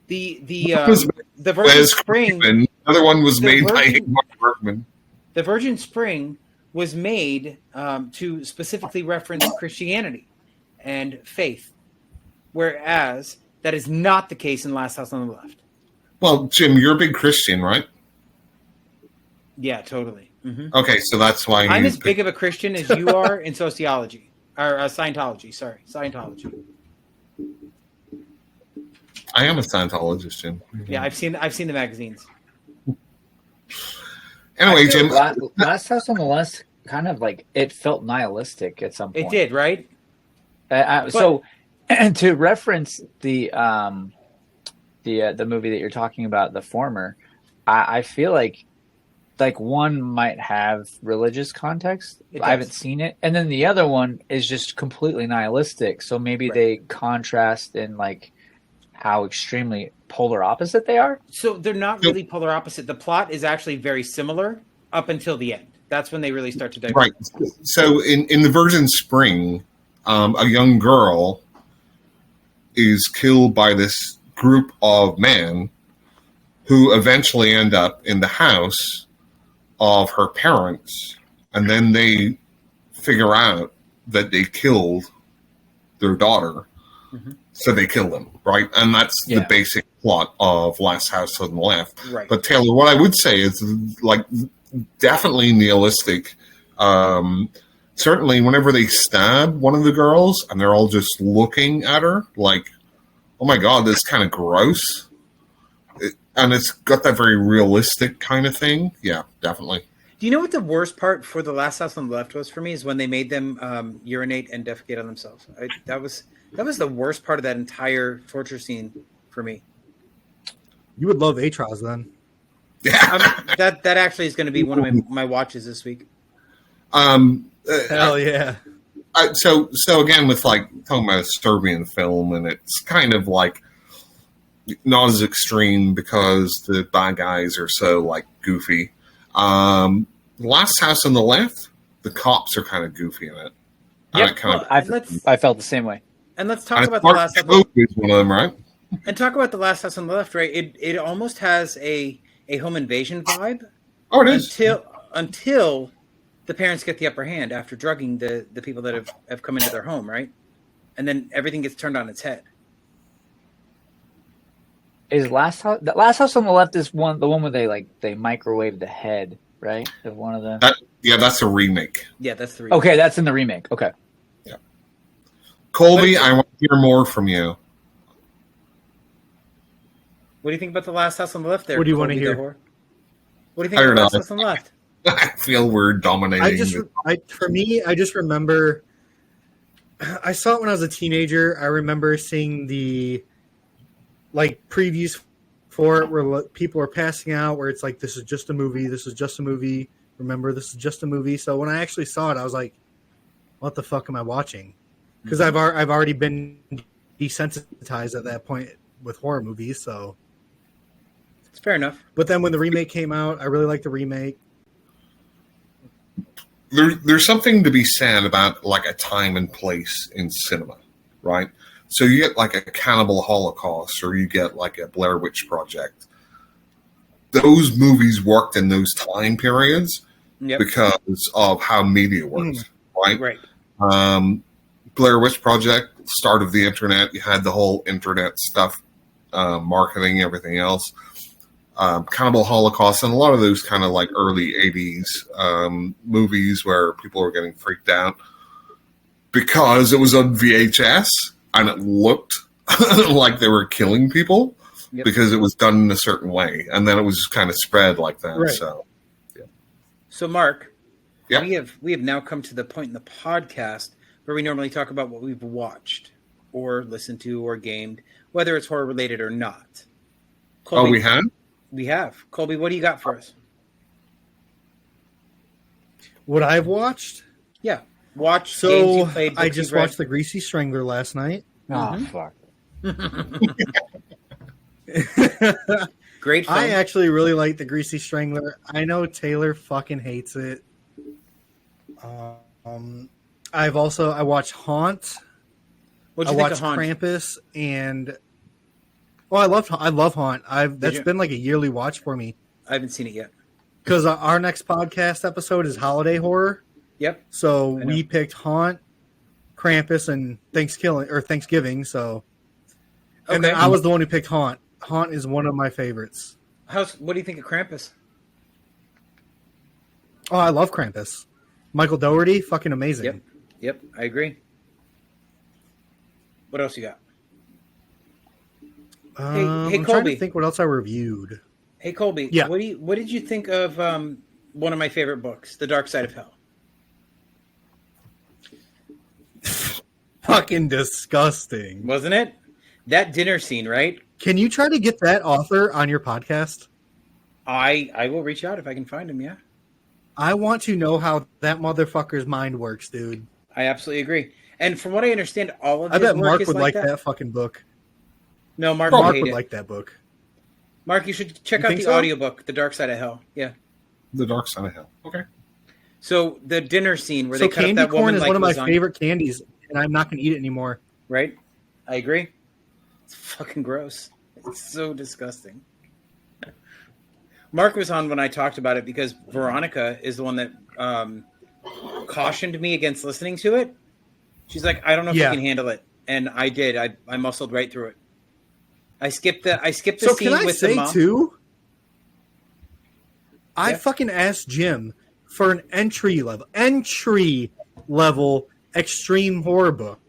The Virgin Spring. The other one was made by Ingmar Bergman. The Virgin Spring was made to specifically reference Christianity and faith, whereas that is not the case in Last House on the Left. Well, Jim, you're a big Christian, right? Yeah, totally. Mm-hmm. Okay, so that's why I'm as big of a Christian as you are in sociology or Scientology. Sorry, Scientology. I am a Scientologist, Jim. Yeah, I've seen the magazines. Anyway, Jim, Last House on the Left kind of like it felt nihilistic at some point. It did, right? So, and to reference the movie that you're talking about, the former, I feel like one might have religious context. I haven't seen it, and then the other one is just completely nihilistic. So maybe they contrast in like how extremely polar opposite they are. So they're not really polar opposite. The plot is actually very similar up until the end. That's when they really start to diverge. Right. So in the Virgin Spring, a young girl is killed by this group of men who eventually end up in the house of her parents, and then they figure out that they killed their daughter. Mm-hmm. So they kill them, right? And that's the basic plot of Last House on the Left. Right. But Taylor, what I would say is like definitely nihilistic. Certainly whenever they stab one of the girls and they're all just looking at her like, oh my God, that's kind of gross. And it's got that very realistic kind of thing. Yeah, definitely. Do you know what the worst part for the Last House on the Left was for me? Is when they made them urinate and defecate on themselves. That was the worst part of that entire torture scene for me. You would love Atros then. Yeah, that actually is going to be one of my watches this week. Hell yeah. So again, with like talking about a Serbian film, and it's kind of like not as extreme because the bad guys are so like goofy. Last House on the Left, the cops are kind of goofy in it. I felt the same way. And let's talk about the Last House. Is one of them, right? And talk about the Last House on the Left, right? It almost has a home invasion vibe. Oh, it is. Until the parents get the upper hand after drugging the people that have come into their home, right? And then everything gets turned on its head. Is the Last House on the Left is the one where they microwave the head, right? Of one of them. That's a remake. Yeah, that's the remake. Okay, that's in the remake. Okay. Yeah. Colby, I want to hear more from you. What do you think about the Last House on the Left there? What do you want to hear? What do you think about the Last House on the Left? I feel we're dominating. For me, I just remember I saw it when I was a teenager. I remember seeing the previews for it where people are passing out, where it's like, this is just a movie. This is just a movie. Remember, this is just a movie. So when I actually saw it, I was like, what the fuck am I watching? Because I've already been desensitized at that point with horror movies. So it's fair enough. But then when the remake came out, I really liked the remake. There's something to be said about like a time and place in cinema, right? So you get like a Cannibal Holocaust, or you get like a Blair Witch Project. Those movies worked in those time periods because of how media works, right? Right. Blair Witch Project, start of the internet. You had the whole internet stuff, marketing, everything else. Cannibal Holocaust, and a lot of those kind of like early 80s movies where people were getting freaked out because it was on VHS and it looked like they were killing people because it was done in a certain way, and then it was kind of spread like that. Right. So Mark, we have now come to the point in the podcast where we normally talk about what we've watched or listened to or gamed, whether it's horror related or not. Colby, we have? We have. Colby, what do you got for us? What I've watched? Yeah. Games So you played, I just watched The Greasy Strangler last night. Oh fuck. Great film. I actually really like The Greasy Strangler. I know Taylor fucking hates it. I watched Haunt. What'd I you think watched of Haunt? Krampus, and I love Haunt. That's been like a yearly watch for me I haven't seen it yet. because our next podcast episode is holiday horror. Yep. So we picked Haunt, Krampus, and Thanksgiving. So, and then I was the one who picked Haunt. Haunt is one of my favorites. What do you think of Krampus? Oh, I love Krampus. Michael Dougherty, fucking amazing. Yep, I agree. What else you got? Hey, I'm trying Colby. to think what else I reviewed. Hey, Colby. Yeah. What did you think of one of my favorite books, The Dark Side of Hell? Fucking disgusting. Wasn't it? That dinner scene, right? Can you try to get that author on your podcast? I will reach out if I can find him, yeah. I want to know how that motherfucker's mind works, dude. I absolutely agree. And from what I understand, all of I his bet work Mark is would like that. that fucking book. No, Mark Mark would would hate it. like that book. Mark, you should check You out think the so? audiobook, The Dark Side of Hell. Yeah. The Dark Side of Hell. Okay. So the dinner scene where So they cut up candy that corn woman is like one of my lasagna, favorite candies, and I'm not going to eat it anymore. right? I agree. It's fucking gross. It's so disgusting. Mark was on when I talked about it because Veronica is the one that cautioned me against listening to it. She's like, I don't know if Yeah. you can handle it, and I did. I muscled right through it. I skipped the So scene can I with the say mom. too? I Yeah. fucking asked Jim for an entry level extreme horror book,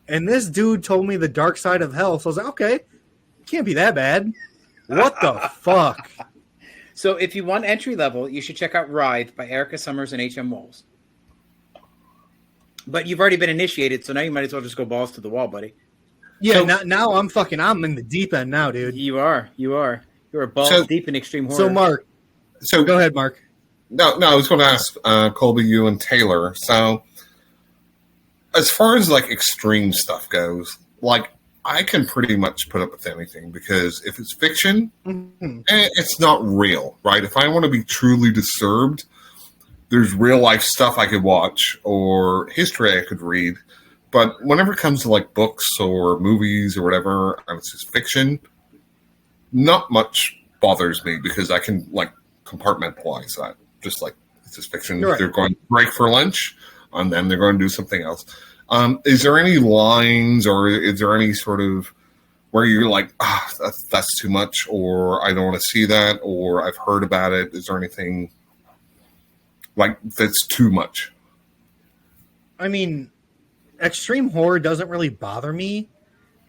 and this dude told me The Dark Side of Hell. So I was like, okay, can't be that bad. What the fuck? So if you want entry level, you should check out Writhe by Erica Summers and H.M. Walls. But you've already been initiated, so now you might as well just go balls to the wall, buddy. Yeah, So- now I'm in the deep end now, dude. You are. You're balls So- deep in extreme horror. So Mark, So go ahead, Mark. No, I was going to ask Colby, you, and Taylor. So, as far as like extreme stuff goes, like I can pretty much put up with anything because if it's fiction, it's not real, right? If I want to be truly disturbed, there's real life stuff I could watch or history I could read. But whenever it comes to like books or movies or whatever, and it's just fiction, not much bothers me because I can like compartmentalize that. Just like it's just fiction. Right. They're going to break for lunch, and then they're going to do something else. Is there any lines, or is there any sort of where you're like, that's too much, or I don't want to see that, or I've heard about it? Is there anything like that's too much? I mean, extreme horror doesn't really bother me,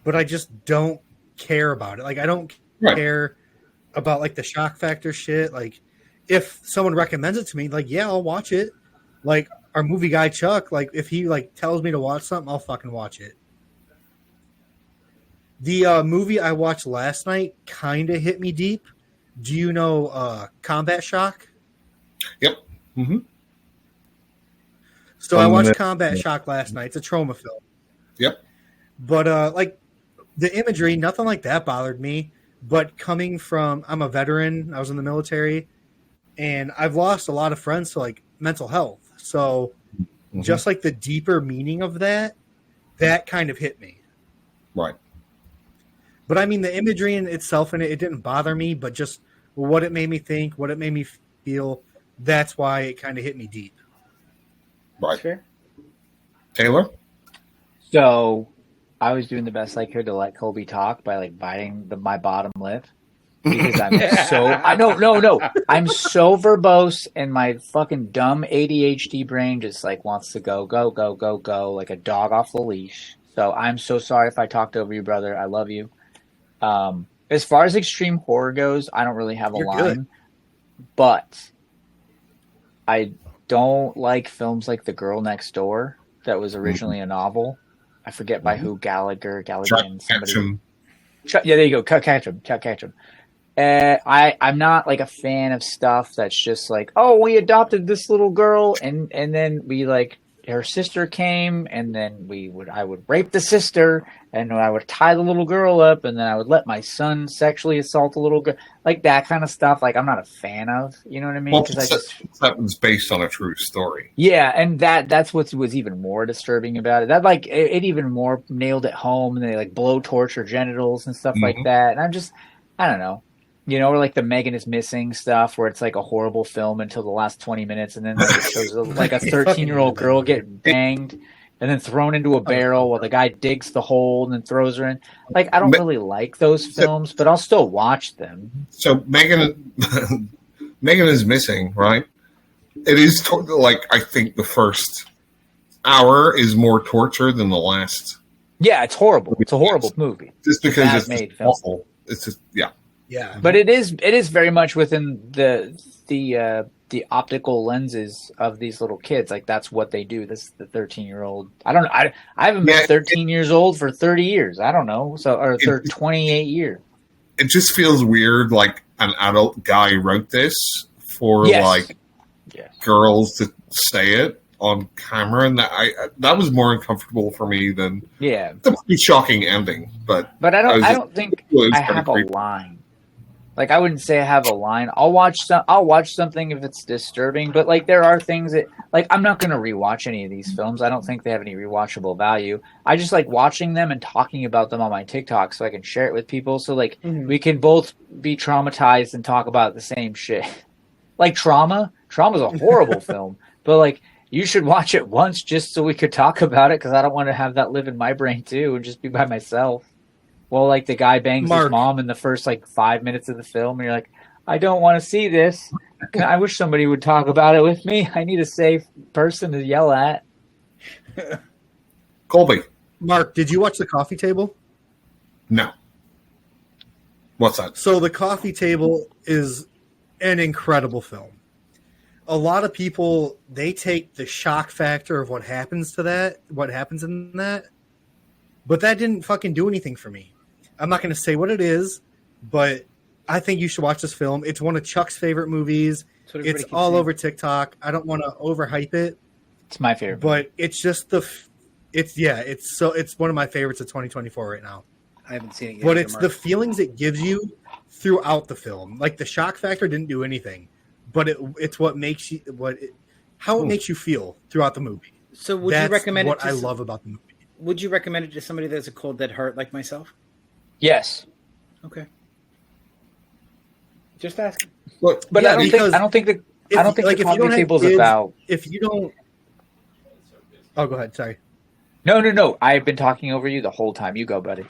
but I just don't care about it. Like, I don't care about like the shock factor shit. Like, if someone recommends it to me, like, yeah, I'll watch it. Like our movie guy Chuck, like if he like tells me to watch something, I'll fucking watch it. The movie I watched last night kind of hit me deep. Do you know Combat Shock? Yep. Mm-hmm. So I watched Combat Shock last night. It's a trauma film. Yep. But like the imagery, nothing like that bothered me. But coming from, I'm a veteran. I was in the military, and I've lost a lot of friends to like mental health. So just like the deeper meaning of that kind of hit me. Right. But I mean, the imagery in itself in it didn't bother me, but just what it made me think, what it made me feel, that's why it kind of hit me deep. Right. Sure. Taylor? So I was doing the best I could to let Colby talk by like biting my bottom lip because I'm no. I'm so verbose and my fucking dumb ADHD brain just like wants to go like a dog off the leash. So I'm so sorry if I talked over you, brother. I love you. As far as extreme horror goes, I don't really have a You're line, good. but I don't like films like The Girl Next Door that was originally a novel. I forget by who, Galligan, somebody. Ketchum. Yeah, there you go. Chuck Ketchum. I'm not like a fan of stuff that's just like, oh, we adopted this little girl and then we like her sister came, and then I would rape the sister, and I would tie the little girl up, and then I would let my son sexually assault a little girl, like that kind of stuff. Like I'm not a fan of, you know what I mean? Well, Because that was based on a true story. yeah, and that's what was even more disturbing about it. That like it even more nailed it home, and they like blow torch her genitals and stuff like that. And I don't know. You know, or like the Megan is Missing stuff, where it's like a horrible film until the last 20 minutes, and then like, it shows like a 13-year-old girl get banged and then thrown into a barrel while the guy digs the hole and then throws her in. Like, I don't really like those films, but I'll still watch them. So Megan is Missing, right? It is like I think the first hour is more torture than the last. Yeah, it's horrible. It's a horrible movie. Just because Bad it's made film. awful. It's just Yeah, But it is very much within the optical lenses of these little kids. Like that's what they do. This is the 13-year-old. I don't know. I haven't been 13 years old for 30 years. I don't know. So or 28 years. It just feels weird. Like an adult guy wrote this for girls to say it on camera, and that was more uncomfortable for me than the pretty shocking ending. But I don't think I have a line. Like I wouldn't say I have a line. I'll watch something if it's disturbing, but like there are things that like I'm not going to rewatch any of these films. I don't think they have any rewatchable value. I just like watching them and talking about them on my TikTok so I can share it with people. So like we can both be traumatized and talk about the same shit. Like Trauma's a horrible film, but like you should watch it once just so we could talk about it because I don't want to have that live in my brain too and just be by myself. Well, like the guy bangs his mom in the first like 5 minutes of the film, and you're like, I don't want to see this. I wish somebody would talk about it with me. I need a safe person to yell at. Colby. Mark, did you watch The Coffee Table? No. What's that? So The Coffee Table is an incredible film. A lot of people, they take the shock factor of what happens in that, but that didn't fucking do anything for me. I'm not going to say what it is, but I think you should watch this film. It's one of Chuck's favorite movies. It's all over TikTok. I don't want to overhype it. It's my favorite, but it's just it's one of my favorites of 2024 right now. I haven't seen it yet. But it's the feelings it gives you throughout the film. Like the shock factor didn't do anything, but it's what makes you how it makes you feel throughout the movie. So would you recommend what I love about the movie? Would you recommend it to somebody that's a cold dead heart like myself? Yes. Okay. Just asking. But I don't think the Coffee Table's about. If you don't. Oh, go ahead. Sorry. No. I've been talking over you the whole time. You go, buddy.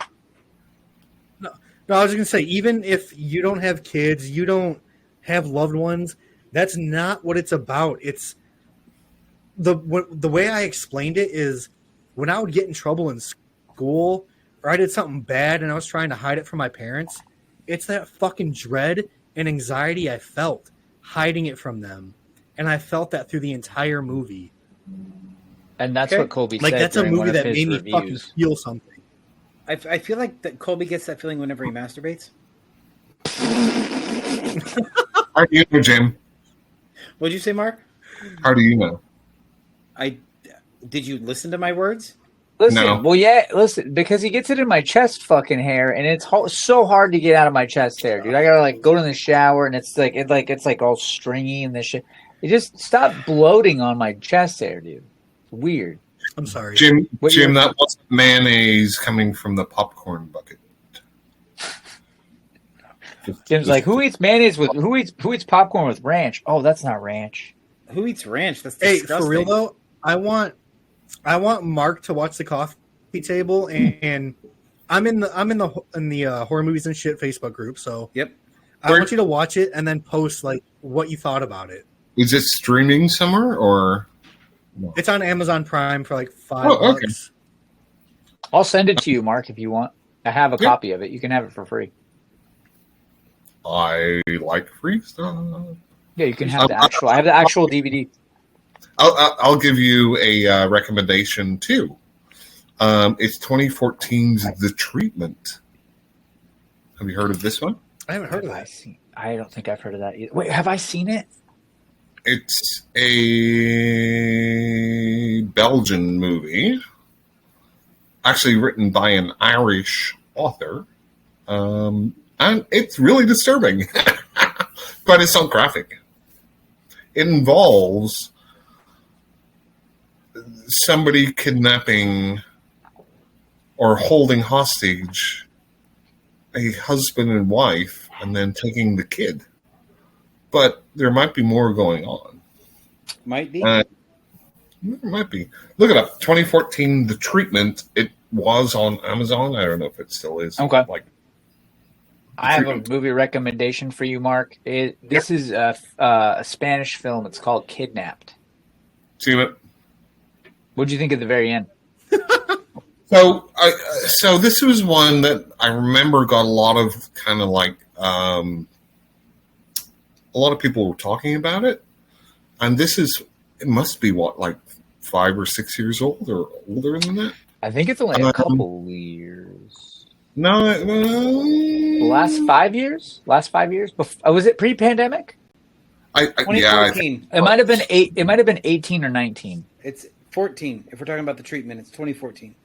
No, I was going to say, even if you don't have kids, you don't have loved ones, that's not what it's about. It's the way I explained it is when I would get in trouble in school or I did something bad and I was trying to hide it from my parents, it's that fucking dread and anxiety I felt hiding it from them. And I felt that through the entire movie. And that's what Colby said. Like, that's a movie that made me reviews. fucking feel something. I feel like that Colby gets that feeling whenever he masturbates. How do you know, Jim? What'd you say, Mark? How do you know? Did you listen to my words? Listen, No. Well, yeah, listen, because he gets it in my chest fucking hair, and it's so hard to get out of my chest hair, dude. I gotta like go to the shower, and it's like all stringy and this shit. It just stop bloating on my chest hair, dude. It's weird. I'm sorry, Jim, that wasn't mayonnaise coming from the popcorn bucket. Jim's like, who eats mayonnaise with who eats popcorn with ranch? Oh, that's not ranch. Who eats ranch? That's hey, disgusting. for real though, I want Mark to watch The Coffee Table, and I'm in the horror movies and shit Facebook group. So yep, I want you to watch it and then post like what you thought about it. Is it streaming somewhere or? It's on Amazon Prime for like $5. Okay. I'll send it to you, Mark, if you want. I have a copy of it. You can have it for free. I like free stuff. Yeah, you can have the actual. I have the actual DVD. I'll give you a recommendation too. It's 2014's The Treatment. Have you heard of this one? I haven't heard of that. I don't think I've heard of that either. Wait, have I seen it? It's a Belgian movie, actually written by an Irish author, and it's really disturbing, but it's not graphic. It involves somebody kidnapping or holding hostage a husband and wife and then taking the kid. But there might be more going on. Might be. It might be. Look it up. 2014, The Treatment. It was on Amazon. I don't know if it still is. Okay. Like, I have a movie recommendation for you, Mark. This is a Spanish film. It's called Kidnapped. seen it. What did you think at the very end? So this was one that I remember got a lot of kind of like a lot of people were talking about it, and it must be what, like 5 or 6 years old or older than that. I think it's only a couple years. No, The last 5 years. Was it pre-pandemic? 2014. It might have been 8. It might have been 18 or 19. It's 14. If we're talking about The Treatment, it's 2014.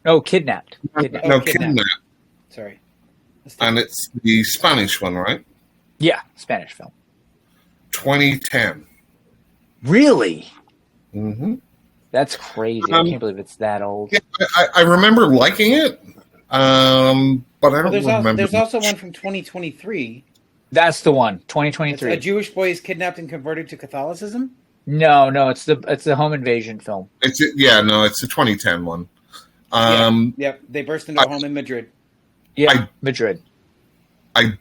Oh, Kidnapped. Kidnapped. Sorry. And it's the Spanish one, right? Yeah, Spanish film. 2010. Really? Mm-hmm. That's crazy. I can't believe it's that old. Yeah, I remember liking it, but I don't remember. There's also one from 2023. That's the one. 2023. A Jewish boy is kidnapped and converted to Catholicism. No, it's the home invasion film. It's a 2010 one. Yep. They burst into a home in Madrid. Yeah, Madrid. I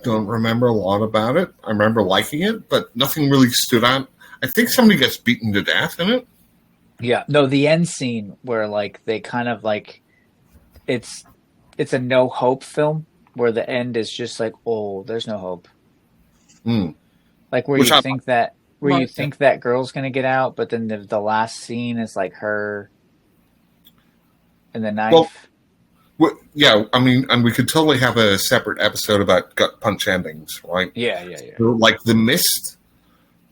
don't remember a lot about it. I remember liking it, but nothing really stood out. I think somebody gets beaten to death in it. Yeah, no, the end scene where like they kind of like it's a no hope film where the end is just like, oh, there's no hope. Like where you think that girl's gonna get out, but then the last scene is like her and the knife. Well, yeah, I mean, and we could totally have a separate episode about gut punch endings, right? Yeah. Like The Mist.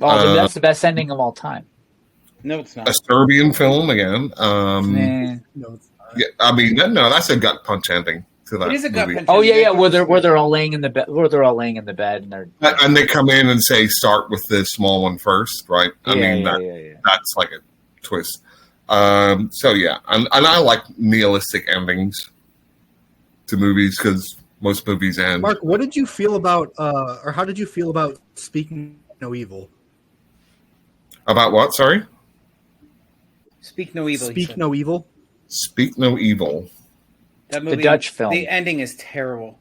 Oh, that's the best ending of all time. No, it's not. A Serbian film again. Nah. No, it's not. Yeah, I mean, no, that's a gut punch ending to that It is a gut movie. punch. Oh yeah, where they're all laying in the bed. Where they're all laying in the bed and they're And they come in and say, start with the small one first, right? That's like a twist. So yeah, and I like nihilistic endings to movies because most movies end. Mark, what did you feel about, or how did you feel about Speaking No Evil? About what? Sorry? Speak No Evil. Speak No Evil? Speak No Evil. That movie, the Dutch film. The ending is terrible.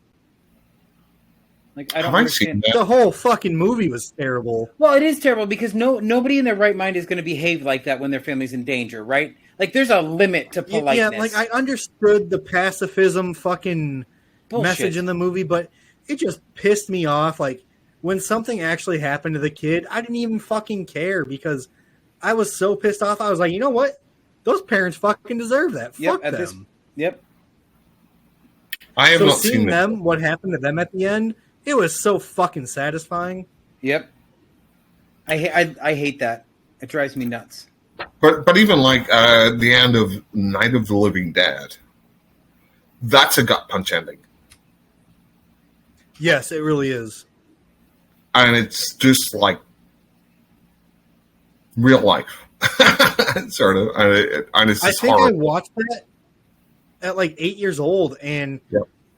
Like I don't Have I understand. seen that? The whole fucking movie was terrible. Well, it is terrible because nobody in their right mind is going to behave like that when their family's in danger, right? Like there's a limit to politeness. Yeah, like I understood the pacifism fucking Bullshit. message in the movie, but it just pissed me off. Like when something actually happened to the kid, I didn't even fucking care because I was so pissed off. I was like, you know what? Those parents fucking deserve that. Fuck them. Yep. I have So not seeing seen them, what happened to them at the end, it was so fucking satisfying. Yep. I hate that. It drives me nuts. But even like the end of Night of the Living Dead, that's a gut punch ending. Yes, it really is. And it's just like real life. Sort of. And it's I just think I horrible. watched that at like 8 years old, and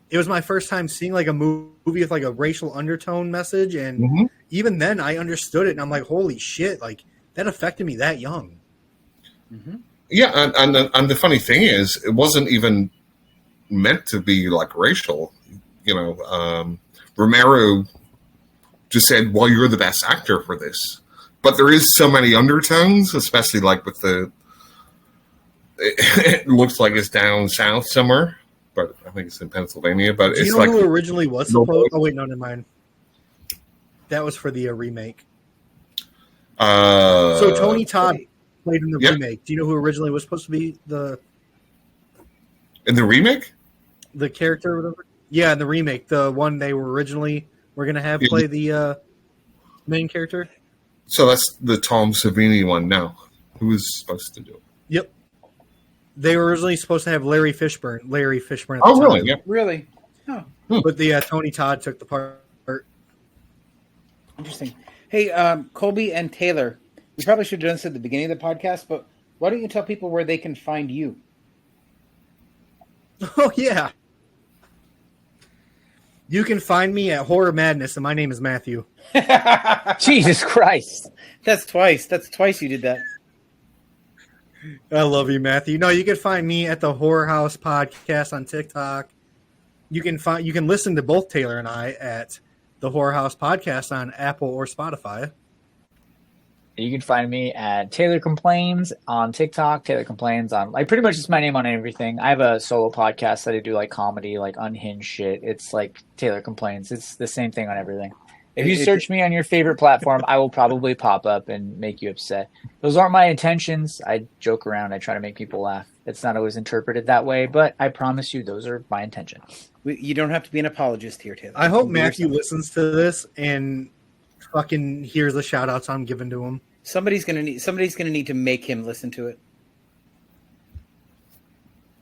it was my first time seeing like a movie with like a racial undertone message, and even then I understood it, and I'm like, holy shit, like that affected me that young. Yeah, and the funny thing is, it wasn't even meant to be like racial. You know, Romero just said, well, you're the best actor for this. But there is so many undertones, especially like with it looks like it's down south somewhere, but I think it's in Pennsylvania. But Do it's you know like who originally was supposed? Oh wait, no, never mind. That was for the remake. So Tony Todd played in the remake. Do you know who originally was supposed to be in the remake? The character, or whatever? Yeah, in the remake, the one they were originally going to have play the main character. So that's the Tom Savini one now. Who was supposed to do it? Yep. They were originally supposed to have Larry Fishburne at the Oh, time. really? Yep. Really? Oh, But Tony Todd took the part. interesting. Hey, Colby and Taylor, we probably should have done this at the beginning of the podcast, but why don't you tell people where they can find you? Oh, yeah. You can find me at Horror Madness, and my name is Matthew. Jesus Christ. That's twice. That's twice you did that. I love you, Matthew. No, you can find me at the Horror House Podcast on TikTok. You can listen to both Taylor and I at the Horror House Podcast on Apple or Spotify. You can find me at Taylor Complains on TikTok. Taylor Complains on pretty much just my name on everything. I have a solo podcast that I do comedy, unhinged shit. It's Taylor Complains. It's the same thing on everything. If you search me on your favorite platform, I will probably pop up and make you upset. Those aren't my intentions. I joke around. I try to make people laugh. It's not always interpreted that way, but I promise you those are my intentions. You don't have to be an apologist here, Taylor. I hope Matthew listens to this and fucking hears the shout outs I'm giving to him. Somebody's gonna need to make him listen to it.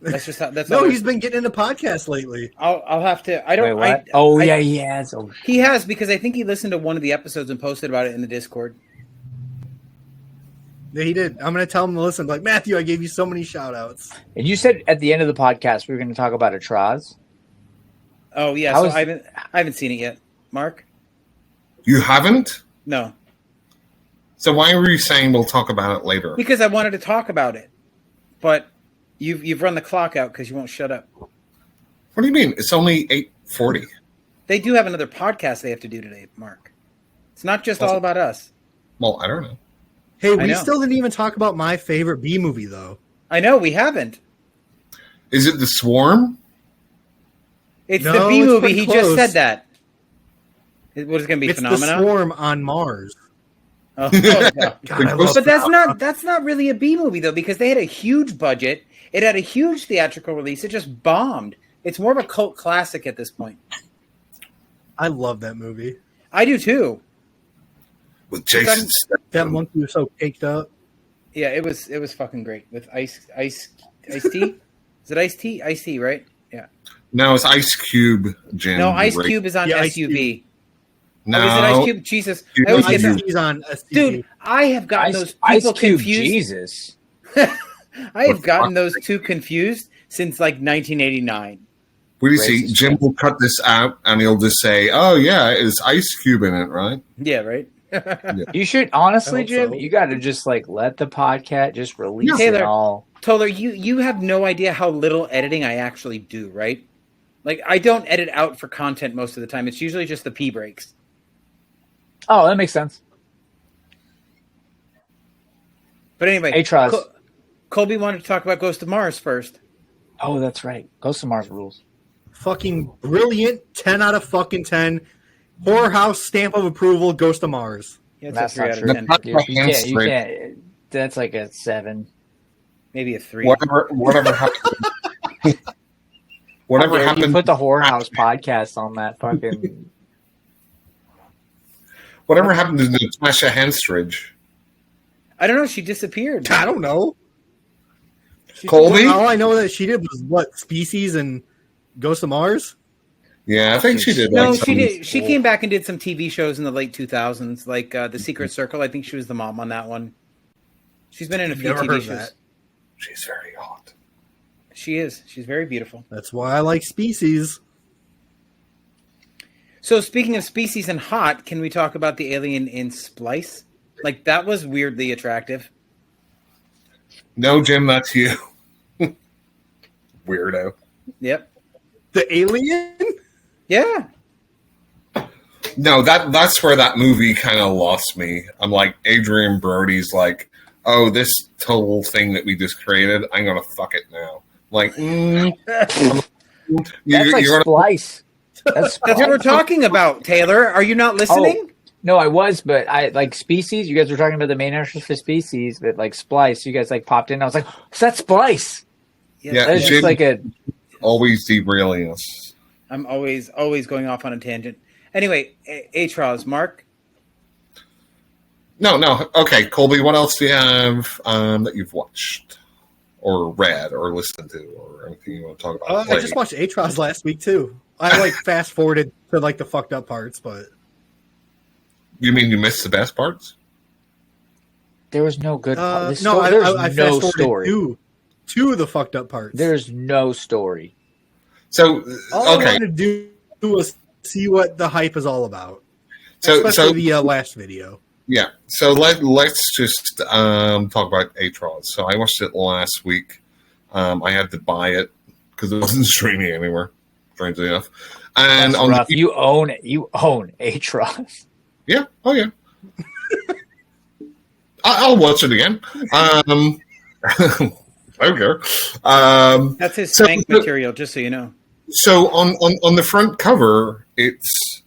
That's just how. That's no. He's been getting into podcasts lately. I'll have to. I don't. Wait, what? Yeah, he has. Oh, he has, because I think he listened to one of the episodes and posted about it in the Discord. Yeah, he did. I'm gonna tell him to listen. Matthew, I gave you so many shout outs. And you said at the end of the podcast we were going to talk about Atraz. Oh yeah, I haven't seen it yet. Mark, You haven't? no, So why were you saying we'll talk about it later? because I wanted to talk about it, but you've run the clock out because you won't shut up. What do you mean? It's only 8:40. They do have another podcast they have to do today, Mark. It's not just all about us. Well, I don't know. Hey, I we know. still didn't even talk about my favorite B movie though. I know we haven't. Is it The Swarm? It's No, the B it's movie. pretty He close. just said that. What is it going to be? It's Phenomena? the Swarm on Mars. Oh, no. God, I love But Phenomena. that's not really a B movie though, because they had a huge budget. It had a huge theatrical release. It just bombed. It's more of a cult classic at this point. I love that movie. I do too. With Jason Statham. That monkey was so caked up. Yeah, it was fucking great with Ice T. Is it Ice T? Ice T, right? Yeah. No, it's Ice Cube, Jim. No, Ice Cube is on Yeah, Ice SUV. No. Oh, is it Ice Cube? Jesus. Cube. I always Ice get Cube. that. He's on STV. Dude, I have gotten those people Cube, confused. Jesus. I have gotten those two confused since 1989. What do you see? Racist. Jim will cut this out and he'll just say, oh, yeah, it's Ice Cube in it, right? Yeah, right? You should honestly, I hope Jim. so. You got to just let the podcast just release it Taylor. all. Toller, you have no idea how little editing I actually do, right? I don't edit out for content most of the time. It's usually just the pee breaks. Oh, that makes sense. But anyway, Atraz. Colby wanted to talk about Ghost of Mars first. Oh, that's right. Ghost of Mars rules. Fucking brilliant. 10 out of fucking 10. Horror House stamp of approval. Ghost of Mars. Yeah, it's That's a 3 not out true. of 10. That's You my can't. hands You straight. can't. That's like a 7. Maybe a 3. Whatever happened. Whatever How dare you happened. put the Horror House podcast on that fucking. Whatever happened to Natasha Henstridge? I don't know. She disappeared. I don't know. Colby? All I know that she did was what? Species and Ghost of Mars? Yeah, I think she did. No, some- she did. She came back and did some TV shows in the late 2000s, like The Secret Circle. I think she was the mom on that one. She's been in a few Never TV heard of shows. that. She's very hot. She is. She's very beautiful. That's why I like Species. So speaking of species and hot, can we talk about the alien in Splice? That was weirdly attractive. No, Jim, that's you. Weirdo. Yep. The alien? Yeah. No, that's where that movie kind of lost me. I'm like, Adrian Brody's like, oh, this total thing that we just created, I'm gonna fuck it now. That's you're gonna, Splice. That's That's what we're talking about, Taylor. Are you not listening? No, I was, but I Species. You guys were talking about the main actors for Species, but Splice. You guys popped in. I was like, is that Splice? Yeah, That's Jim- just a. always derailing us. I'm always going off on a tangent. Anyway, Atraz, Mark. No. Okay, Colby, what else do you have that you've watched? or read or listened to or anything you want to talk about? I just watched Atros last week too. I like fast forwarded to like the fucked up parts, but You mean you missed the best parts? There was no good part. no, I no fast story. forwarded to the fucked up parts. There's no story. So all I okay, wanted to do was see what the hype is all about. so Especially the last video. yeah. So let's just talk about Atros. So I watched it last week. I had to buy it because it wasn't streaming anywhere, strangely enough. And That's rough. You own it. You own Atros. Yeah. Oh, yeah. I'll watch it again. I don't care. That's his spank material, just so you know. So on the front cover, it's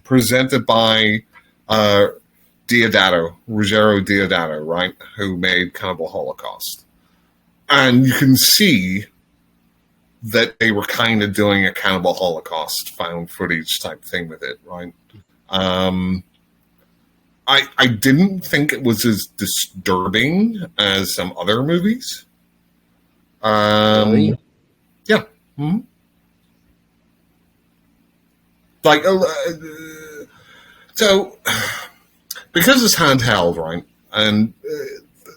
presented by Ruggiero Diodato, right, who made Cannibal Holocaust. And you can see that they were kind of doing a Cannibal Holocaust found footage type thing with it, right? I didn't think it was as disturbing as some other movies. Really? Yeah. Mm-hmm. Like, so because it's handheld, right, and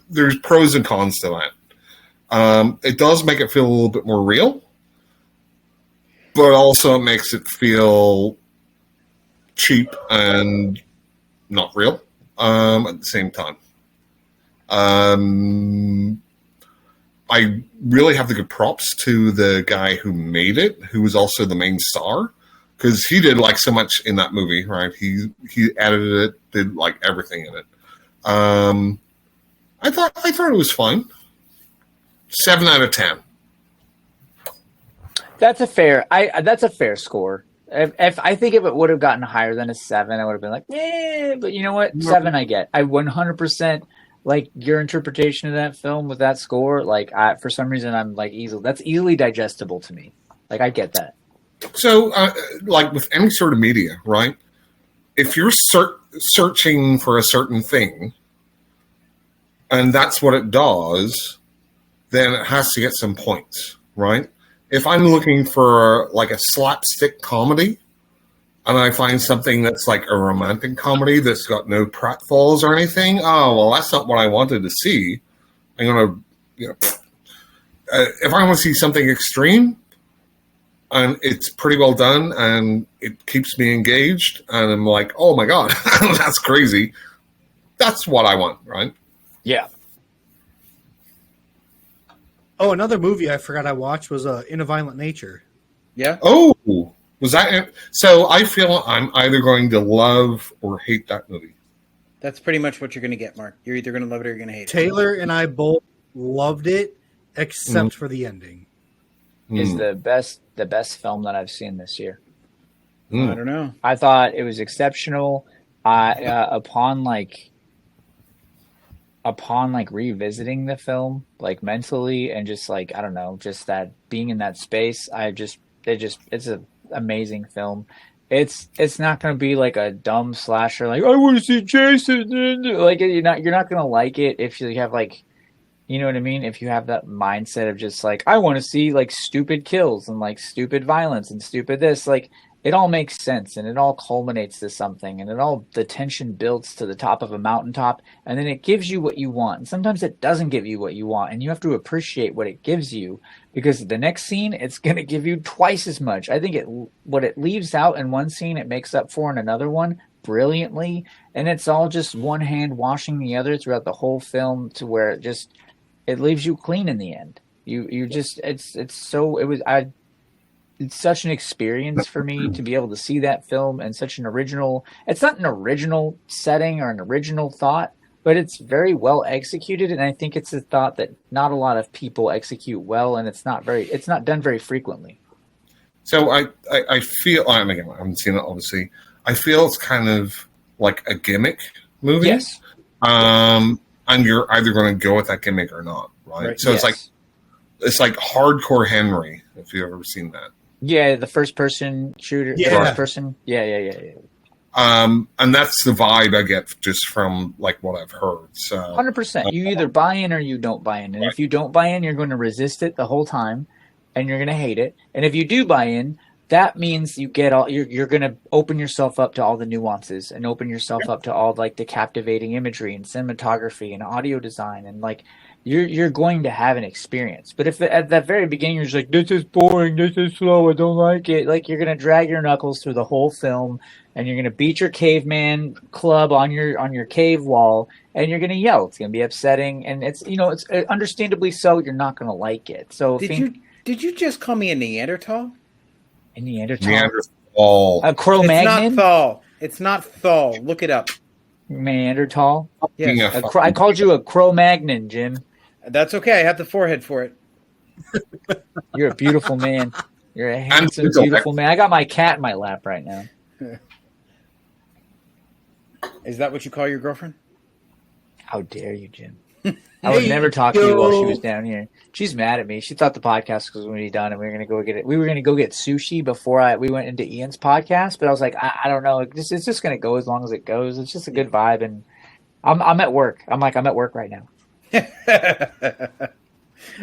there's pros and cons to that. It does make it feel a little bit more real, but also it makes it feel cheap and not real at the same time. I really have to give props to the guy who made it, who was also the main star, because he did like so much in that movie, right? He edited it, did like everything in it. I thought it was fine. 7 out of 10. That's a fair score. If I think if it would have gotten higher than a 7, I would have been like, eh. But you know what? 7 I get. I 100% like your interpretation of that film with that score. Like for some reason, I'm like that's easily digestible to me. Like I get that. So, like with any sort of media, right? If you're searching for a certain thing, and that's what it does, then it has to get some points, right? If I'm looking for like a slapstick comedy, and I find something that's like a romantic comedy that's got no pratfalls or anything, oh well, that's not what I wanted to see. I'm gonna, if I want to see something extreme, and it's pretty well done, and it keeps me engaged, and I'm like, oh my god, that's crazy. That's what I want, right? Yeah. Oh, another movie I forgot I watched was In a Violent Nature. Yeah. Oh, was that it? So I feel I'm either going to love or hate that movie. That's pretty much what you're going to get, Mark. You're either going to love it or you're going to hate it. Taylor and I both loved it, except for the ending. Is the best film that I've seen this year. I don't know. I thought it was exceptional. Upon revisiting the film, like mentally and just like, I don't know, just that being in that space, it's an amazing film. It's not going to be like a dumb slasher. Like I want to see Jason. Like you're not going to like it if you have like, you know what I mean? If you have that mindset of just like, I want to see like stupid kills and like stupid violence and stupid this, like it all makes sense and it all culminates to something and the tension builds to the top of a mountaintop and then it gives you what you want. And sometimes it doesn't give you what you want and you have to appreciate what it gives you because the next scene, it's going to give you twice as much. I think what it leaves out in one scene, it makes up for in another one brilliantly. And it's all just one hand washing the other throughout the whole film to where it leaves you clean in the end. It's such an experience for me to be able to see that film and such an original. It's not an original setting or an original thought, but it's very well executed. And I think it's a thought that not a lot of people execute well, and it's not done very frequently. So I feel, I haven't seen it obviously. I feel it's kind of like a gimmick movie. Yes. And you're either going to go with that gimmick or not, right? So yes. it's like Hardcore Henry, if you've ever seen that. Yeah, the first person shooter. Yeah. The first person. Yeah. And that's the vibe I get just from like what I've heard. So 100%. You either buy in or you don't buy in. And if you don't buy in, you're going to resist it the whole time and you're going to hate it. And if you do buy in, that means you get all you're going to open yourself up to all the nuances and open yourself up to all like the captivating imagery and cinematography and audio design, and like you're going to have an experience. But if at that very beginning you're just like, this is boring, this is slow, I don't like it, like you're going to drag your knuckles through the whole film and you're going to beat your caveman club on your cave wall and you're going to yell. It's going to be upsetting, and it's it's understandably so. You're not going to like it. So did you just call me a Neanderthal? A Neanderthal. Neanderthal. A Cro-Magnon? It's not Thal. Look it up. Neanderthal? Yes. I called you a Cro-Magnon, Jim. That's okay. I have the forehead for it. You're a beautiful man. You're a handsome, beautiful man. I got my cat in my lap right now. Is that what you call your girlfriend? How dare you, Jim? I would never talk to you while she was down here. She's mad at me. She thought the podcast was going to be done, and we were going to go get it. We were going to go get sushi before we went into Ian's podcast. But I was like, I don't know. It's just going to go as long as it goes. It's just a good vibe, and I'm at work. I'm at work right now.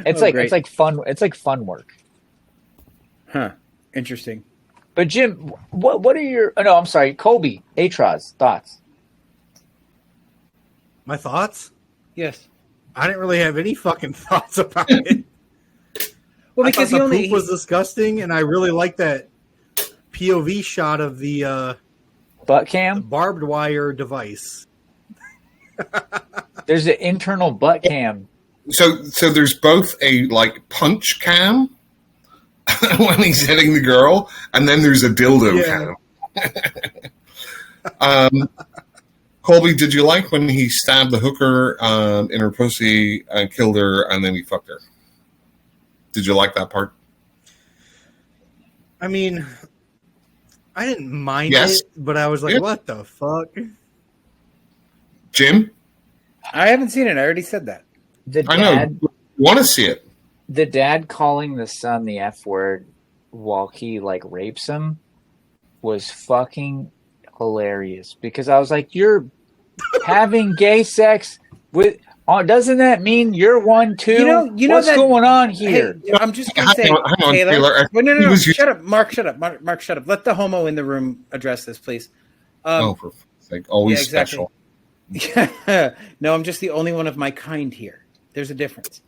It's like fun. It's like fun work. Huh. Interesting. But Jim, what are your? Oh no, I'm sorry, Colby. Atros thoughts. My thoughts? Yes. I didn't really have any fucking thoughts about it. Well, because the poop was disgusting, and I really like that POV shot of the butt cam barbed wire device. There's an internal butt cam. So there's both a like punch cam when he's hitting the girl, and then there's a dildo cam. Colby, did you like when he stabbed the hooker in her pussy and killed her, and then he fucked her? Did you like that part? I mean, I didn't mind it, but I was like, what the fuck? Jim? I haven't seen it. I already said that. I know. You want to see it. The dad calling the son the F word while he like rapes him was fucking hilarious, because I was like, you're having gay sex with doesn't that mean you're one too? What's going on here? Hey, I'm just gonna say, hang on, Taylor. No. Shut up, Mark. Shut up, Mark. Shut up. Let the homo in the room address this, please. For fuck's sake, always special. No, I'm just the only one of my kind here. There's a difference.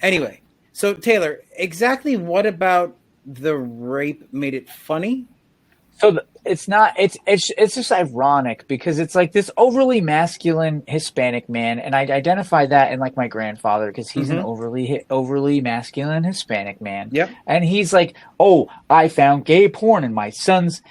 Anyway, so Taylor, exactly what about the rape made it funny? So it's not. It's just ironic because it's like this overly masculine Hispanic man, and I identify that in like my grandfather because he's an overly masculine Hispanic man. Yep. And he's like, "Oh, I found gay porn in my son's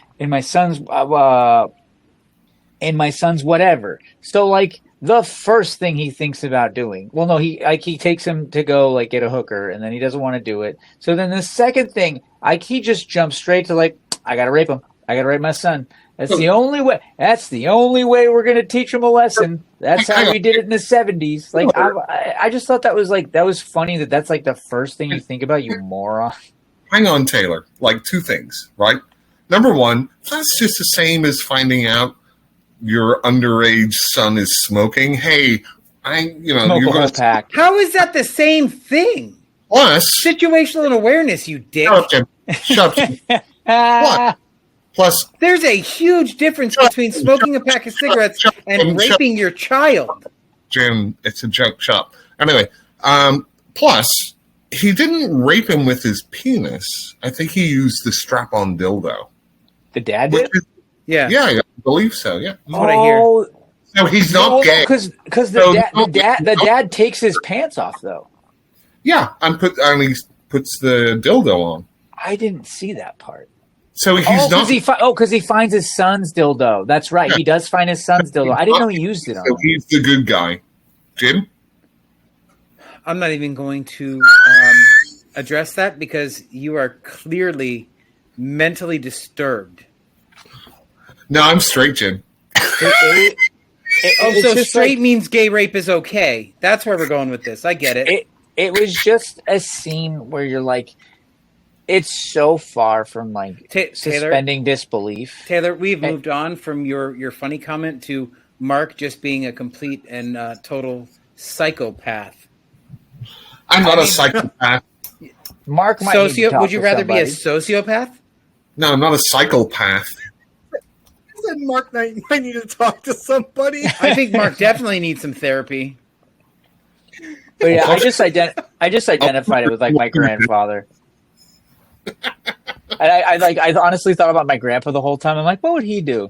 whatever." So like the first thing he thinks about doing, well, no, he takes him to go like get a hooker, and then he doesn't want to do it. So then the second thing, he just jumps straight to like, I gotta rape him. I gotta rape my son. That's the only way. That's the only way we're gonna teach him a lesson. That's how we did it in the 70s. Like I just thought that was funny. That's like the first thing you think about, you moron. Hang on, Taylor. Like two things, right? Number one, that's just the same as finding out your underage son is smoking. Hey, you're going to pack. How is that the same thing? Plus situational awareness, you dick. Shut up, Jim. Plus, there's a huge difference between smoking a pack of cigarettes and raping your child. Jim, it's a joke. Shop. Anyway, plus, he didn't rape him with his penis. I think he used the strap-on dildo. The dad did? Yeah, I believe so. Yeah. That's what I hear. No, he's not gay. Because the dad takes his pants off though. Yeah, and he puts the dildo on. I didn't see that part. So he's not. Because he finds his son's dildo. That's right. Yeah. He does find his son's dildo. I didn't know he used it on. So he's the good guy. Jim? I'm not even going to address that because you are clearly mentally disturbed. No, I'm straight, Jim. So straight means gay rape is okay. That's where we're going with this. I get it. It was just a scene where you're like, It's so far from like Taylor, suspending disbelief. Taylor, we've moved on from your funny comment to Mark just being a complete and total psychopath. I'm not a psychopath. Mark might need to talk would you to rather somebody. be a sociopath? No, I'm not a psychopath. I said Mark might need to talk to somebody. I think Mark definitely needs some therapy. But yeah, I just identified it with like my grandfather. I honestly thought about my grandpa the whole time. I'm like, what would he do?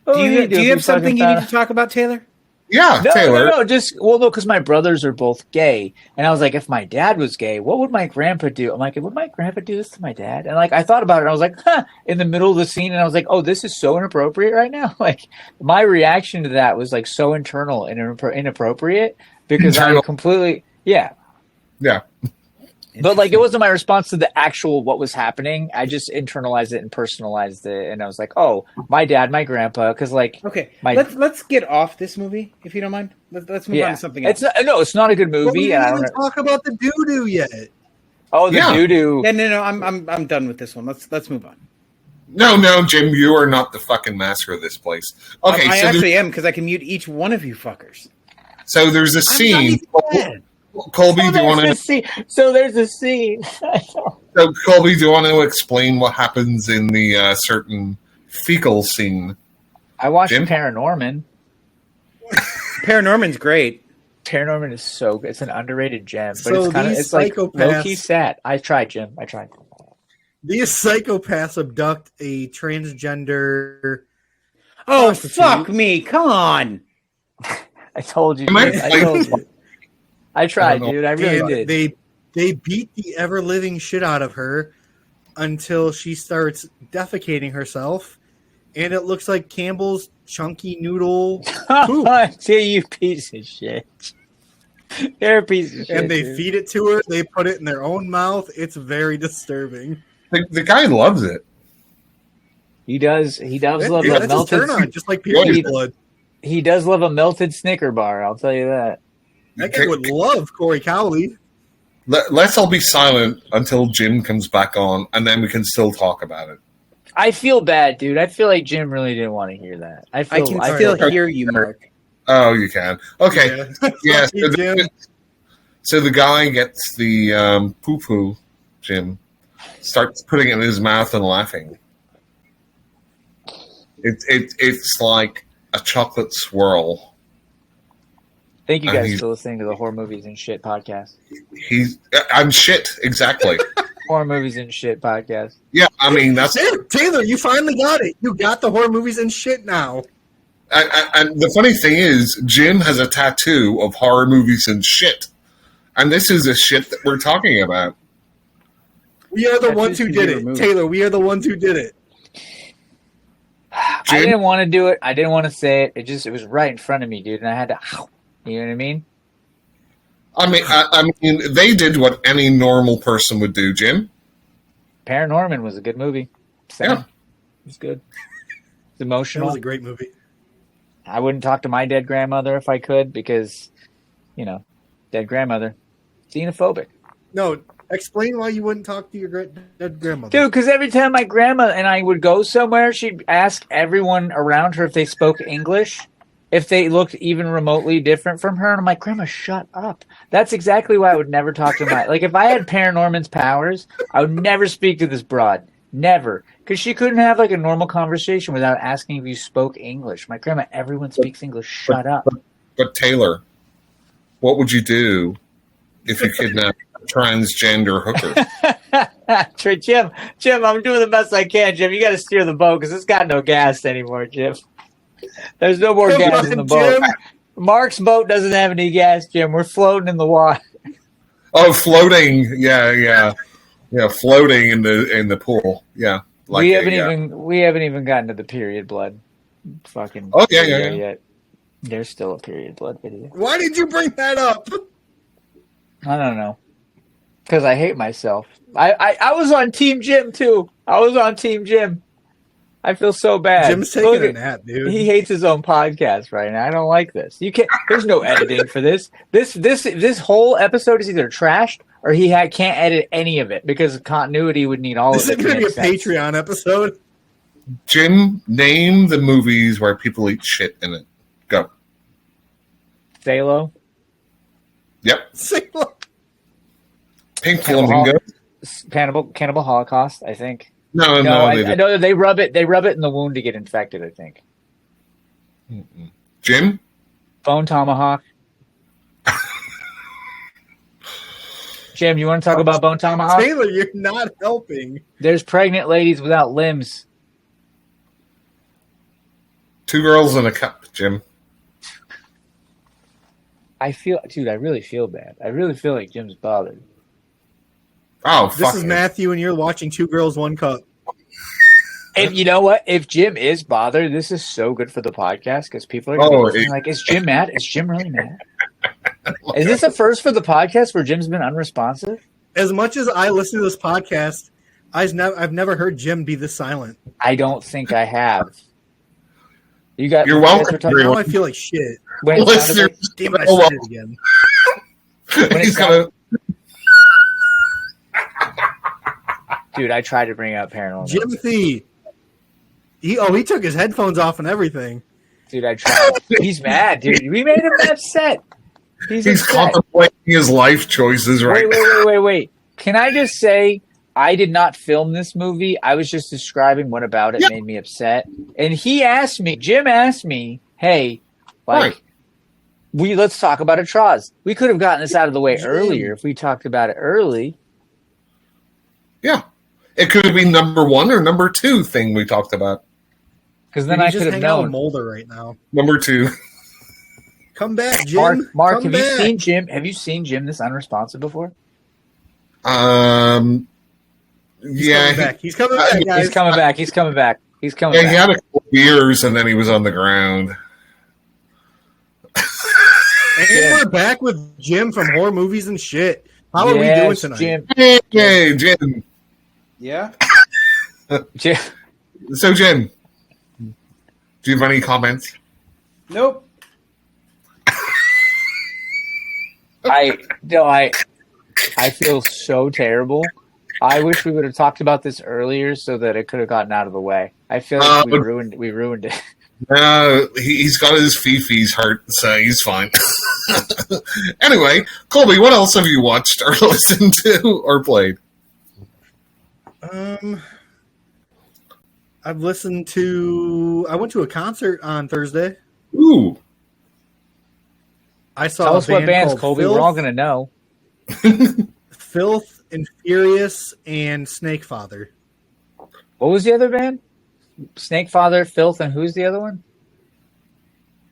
Do you have something you need to talk about, Taylor? Yeah, Taylor. No, because my brothers are both gay, and I was like, if my dad was gay, what would my grandpa do? I'm like, would my grandpa do this to my dad? And like, I thought about it, and I was like, in the middle of the scene, and I was like, oh, this is so inappropriate right now. Like, my reaction to that was like so internal and inappropriate because I completely, yeah. But like, it wasn't my response to the actual what was happening. I just internalized it and personalized it, and I was like, "Oh, my dad, my grandpa." Because like, okay, let's get off this movie if you don't mind. Let's move on to something else. It's not a good movie. We didn't even talk about the doo-doo yet. Oh, the doo-doo. Yeah, no, I'm done with this one. Let's move on. No, Jim, you are not the fucking master of this place. Okay, I actually am because I can mute each one of you fuckers. So there's a scene. Colby, do you want to? So there's a scene. So Colby, do you want to explain what happens in the certain fecal scene? I watched Paranorman. Paranorman's great. Paranorman is so good. It's an underrated gem, but So it's like low-key sad. I tried, Jim. I tried. These psychopaths abduct a transgender. Oh, prostitute. fuck me! Come on. I told you. I tried, dude. I really did. They beat the ever living shit out of her until she starts defecating herself, and it looks like Campbell's chunky noodle poop. You piece of shit. You're a piece of shit. And they feed it to her. They put it in their own mouth. It's very disturbing. The guy loves it. He does. He does love a melted. Turn on, just like period blood. He does love a melted Snicker bar. I'll tell you that. That guy would love Corey Cowley. Let's all be silent until Jim comes back on, and then we can still talk about it. I feel bad, dude. I feel like Jim really didn't want to hear that. I can still hear you, Mark. Oh, you can. Okay. Yeah. So the guy gets the poo-poo, Jim, starts putting it in his mouth and laughing. It's like a chocolate swirl. Thank you guys for listening to the Horror Movies and Shit podcast. I'm shit, exactly. Horror Movies and Shit podcast. Yeah, I mean, that's... Taylor, you finally got it. You got the Horror Movies and Shit now. And the funny thing is, Jim has a tattoo of Horror Movies and Shit. And this is the shit that we're talking about. We are the ones who did it. Taylor, we are the ones who did it. Jim? I didn't want to do it. I didn't want to say it. It was right in front of me, dude. And I had to... You know what I mean? I mean, they did what any normal person would do, Jim. Paranorman was a good movie. Yeah. It was good. It's emotional. It was a great movie. I wouldn't talk to my dead grandmother if I could because, dead grandmother. Xenophobic. No, explain why you wouldn't talk to your dead grandmother. Dude, because every time my grandma and I would go somewhere, she'd ask everyone around her if they spoke English. If they looked even remotely different from her, and I'm like, Grandma, shut up. That's exactly why I would never talk to my... Like, if I had Paranorman's powers, I would never speak to this broad. Never. Because she couldn't have, like, a normal conversation without asking if you spoke English. My grandma, everyone speaks English. Shut up. But Taylor, what would you do if you kidnapped a transgender hooker? Jim, I'm doing the best I can, Jim. You got to steer the boat because it's got no gas anymore, Jim. There's no more gas in the boat. Jim. Mark's boat doesn't have any gas, Jim. We're floating in the water. Oh, floating. Yeah. Floating in the pool. Yeah. We haven't even gotten to the period blood. Fucking. Oh yeah. Yet. There's still a period blood video. Why did you bring that up? I don't know. Because I hate myself. I was on Team Jim too. I was on Team Jim. I feel so bad. Jim's taking a nap, dude. He hates his own podcast right now. I don't like this. You can't. There's no editing for this. This whole episode is either trashed or he can't edit any of it because continuity would need all This of it. is going to be a sense. Patreon episode. Jim, name the movies where people eat shit in it. Go. Salo. Yep. Salo. Pink Flamingo. Cannibal Holocaust, I think. No, I know they rub it in the wound to get infected, I think. Mm-mm. Jim? Bone Tomahawk. Jim, you want to talk about Bone Tomahawk? Taylor, you're not helping. There's pregnant ladies without limbs. Two Girls in a Cup, Jim. I really feel bad. I really feel like Jim's bothered. Oh, This fuck is it. Matthew, and you're watching Two Girls, One Cup. And you know what? If Jim is bothered, this is so good for the podcast because people are going to be like, is Jim mad? Is Jim really mad? Is this a first for the podcast where Jim's been unresponsive? As much as I listen to this podcast, I've never heard Jim be this silent. I don't think I have. You're welcome. Now I feel like shit. When it sounded like, Damn it, I said it again. He's gonna. dude, I tried to bring up paranormal. Jimothy. He took his headphones off and everything. Dude, I tried. He's mad, dude. We made him upset. He's upset. contemplating his life choices right now. Wait. Can I just say, I did not film this movie. I was just describing what about it made me upset. And Jim asked me, hey, let's talk about Atroz. We could have gotten this out of the way earlier if we talked about it early. Yeah. It could have been number 1 or number 2 thing we talked about. Because then I could have known. Mulder right now. Number 2. Come back, Jim. Mark, have you seen Jim? Have you seen Jim this unresponsive before? Yeah. He's coming back, guys. He's coming back. He had a couple beers and then he was on the ground. And we're back with Jim from horror movies and shit. How are we doing tonight? Jim. Hey, Jim. Yeah. Jim. So, Jim, do you have any comments? Nope. I feel so terrible. I wish we would have talked about this earlier so that it could have gotten out of the way. I feel like we ruined it. He's got his fifis hurt, so he's fine. Anyway, Colby, what else have you watched or listened to or played? I went to a concert on Thursday. Ooh. I saw Tell us what bands, called Colby. Filth, We're all going to know. Filth, Infurious, and Snakefather. What was the other band? Snakefather, Filth, and who's the other one?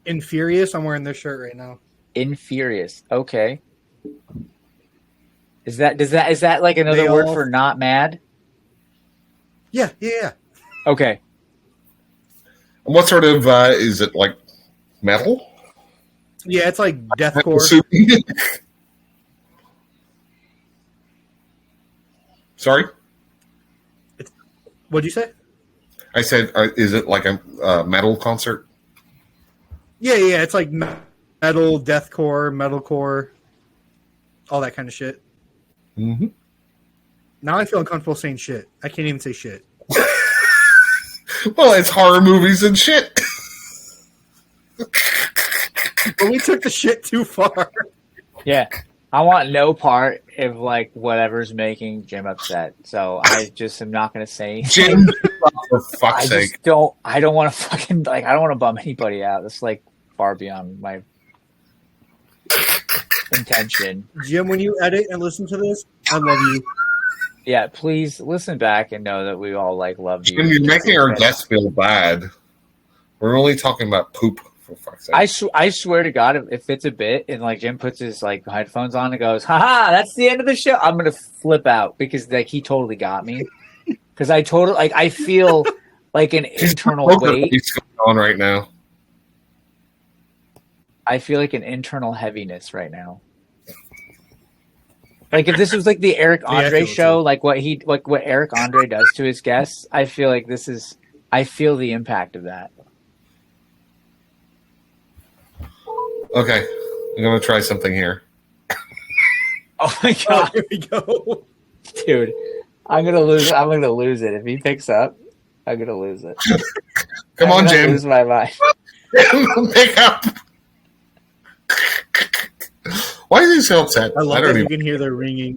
Infurious. I'm wearing this shirt right now. Infurious. Okay. Is that like another word for not mad? Yeah. Okay. What sort of is it, like metal? Yeah, it's like deathcore. Sorry? What'd you say? I said, is it like a metal concert? Yeah, it's like metal, deathcore, metalcore, all that kind of shit. Mm-hmm. Now I feel uncomfortable saying shit. I can't even say shit. Well, it's horror movies and shit. But we took the shit too far. Yeah. I want no part of like whatever's making Jim upset. So I just am not going to say anything. Jim, for fuck's sake. I don't want to fucking I don't want to bum anybody out. That's like far beyond my intention. Jim, when you edit and listen to this, I love you. Yeah, please listen back and know that we all like love you. Jim, you're making our guests feel bad. We're only talking about poop, for fuck's sake. I swear to God, if it's a bit and like Jim puts his like headphones on and goes, haha, that's the end of the show, I'm gonna flip out because like he totally got me. Because I feel like an internal weight. He's going on right now. I feel like an internal heaviness right now. Like if this was like the Eric Andre show, like what Eric Andre does to his guests, I feel like I feel the impact of that. Okay, I'm going to try something here. Oh my Oh, god, here we go. dude! I'm gonna lose. I'm gonna lose it if he picks up. I'm gonna lose it. Come I'm on, gonna Jim. Lose my mind. Pick up. Why is he so upset? I love don't that you even. can hear the ringing.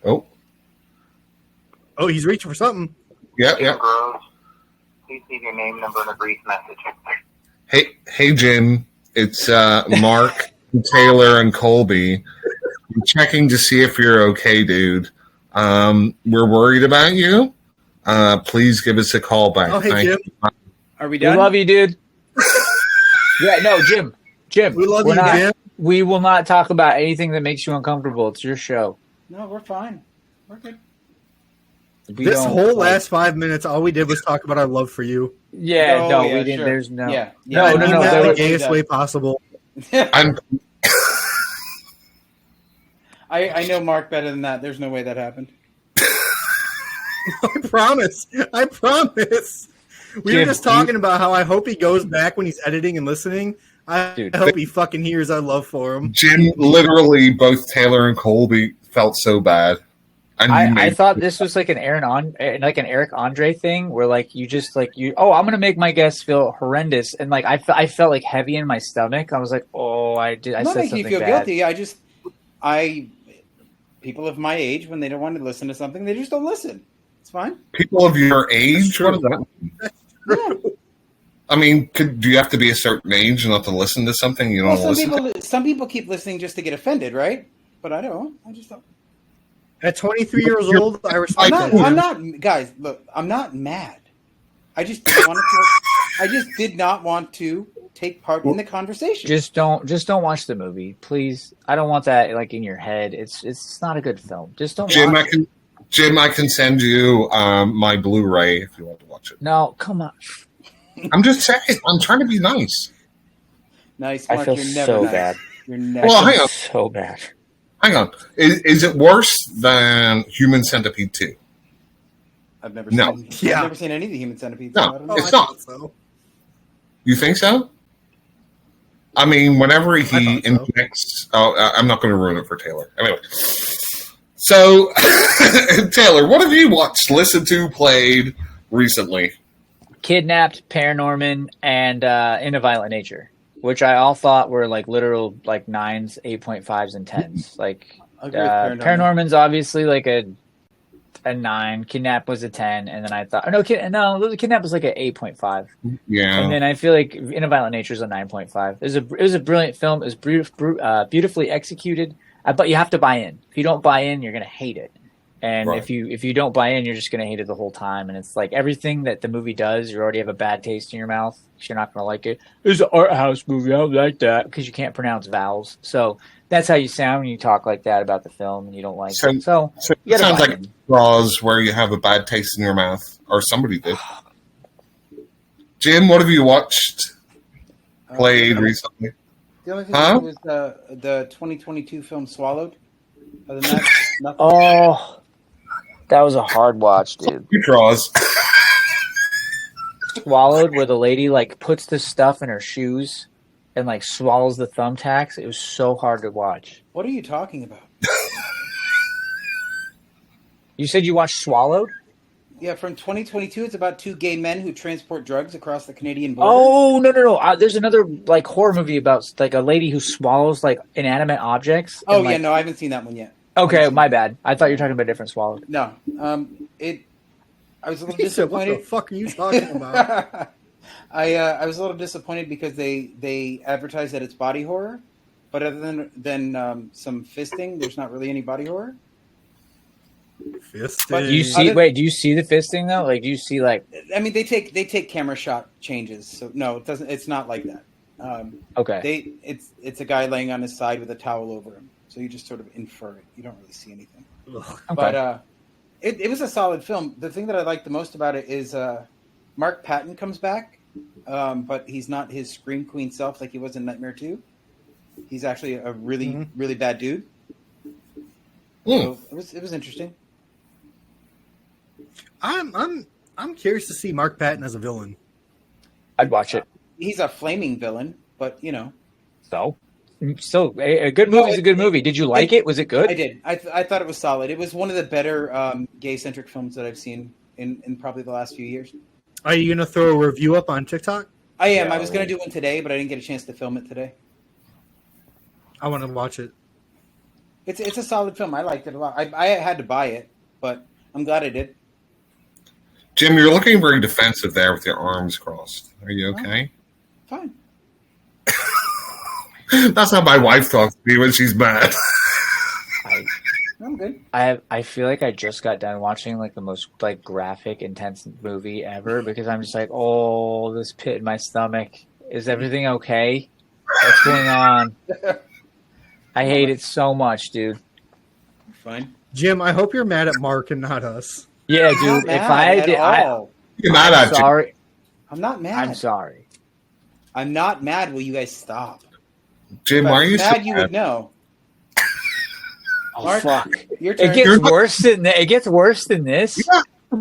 Oh, Oh, he's reaching for something. yeah, yeah. Please leave your name, number, and a brief message. Hey, Jim. It's Mark, Taylor, and Colby. I'm checking to see if you're okay, dude. We're worried about you. Please give us a call back. Oh, hey, Thank Jim. you. Are we We done? love you, dude. Yeah, no, Jim. We love we're you, not, Jim. We will not talk about anything that makes you uncomfortable. It's your show. No, we're fine. We're good. We This don't, whole like- last 5 minutes, all we did was talk about our love for you. Yeah, Oh, no, yeah, we didn't. sure. There's no. Yeah. No, And no, in no. that There the was, gayest way possible. I'm I know Mark better than that. There's no way that happened. I promise. I promise. We were Jim, just talking about how I hope he goes back when he's editing and listening. I Dude. hope he fucking hears our love for him. Jim. Literally, both Taylor and Colby felt so bad. And I thought this was like an Eric Andre thing where like you just like you. Oh, I'm gonna make my guests feel horrendous, and like I felt like heavy in my stomach. I was like, oh, I did. I I'm not said making you something feel bad. guilty. People of my age, when they don't want to listen to something, they just don't listen. It's fine. people of your age. What does that mean? Yeah. I mean, do you have to be a certain age not to listen to something you don't Well, want to listen to? some people keep listening just to get offended, right? But I don't. I just don't. At 23 years old, I respect that. I'm Jim. not, guys. Look, I'm not mad. I just didn't want to. I just did not want to take part in the conversation. Just don't watch the movie, please. I don't want that like in your head. It's not a good film. Just don't Jim, watch it. Jim, I can send you my Blu-ray if you want to watch it. No, come on. I'm just saying. I'm trying to be nice. Nice, I Mark. feel You're never so nice. bad. You're never. Well, I hang feel on. so bad. Hang on. Is it worse than Human Centipede 2? I've never No. seen. Yeah. I've never seen any of the Human Centipedes. No. So I don't know. Oh, It's I not. thought so. You think so? I mean, whenever he I thought so. injects... Oh, I'm not going to ruin it for Taylor. Anyway. So, Taylor, what have you watched, listened to, played recently? Kidnapped, Paranorman, and In a Violent Nature, which I all thought were like literal like 9s, 8.5s, and 10s. Like I agree with Paranorman. Paranorman's obviously like a 9. Kidnap was a 10, and then I thought Kidnap was like an 8.5, Yeah. and then I feel like In a Violent Nature is a 9.5. It was a brilliant film. It was beautifully executed, but you have to buy in. If you don't buy in, you're gonna hate it. And Right. if you don't buy in, you're just gonna hate it the whole time. And it's like everything that the movie does, you already have a bad taste in your mouth. You're not gonna like it. It's an art house movie. I don't like that because you can't pronounce vowels. So that's how you sound when you talk like that about the film, and you don't like it. So So you it gotta sounds buy like in. Jaws where you have a bad taste in your mouth, or somebody did. Jim, what have you watched, played recently? The only thing Huh? was the 2022 film Swallowed. Other than that, nothing. Oh, that was a hard watch, dude. Jaws. Swallowed, where the lady like puts the stuff in her shoes and like swallows the thumbtacks. It was so hard to watch. What are you talking about? You said you watched Swallowed? Yeah, from 2022, it's about two gay men who transport drugs across the Canadian border. Oh no! There's another like horror movie about like a lady who swallows like inanimate objects. Oh, and, yeah, like- no, I haven't seen that one yet. Okay, my bad. I thought you were talking about a different Swallowed. No, I was a little He said, "What the disappointed. fuck are you talking about?" I was a little disappointed because they advertise that it's body horror, but other than some fisting, there's not really any body horror. Fisting. Do you see? Other- Wait, do you see the fisting though? Like, do you see like? I mean, they take camera shot changes, so no, it doesn't. It's not like that. Okay. It's a guy laying on his side with a towel over him, so you just sort of infer it. You don't really see anything. Ugh. Okay. But it was a solid film. The thing that I like the most about it is Mark Patton comes back, but he's not his Scream Queen self like he was in Nightmare 2. He's actually a really, really bad dude. So it was interesting. I'm curious to see Mark Patton as a villain. I'd watch it. He's a flaming villain, but you know. So, still a good movie is a good movie. Did you like it? Was it good? I did. I thought it was solid. It was one of the better gay-centric films that I've seen in probably the last few years. Are you gonna throw a review up on TikTok? I am. Yeah, I was going to do one today, but I didn't get a chance to film it today. I want to watch it. It's a solid film. I liked it a lot. I had to buy it, but I'm glad I did. Jim, you're looking very defensive there with your arms crossed. Are you okay? Fine. That's how my wife talks to me when she's mad. I'm good. I feel like I just got done watching like the most like graphic, intense movie ever because I'm just like, oh, this pit in my stomach. Is everything okay? What's going on? I hate it so much, dude. Fine. Jim, I hope you're mad at Mark and not us. Yeah, I'm not dude. If mad I at did, all. You're mad I'm at sorry. I'm not mad. I'm sorry. I'm not mad. Will you guys stop? Jim, If I why are was you mad? so You mad? would know. Oh Mark, fuck! Your turn. It gets worse than it gets worse than this.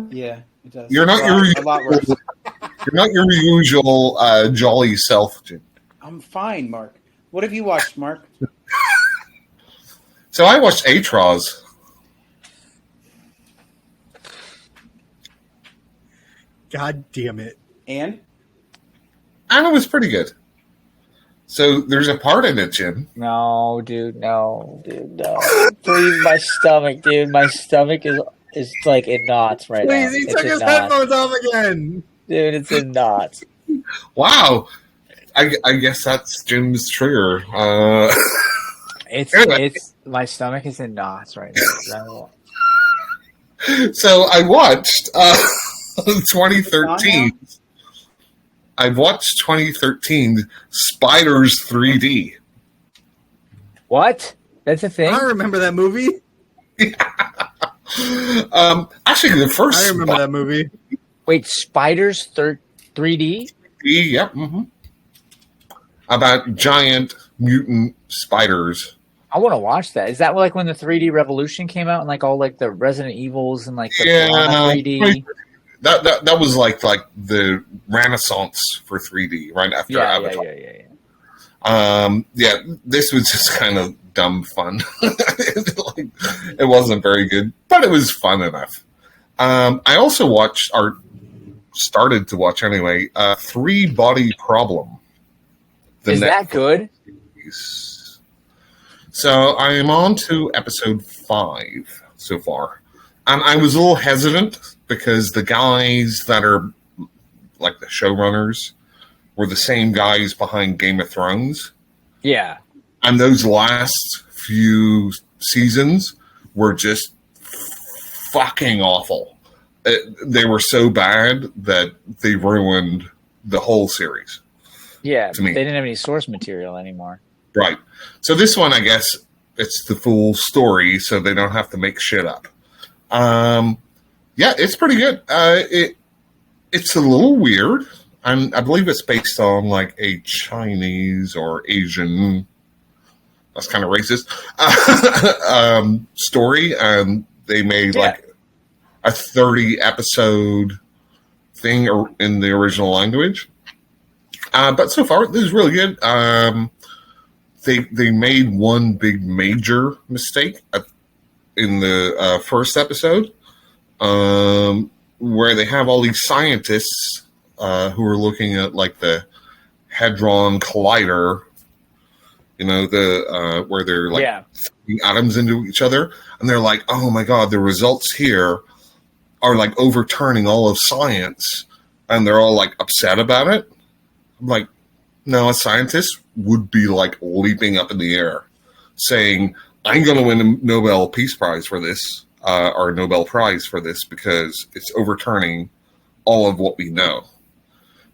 Yeah, it does. You're not a lot worse. You're not your usual jolly self, Jim. I'm fine, Mark. What have you watched, Mark? So I watched Atros. God damn it. And And it was pretty good. So there's a part in it, Jim. No, dude. No, dude. No. Please, my stomach, dude. My stomach is like in knots right now. Please, he It's took in his knots. headphones off again. Dude, it's in knots. Wow. I guess that's Jim's trigger. It's my stomach is in knots right now. So I watched 2013. I've watched 2013 Spiders 3D. What? That's a thing? I remember that movie. Actually, the first. I remember that movie. Wait, Spiders 3D? Yep. About giant mutant spiders. I want to watch that. Is that like when the 3D revolution came out and like all like the Resident Evils and like the Yeah, 3D? That was like the Renaissance for 3D right after Avatar. Yeah. This was just kind of dumb fun. It wasn't very good, but it was fun enough. I also started to watch anyway, Three Body Problem. Is that good? So I am on to episode 5 so far. And I was a little hesitant because the guys that are like the showrunners were the same guys behind Game of Thrones. Yeah. And those last few seasons were just fucking awful. They were so bad that they ruined the whole series. Yeah, To me. they didn't have any source material anymore. Right. So this one, I guess, it's the full story, so they don't have to make shit up. Yeah, it's pretty good. It's a little weird. I believe it's based on like a Chinese or Asian, that's kind of racist, story. And they made like a 30 episode thing in the original language. But so far, this is really good. They made one big major mistake in the first episode, where they have all these scientists who are looking at like the Hadron Collider, where they're like throwing atoms into each other, and they're like, "Oh my god, the results here are like overturning all of science," and they're all like upset about it. I'm like, no, a scientist would be like leaping up in the air saying, I'm going to win a Nobel Peace Prize for this, or a Nobel Prize for this, because it's overturning all of what we know.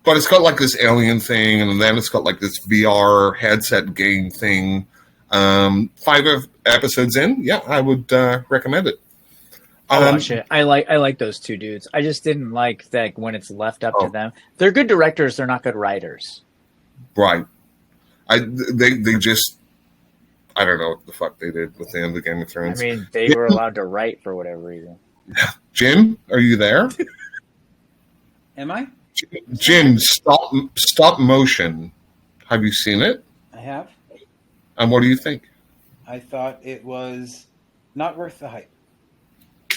But it's got like this alien thing, and then it's got like this VR headset game thing. 5 episodes in, yeah, I would recommend it. I'll watch it. I like those two dudes. I just didn't like that when it's left up to them. They're good directors. They're not good writers. Right. They just, I don't know what the fuck they did with the end of Game of Thrones. I mean, they were allowed to write for whatever reason. Jim, are you there? Am I? Jim, stop motion. Have you seen it? I have. And what do you think? I thought it was not worth the hype.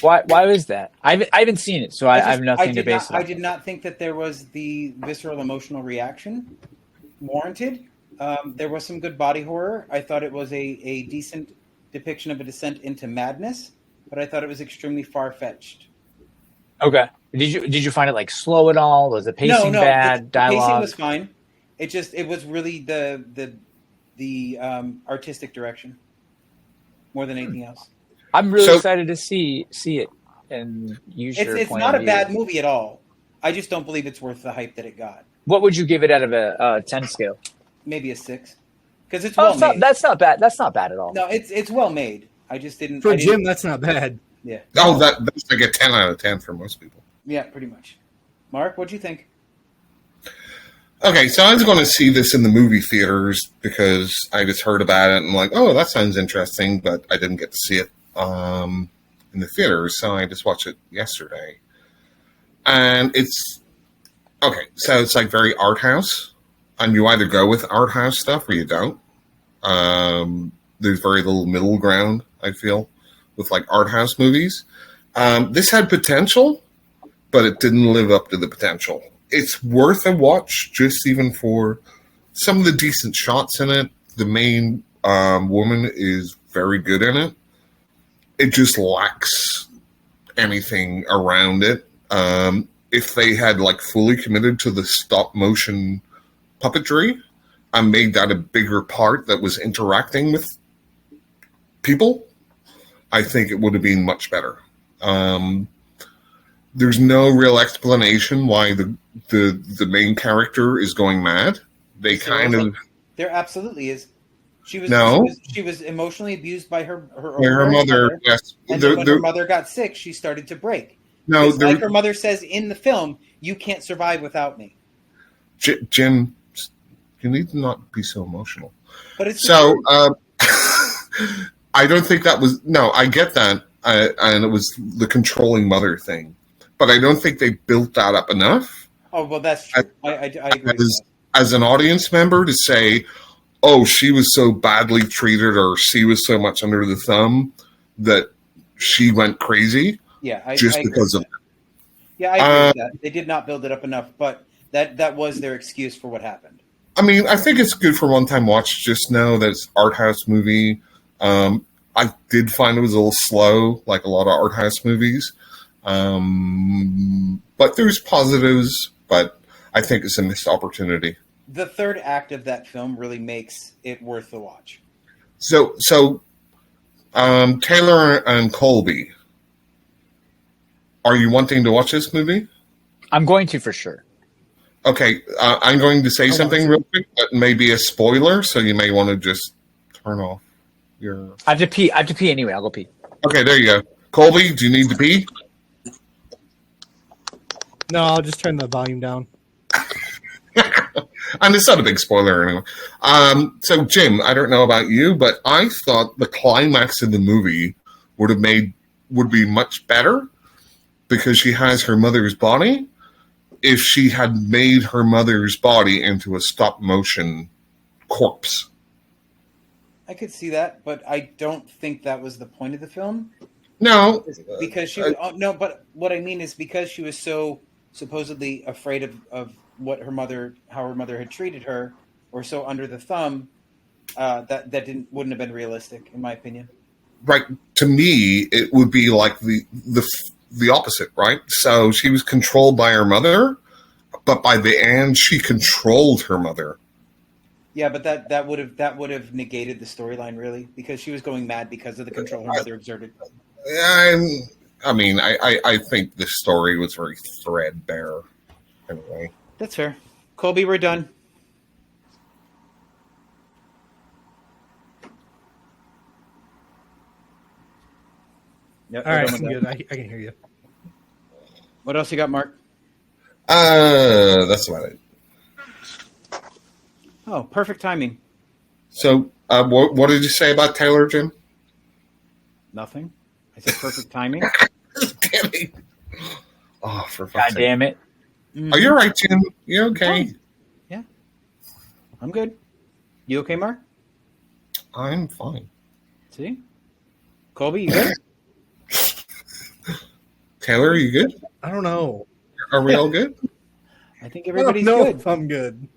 Why was that? I haven't seen it, so I have nothing to base it on. I did not think that there was the visceral emotional reaction warranted. There was some good body horror. I thought it was a decent depiction of a descent into madness, but I thought it was extremely far-fetched. Okay. Did you find it like slow at all? Was the pacing bad? The pacing Dialogue? was fine. It was really the artistic direction more than anything else. I'm really excited to see it and use your It's point not of a view. bad movie at all. I just don't believe it's worth the hype that it got. What would you give it out of a 10 scale? Maybe a 6, because it's well made. That's not bad. That's not bad at all. No, it's well made. I just didn't. For Jim, that's not bad. Yeah. Oh, that's like a 10 out of 10 for most people. Yeah, pretty much. Mark, what'd you think? Okay, so I was going to see this in the movie theaters because I just heard about it and I'm like, oh, that sounds interesting, but I didn't get to see it in the theaters, so I just watched it yesterday. And it's okay, so it's like very art house, and you either go with art house stuff or you don't. There's very little middle ground, I feel, with like art house movies. This had potential, but it didn't live up to the potential. It's worth a watch, just even for some of the decent shots in it. The main woman is very good in it. It just lacks anything around it. If they had like fully committed to the stop motion puppetry and made that a bigger part that was interacting with people, I think it would have been much better. There's no real explanation why the main character is going mad. There absolutely is. She was emotionally abused by her mother. Yes, and when her mother got sick, she started to break. No, like her mother says in the film, "You can't survive without me." Jim, you need to not be so emotional. But it's so. I don't think that was I get that, and it was the controlling mother thing, but I don't think they built that up enough. Oh well, that's true. I agree. As an audience member to say, oh, she was so badly treated, or she was so much under the thumb that she went crazy. Yeah, because of. Yeah, I agree with that. They did not build it up enough, but that was their excuse for what happened. I mean, I think it's good for one-time watch. Just know that it's art house movie. I did find it was a little slow, like a lot of art house movies. But there's positives, but I think it's a missed opportunity. The third act of that film really makes it worth the watch. So Taylor and Colby, are you wanting to watch this movie? I'm going to for sure. Okay, I'm going to say something real quick that may be a spoiler, so you may want to just turn off your... I have to pee anyway. I'll go pee. Okay, there you go. Colby, do you need to pee? No, I'll just turn the volume down. And it's not a big spoiler anyway. So, Jim, I don't know about you, but I thought the climax of the movie would be much better because she has her mother's body if she had made her mother's body into a stop-motion corpse. I could see that, but I don't think that was the point of the film. No. Because but what I mean is because she was so supposedly afraid of how her mother had treated her, or so under the thumb, that wouldn't have been realistic, in my opinion. Right. To me, it would be like the opposite, right? So she was controlled by her mother, but by the end, she controlled her mother. Yeah, but that would have negated the storyline, really, because she was going mad because of the control her mother exerted. I mean, I think the story was very threadbare. Anyway, that's fair. Colby, we're done. Yep, all right, I'm good. I can hear you. What else you got, Mark? That's about it. Oh, perfect timing. So, what did you say about Taylor, Jim? Nothing. I said perfect timing. Just kidding. Oh, for fuck's God sake. damn it. Are you all right, Jim? You okay? Fine. Yeah. I'm good. You okay, Mark? I'm fine. See? Colby, you good? Taylor, are you good? I don't know. Are we all good? I think I don't everybody's know good. if I'm good.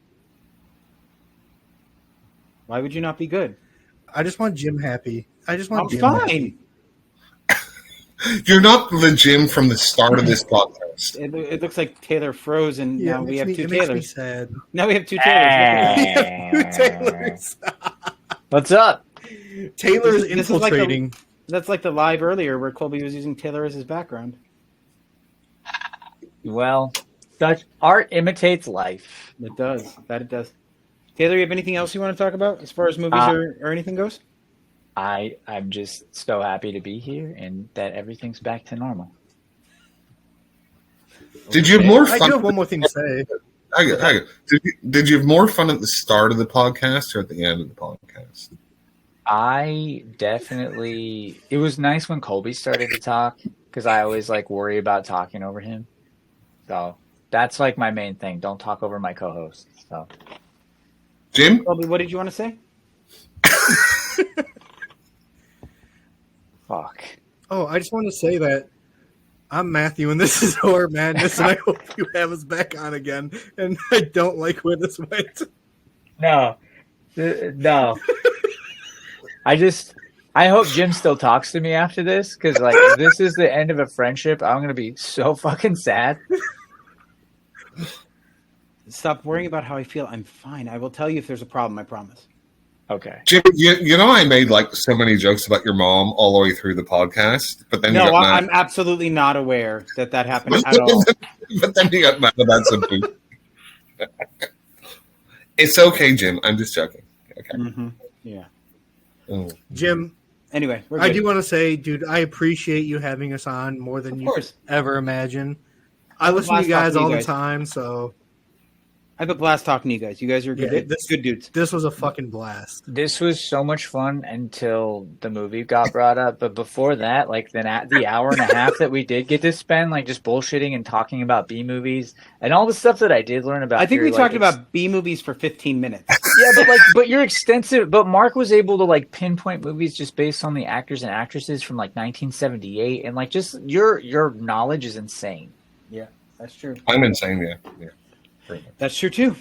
Why would you not be good? I just want Jim happy. I just want I'm Jim fine. happy. You're not the Jim from the start of this podcast. It looks like Taylor froze, and Yeah, now it we have makes two me Taylors. sad. Now we have two Taylors. Two Taylors. What's up? Taylor's This is like infiltrating. That's like the live earlier where Colby was using Taylor as his background. Well, such art imitates life. It does. That it does. Taylor, you have anything else you want to talk about as far as movies or anything goes? I'm just so happy to be here and that everything's back to normal. Did you have more I fun? do have one more thing to say. Did you have more fun at the start of the podcast or at the end of the podcast? I definitely. It was nice when Colby started to talk because I always like worry about talking over him. So that's like my main thing. Don't talk over my co-host. So, Jim? Colby, what did you want to say? fuck. Oh, I just want to say that I'm Matthew, and this is Horror Madness, and I hope you have us back on again. And I don't like where this went. No. No. I hope Jim still talks to me after this because, like, if this is the end of a friendship, I'm going to be so fucking sad. Stop worrying about how I feel. I'm fine. I will tell you if there's a problem, I promise. Okay. Jim, you know I made like so many jokes about your mom all the way through the podcast, but then you No, got mad. I'm absolutely not aware that happened at all. But then you got mad about something. It's okay, Jim. I'm just joking. Okay. Mm-hmm. Yeah. Oh. Jim, Anyway, we're I good. do want to say, dude, I appreciate you having us on more than Of you course. could ever imagine. I Have a listen to you blast guys talking to all you the guys. time, so I have a blast talking to you guys. You guys are good, Yeah, this- good dudes. this was a fucking blast. This was so much fun until the movie got brought up. But before that, like the hour and a half that we did get to spend, like just bullshitting and talking about B movies and all the stuff that I did learn about. I think here, we like, talked it's- about B movies for 15 minutes. Yeah, but you're extensive. But Mark was able to like pinpoint movies just based on the actors and actresses from like 1978, and like just your knowledge is insane. Yeah, that's true. I'm insane, yeah. That's true too.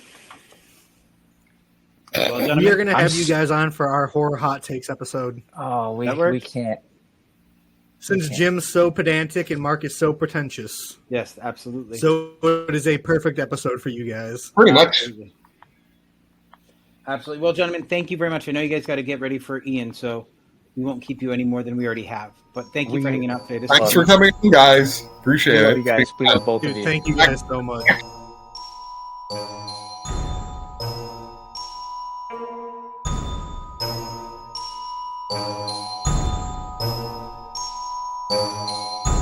Well, We are gentlemen, going to have you guys on for our horror hot takes episode. Oh, That we works? can't. Since Okay. Jim's so pedantic and Mark is so pretentious, yes, absolutely. so it is a perfect episode for you guys. Pretty much. Absolutely. Well, gentlemen, thank you very much. I know you guys got to get ready for Ian, so we won't keep you any more than we already have. But thank you for hanging out today. This Thanks was for coming, guys. Appreciate We it. love you guys. We love both of Dude, you. thank you guys so much.